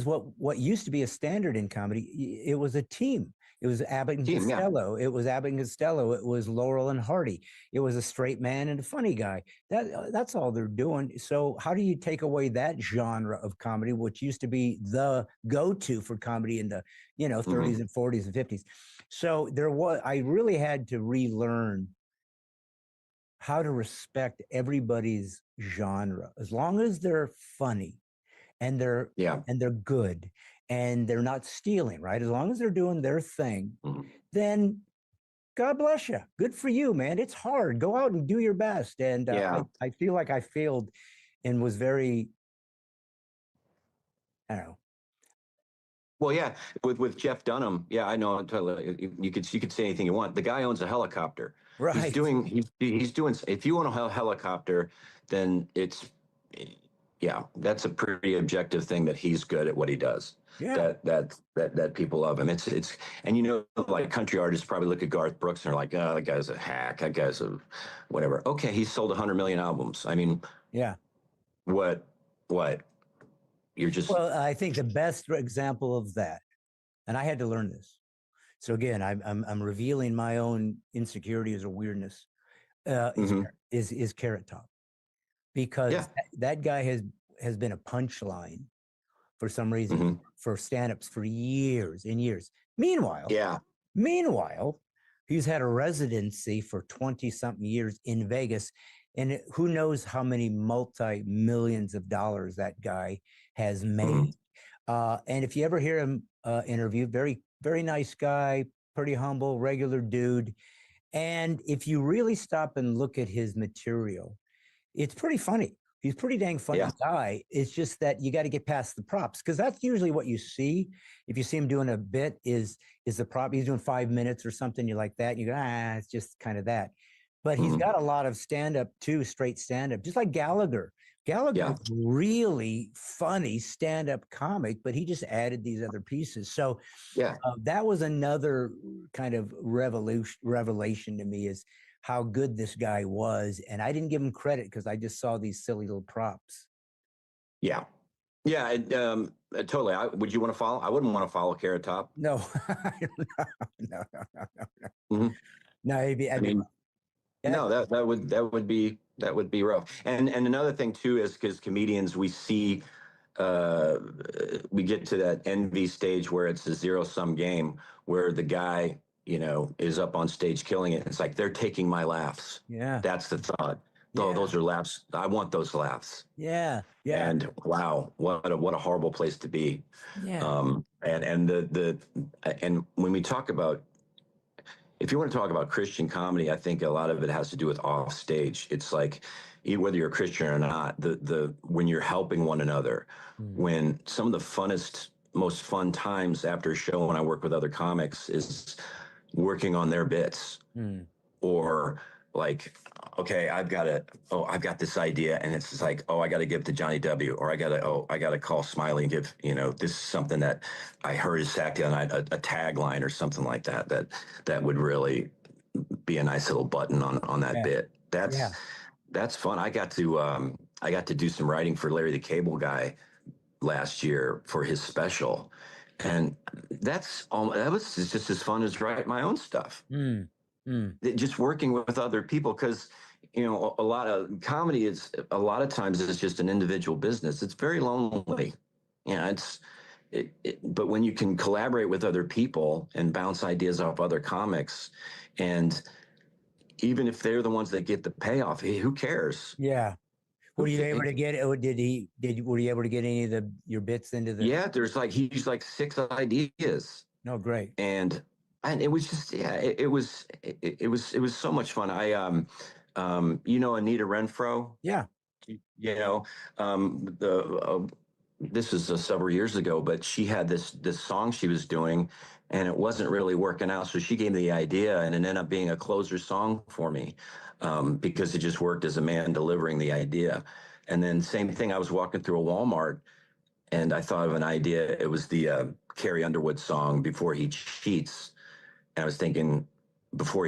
what used to be a standard in comedy. It was a team. It was Abbott and Costello. It was Abbott and Costello. It was Laurel and Hardy. It was a straight man and a funny guy. That's all they're doing. So how do you take away that genre of comedy, which used to be the go-to for comedy in the 30s and 40s and 50s? So I really had to relearn how to respect everybody's genre, as long as they're funny and they're good and they're not stealing, right? As long as they're doing their thing, then God bless you. Good for you, man. It's hard. Go out and do your best. And I feel like I failed and was very, I don't know. Well, yeah, with Jeff Dunham, I know. You could say anything you want. The guy owns a helicopter. Right. He's doing. If you own a helicopter, then that's a pretty objective thing that he's good at what he does. Yeah. That people love him. It's and like country artists probably look at Garth Brooks and are like, oh, that guy's a hack. That guy's a whatever. Okay, he's sold 100 million albums. I mean, what? You're just. Well, I think the best example of that, and I had to learn this. So again, I'm revealing my own insecurities or weirdness. Is Carrot Top, because that guy has been a punchline for some reason for stand-ups for years and years. Meanwhile, he's had a residency for 20-something years in Vegas, and who knows how many multi-millions of dollars that guy has made. And if you ever hear him interviewed, very, very nice guy, pretty humble, regular dude. And if you really stop and look at his material, it's pretty funny. He's a pretty dang funny guy. It's just that you got to get past the props, because that's usually what you see. If you see him doing a bit, is the prop. He's doing 5 minutes or something. You like that. And you go, it's just kind of that. But he's got a lot of stand-up too, straight stand-up, just like Gallagher. Gallagher was really funny stand-up comic, but he just added these other pieces. So that was another kind of revelation to me, is how good this guy was. And I didn't give him credit because I just saw these silly little props. Totally. Would you want to follow? I wouldn't want to follow Carrot Top. No. No, that would be rough. And another thing too is, because comedians, we see we get to that envy stage where it's a zero-sum game, where the guy is up on stage killing it. It's like, they're taking my laughs. Yeah, that's the thought. Oh, those are laughs. I want those laughs. Yeah. And wow, what a horrible place to be. Yeah. And when we talk about, if you want to talk about Christian comedy, I think a lot of it has to do with off stage. It's like, whether you're a Christian or not, when you're helping one another, when some of the funnest, most fun times after a show when I work with other comics is working on their bits, or like, okay, I've got this idea, and it's just like, I got to give it to Johnny W, or I got to call Smiley and give, this is something that I heard his sack the other night, a tagline or something like that would really be a nice little button on that bit. That's fun. I got to do some writing for Larry the Cable Guy last year for his special, and that was just as fun as writing my own stuff. Just working with other people, because you know, a lot of comedy is a lot of times it's just an individual business. It's very lonely. You know, but when you can collaborate with other people and bounce ideas off other comics, and even if they're the ones that get the payoff, hey, who cares? Yeah. Were you able to get? Or were you able to get any of your bits into the? Yeah, there's like he's like 6 ideas. No, great. And it was just it was so much fun. You know, Anita Renfro. Yeah. You know, this is several years ago, but she had this song she was doing, and it wasn't really working out. So she gave me the idea, and it ended up being a closer song for me, because it just worked as a man delivering the idea. And then same thing, I was walking through a Walmart, and I thought of an idea. It was the Carrie Underwood song "Before He Cheats," and I was thinking before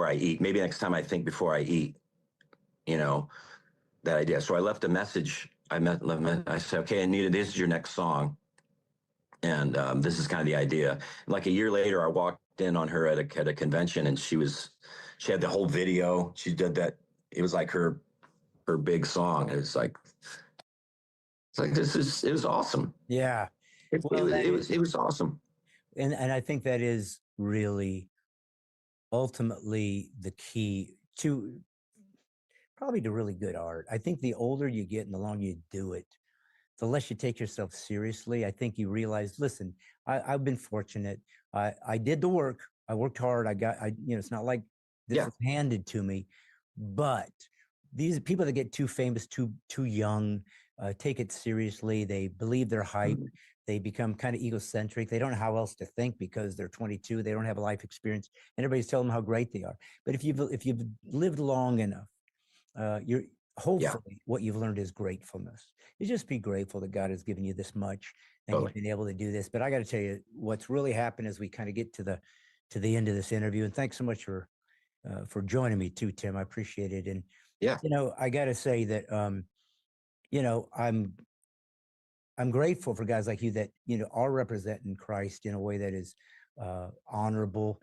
I eat. Maybe next time I think before I eat. You know, that idea. So I left a message. I said, okay, Anita, this is your next song. And this is kind of the idea. Like a year later, I walked in on her at a convention, and she had the whole video. She did that. It was like her big song. It was like it was awesome. Yeah. It was awesome. And I think that is really ultimately the key to probably to really good art. I think the older you get and the longer you do it, the less you take yourself seriously. I think you realize, listen, I've been fortunate. I did the work. I worked hard. It's not like this was handed to me, but these people that get too famous, too young, take it seriously. They believe they're hype. Mm-hmm. They become kind of egocentric. They don't know how else to think because they're 22. They don't have a life experience, and everybody's telling them how great they are. But if you've lived long enough, you're hopefully what you've learned is gratefulness. You just be grateful that God has given you this much and you've been able to do this. But I got to tell you, what's really happened as we kind of get to the end of this interview, and thanks so much for joining me too, Tim. I appreciate it. And I got to say that I'm grateful for guys like you that are representing Christ in a way that is honorable,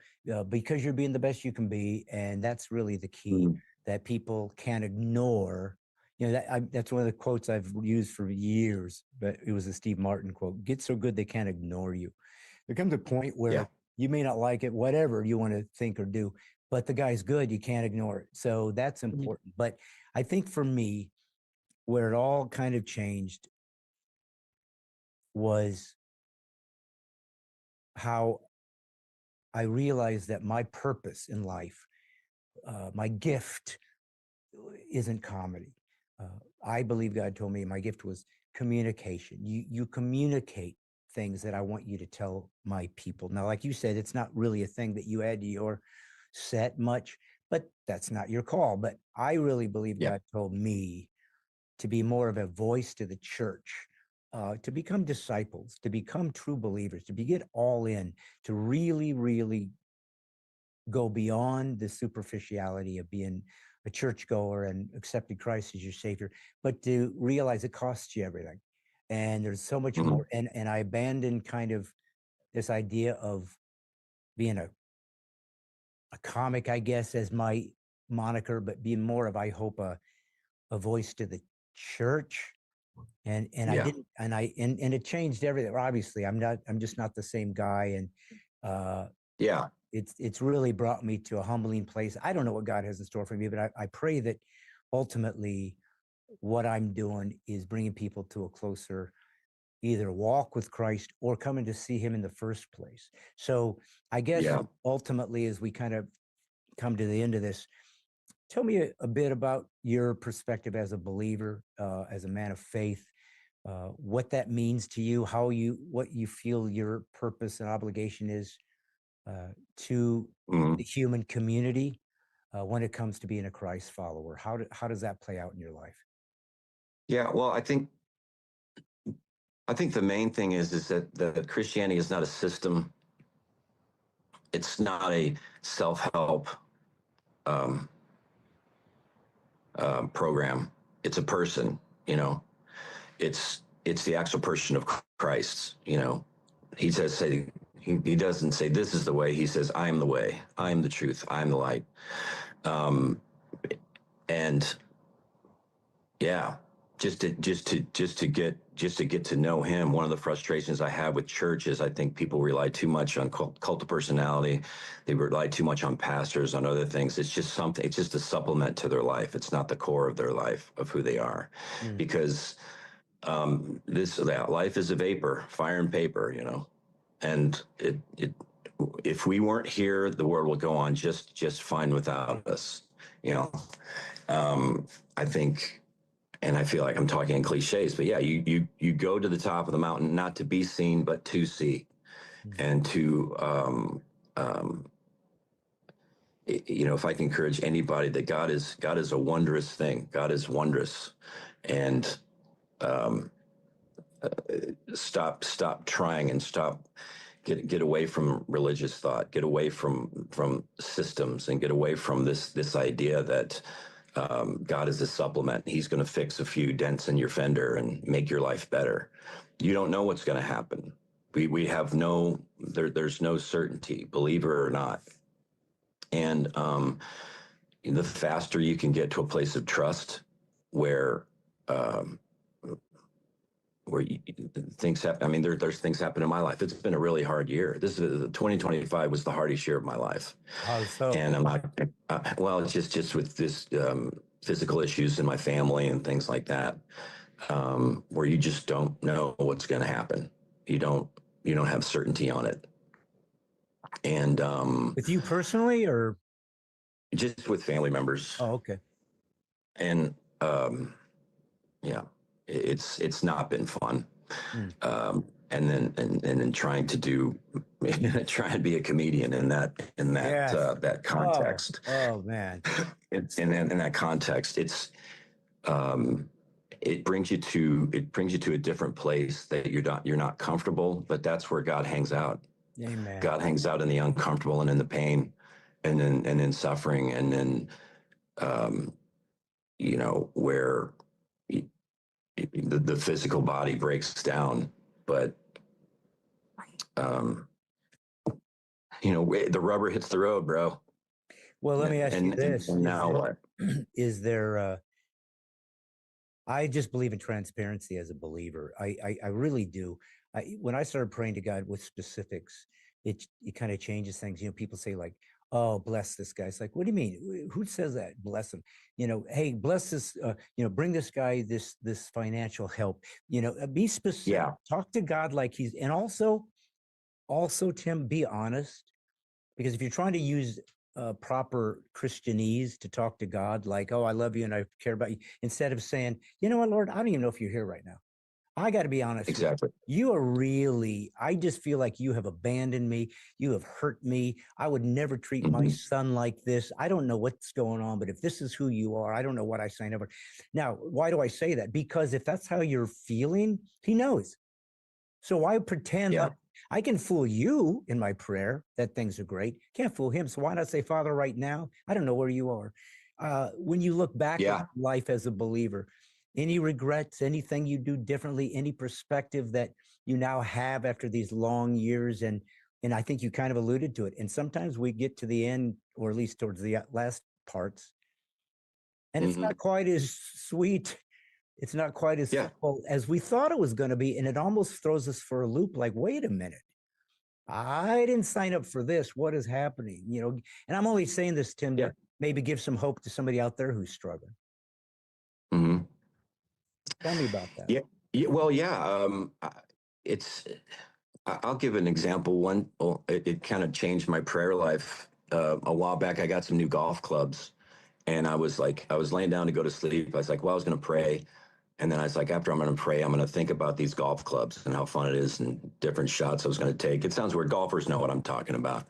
because you're being the best you can be, and that's really the key. That people can't ignore. That's one of the quotes I've used for years, but it was a Steve Martin quote: "Get so good they can't ignore you." There comes a point where you may not like it, whatever you want to think or do, but the guy's good, you can't ignore it. So that's important. But I think for me, where it all kind of changed was how I realized that my purpose in life, my gift, isn't comedy. I believe God told me my gift was communication. You communicate things that I want you to tell my people. Now, like you said, it's not really a thing that you add to your set much, but that's not your call. But I really believe God told me to be more of a voice to the church, to become disciples, to become true believers, to get all in, to really, really go beyond the superficiality of being a churchgoer and accepted Christ as your savior, but to realize it costs you everything. And there's so much more. And I abandoned kind of this idea of being a comic, I guess, as my moniker, but being more of, I hope, a voice to the church. And I didn't, and it changed everything. Obviously, I'm just not the same guy. And it's really brought me to a humbling place. I don't know what God has in store for me, but I pray that ultimately what I'm doing is bringing people to a closer either walk with Christ or coming to see him in the first place. So I guess ultimately, as we kind of come to the end of this, tell me a bit about your perspective as a believer, as a man of faith, what that means to you, what you feel your purpose and obligation is to the human community when it comes to being a Christ follower. How does that play out in your life? Yeah, well, I think the main thing is that Christianity is not a system. It's not a self-help program. It's a person. It's the actual person of Christ. He says, he doesn't say this is the way. He says, I am the way. I am the truth. I am the light. And And yeah, just to get to know him. One of the frustrations I have with church is I think people rely too much on cult of personality. They rely too much on pastors, on other things. It's just something. It's just a supplement to their life. It's not the core of their life, of who they are, because life is a vapor, fire and paper, and if we weren't here, the world would go on just fine without us. I think. And I feel like I'm talking in cliches, but yeah, you go to the top of the mountain, not to be seen, but to see, and to, if I can encourage anybody that God is a wondrous thing. God is wondrous, and stop trying and get away from religious thought, get away from systems, and get away from this idea that God is a supplement. He's going to fix a few dents in your fender and make your life better. You don't know what's going to happen. We have there's no certainty, believer or not. And the faster you can get to a place of trust where things happen. I mean, there's things happen in my life. It's been a really hard year. 2025 was the hardest year of my life. How so? And I'm not, well, it's just with this physical issues in my family and things like that, where you just don't know what's going to happen. You don't have certainty on it. And with you personally, or just with family members. Oh, okay. And yeah, it's not been fun. And then trying to try and be a comedian in that Yes. That context. Oh man. In that context, it brings you to a different place that you're not comfortable, but that's where God hangs out. Amen. God hangs out in the uncomfortable and in the pain, and in suffering, and then where the physical body breaks down, but the rubber hits the road, bro. Well, let me ask you this. And now what? Is there I just believe in transparency as a believer. I really do. When I started praying to God with specifics, it kind of changes things. People say like, oh, bless this guy. It's like, what do you mean? Who says that? Bless him. Hey, bless this, bring this guy this financial help. Be specific. Yeah. Talk to God like he's, and also, Tim, be honest. Because if you're trying to use proper Christianese to talk to God, like, oh, I love you and I care about you, instead of saying, you know what, Lord, I don't even know if you're here right now. I got to be honest. Exactly. You are really, I just feel like you have abandoned me. You have hurt me. I would never treat my son like this. I don't know what's going on, but if this is who you are, I don't know what I signed up for. Now, why do I say that? Because if that's how you're feeling, he knows. So why pretend like I can fool you in my prayer that things are great? Can't fool him. So why not say, Father, right now, I don't know where you are. When you look back at life as a believer, any regrets, anything you do differently, any perspective that you now have after these long years? And I think you kind of alluded to it. And sometimes we get to the end, or at least towards the last parts, and it's not quite as sweet. It's not quite as simple as we thought it was going to be. And it almost throws us for a loop. Like, wait a minute, I didn't sign up for this. What is happening? And I'm only saying this, Tim, to maybe give some hope to somebody out there who's struggling. Tell me about that. Yeah. Well, yeah. I'll give an example. It kind of changed my prayer life. A while back, I got some new golf clubs, and I was laying down to go to sleep. I was like, well, I was going to pray. And then I was like, after I'm going to pray, I'm going to think about these golf clubs and how fun it is and different shots I was going to take. It sounds weird. Golfers know what I'm talking about.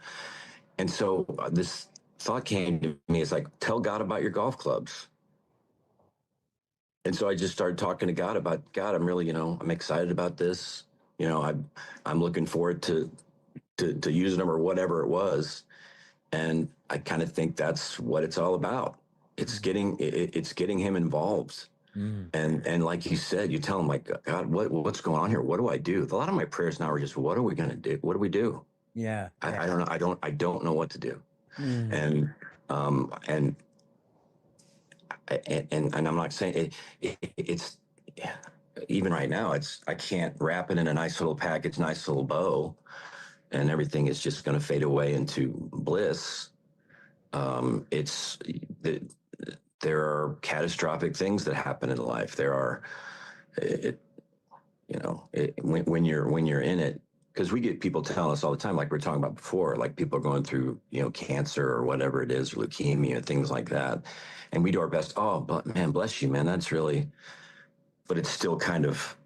And so this thought came to me. It's like, tell God about your golf clubs. And so I just started talking to God about, God, I'm really, I'm excited about this. I'm looking forward to using them or whatever it was. And I kind of think that's what it's all about. It's getting him involved. And like you said, you tell him, like, God, what's going on here? What do I do? A lot of my prayers now are just, what are we going to do? What do we do? Yeah. I don't know. I don't know what to do. And and I'm not saying it's even right now, I can't wrap it in a nice little package, nice little bow, and everything is just going to fade away into bliss. It's there are catastrophic things that happen in life. There are, when you're in it, because we get people telling us all the time, like we are talking about before, like people are going through, cancer or whatever it is, leukemia, things like that. And we do our best. Oh, but man, bless you, man. That's really, but it's still kind of,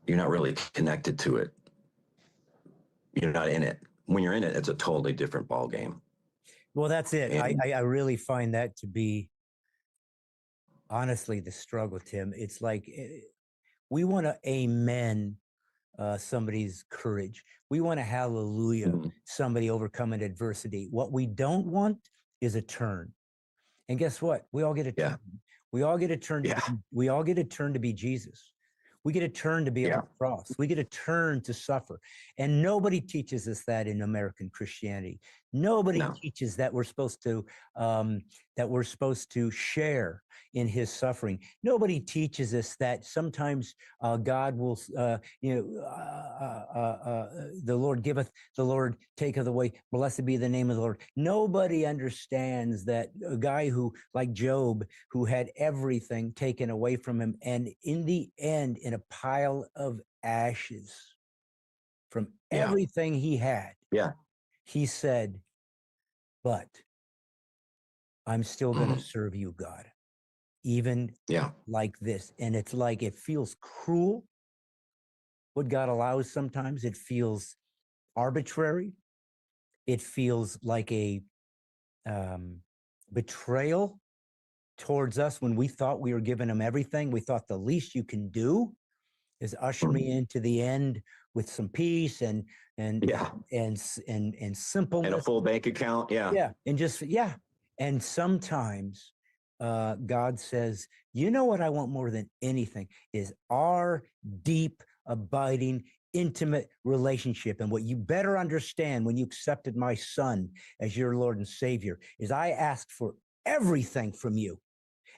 you're not really connected to it. You're not in it. When you're in it, it's a totally different ball game. Well, that's it. And, I really find that to be, honestly, the struggle, Tim. It's like we want to amen somebody's courage. We want to hallelujah somebody overcoming adversity. What we don't want is a turn. And guess what? We all get a turn. We all get a turn. We all get a turn to be Jesus. We get a turn to be on the cross. We get a turn to suffer. And nobody teaches us that in American Christianity. Nobody teaches that we're supposed to share in his suffering. Nobody teaches us that sometimes God will, the Lord giveth, the Lord taketh away. Blessed be the name of the Lord. Nobody understands that a guy who, like Job, who had everything taken away from him, and in the end, in a pile of ashes from everything he had, he said, but I'm still going to serve you, God, even like this. And it's like, it feels cruel what God allows sometimes. It feels arbitrary. It feels like a betrayal towards us when we thought we were giving him everything. We thought the least you can do is usher me into the end with some peace and simpleness and a full bank account. And sometimes God says, you know what I want more than anything is our deep, abiding, intimate relationship. And what you better understand when you accepted my son as your Lord and Savior is I asked for everything from you.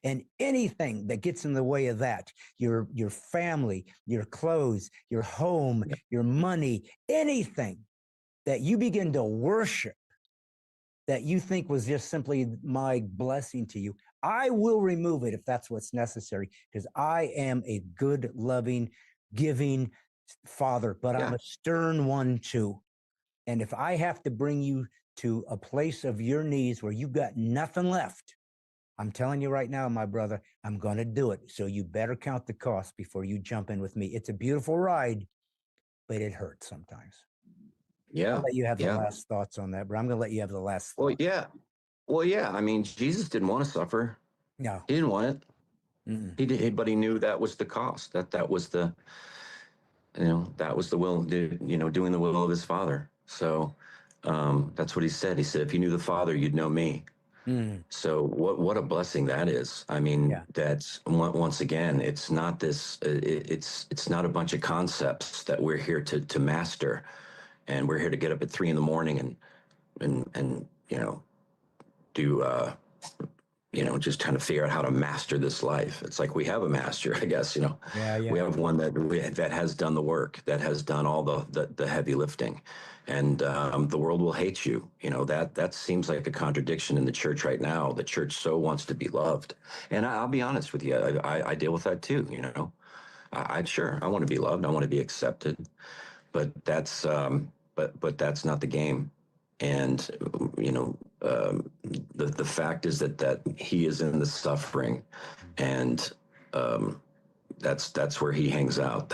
And anything that gets in the way of that, your family, your clothes, your home, your money, anything that you begin to worship that you think was just simply my blessing to you, I will remove it if that's what's necessary, because I am a good, loving, giving Father, but I'm a stern one too. And if I have to bring you to a place of your knees where you've got nothing left, I'm telling you right now, my brother, I'm going to do it. So you better count the cost before you jump in with me. It's a beautiful ride, but it hurts sometimes. I'll let you have the last thoughts on that, but I'm going to let you have the last thought. Well, yeah. I mean, Jesus didn't want to suffer. No. He didn't want it. He did, but he knew that was the cost. That was the, that was the will, doing the will of his Father. So that's what he said. He said, if you knew the Father, you'd know me. So what a blessing that is. I mean, that's once again, it's not this, it's not a bunch of concepts that we're here to master, and we're here to get up at 3 a.m. and do, just trying to figure out how to master this life. It's like we have a master, I guess, we have one that has done the work, that has done all the heavy lifting. And the world will hate you. That seems like a contradiction in the church right now. The church so wants to be loved. And I'll be honest with you, I deal with that too, I want to be loved. I want to be accepted. But that's but that's not the game. And the fact is that he is in the suffering, and that's where he hangs out.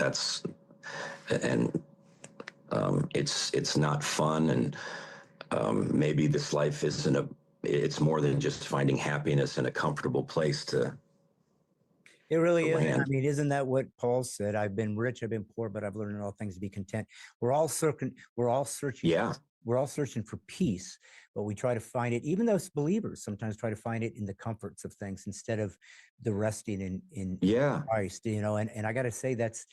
It's not fun, and maybe this life it's more than just finding happiness in a comfortable place to. It really is. I mean, isn't that what Paul said? I've been rich, I've been poor, but I've learned in all things to be content. We're all searching. We're all searching for peace, but we try to find it. Even those believers sometimes try to find it in the comforts of things instead of the resting in Christ. And I got to say that's,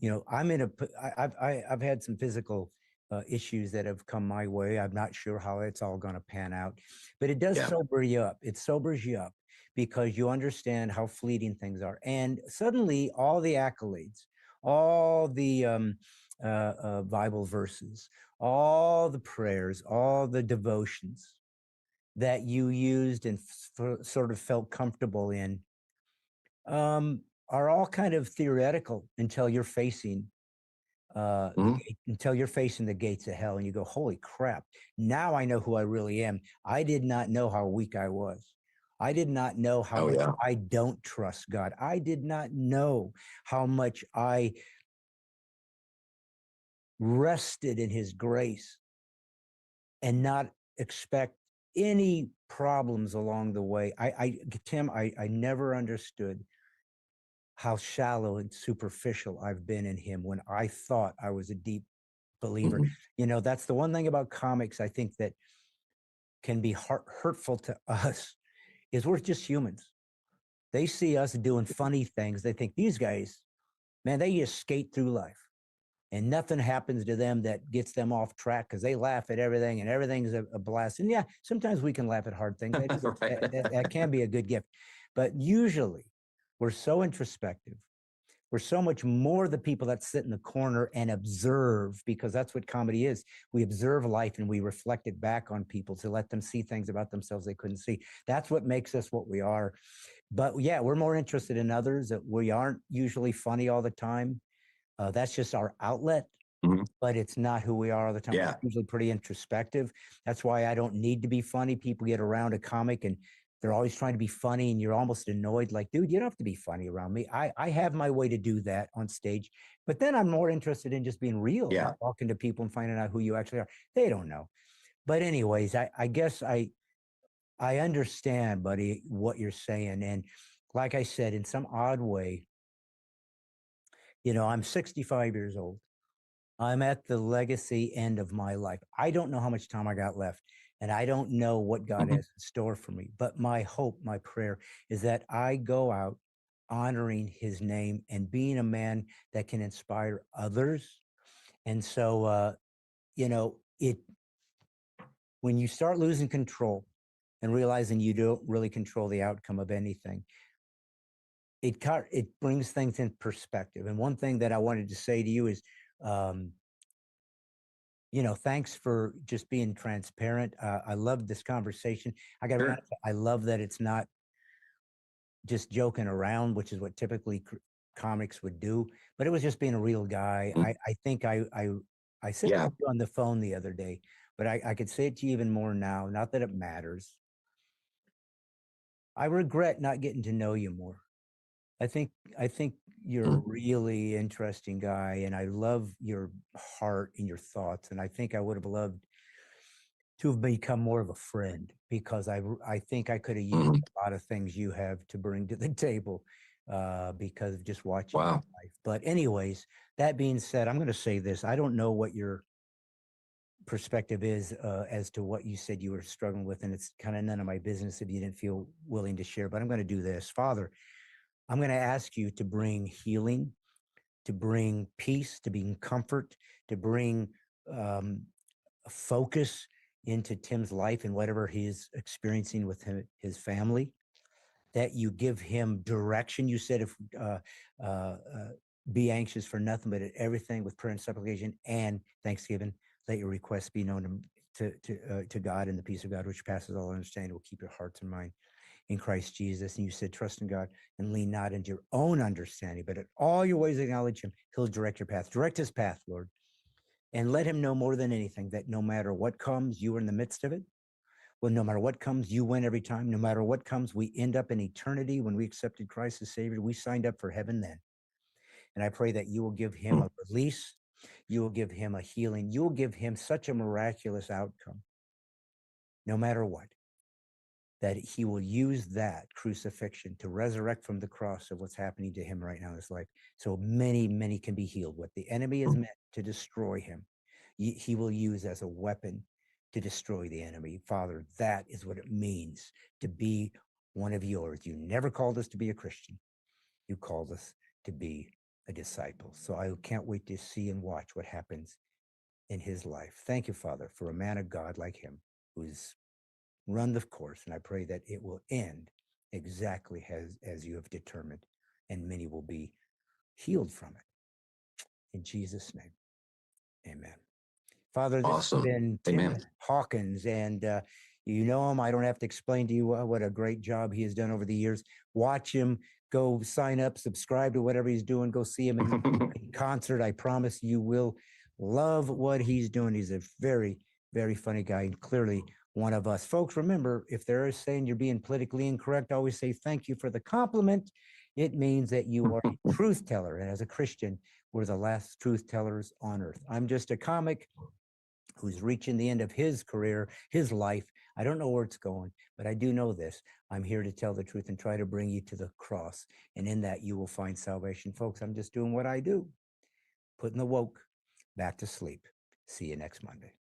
I've had some physical issues that have come my way. I'm not sure how it's all going to pan out, but it does sober you up. It sobers you up, because you understand how fleeting things are. And suddenly all the accolades, all the Bible verses, all the prayers, all the devotions that you used and sort of felt comfortable in are all kind of theoretical until you're facing until you're facing the gates of hell and you go, holy crap, now I know who I really am. I did not know how weak I was. I did not know how much I don't trust God. I did not know how much I rested in his grace and not expect any problems along the way. Tim, I never understood how shallow and superficial I've been in him when I thought I was a deep believer. You know, that's the one thing about comics I think that can be hurtful to us is we're just humans. They see us doing funny things. They think these guys, man, they just skate through life and nothing happens to them that gets them off track because they laugh at everything and everything's a blast. And yeah, sometimes we can laugh at hard things. That can be a good gift. But usually we're so introspective. We're so much more the people that sit in the corner and observe, because that's what comedy is. We observe life and we reflect it back on people to let them see things about themselves they couldn't see. That's what makes us what we are. But yeah, we're more interested in others. That we aren't usually funny all the time. That's just our outlet, but it's not who we are all the time. We're usually pretty introspective. That's why I don't need to be funny. People get around a comic and they're always trying to be funny and you're almost annoyed. Like, dude, you don't have to be funny around me. I have my way to do that on stage, but then I'm more interested in just being real, talking to people and finding out who you actually are. They don't know. But anyways, I guess I understand, buddy, what you're saying. And like I said, in some odd way, you know, I'm 65 years old. I'm at the legacy end of my life. I don't know how much time I got left, and I don't know what God has in store for me. But my hope, my prayer is that I go out honoring his name and being a man that can inspire others. And so, you know, when you start losing control and realizing you don't really control the outcome of anything, it brings things in perspective. And one thing that I wanted to say to you is, you know, thanks for just being transparent. I love this conversation. I got to be honest, I love that it's not just joking around, which is what typically comics would do, but it was just being a real guy. I think I said it to you on the phone the other day, but I could say it to you even more now. Not that it matters. I regret not getting to know you more. I think you're a really interesting guy, and I love your heart and your thoughts. And I think I would have loved to have become more of a friend, because I think I could have used a lot of things you have to bring to the table, because of just watching your life. But anyways, that being said, I'm going to say this. I don't know what your perspective is as to what you said you were struggling with, and it's kind of none of my business if you didn't feel willing to share. But I'm going to do this. Father, I'm going to ask you to bring healing, to bring peace, to bring comfort, to bring focus into Tim's life and whatever he's experiencing with his family, that you give him direction. You said, if be anxious for nothing, but at everything with prayer and supplication and thanksgiving, let your requests be known to God, and the peace of God, which passes all understanding, will keep your hearts and mind in Christ Jesus. And you said, trust in God and lean not into your own understanding, but in all your ways acknowledge him. He'll direct your path. Direct his path, Lord. And let him know more than anything that no matter what comes, you are in the midst of it. Well, no matter what comes, you win every time. No matter what comes, we end up in eternity. When we accepted Christ as Savior, we signed up for heaven then. And I pray that you will give him a release. You will give him a healing. You will give him such a miraculous outcome, no matter what, that he will use that crucifixion to resurrect from the cross of what's happening to him right now in his life. So many, many can be healed. What the enemy is meant to destroy him, he will use as a weapon to destroy the enemy. Father, that is what it means to be one of yours. You never called us to be a Christian. You called us to be a disciple. So I can't wait to see and watch what happens in his life. Thank you, Father, for a man of God like him who's run the course. And I pray that it will end exactly as you have determined, and many will be healed from it. In Jesus' name, amen. Father, this has Awesome. been Tim Amen. Hawkins, and you know him. I don't have to explain to you what a great job he has done over the years. Watch him. Go sign up, subscribe to whatever he's doing. Go see him in concert. I promise you will love what he's doing. He's a very, very funny guy, and clearly one of us. Folks, remember, if they're saying you're being politically incorrect, always say thank you for the compliment. It means that you are a truth teller. And as a Christian, we're the last truth tellers on earth. I'm just a comic who's reaching the end of his career, his life. I don't know where it's going, but I do know this. I'm here to tell the truth and try to bring you to the cross. And in that, you will find salvation. Folks, I'm just doing what I do, putting the woke back to sleep. See you next Monday.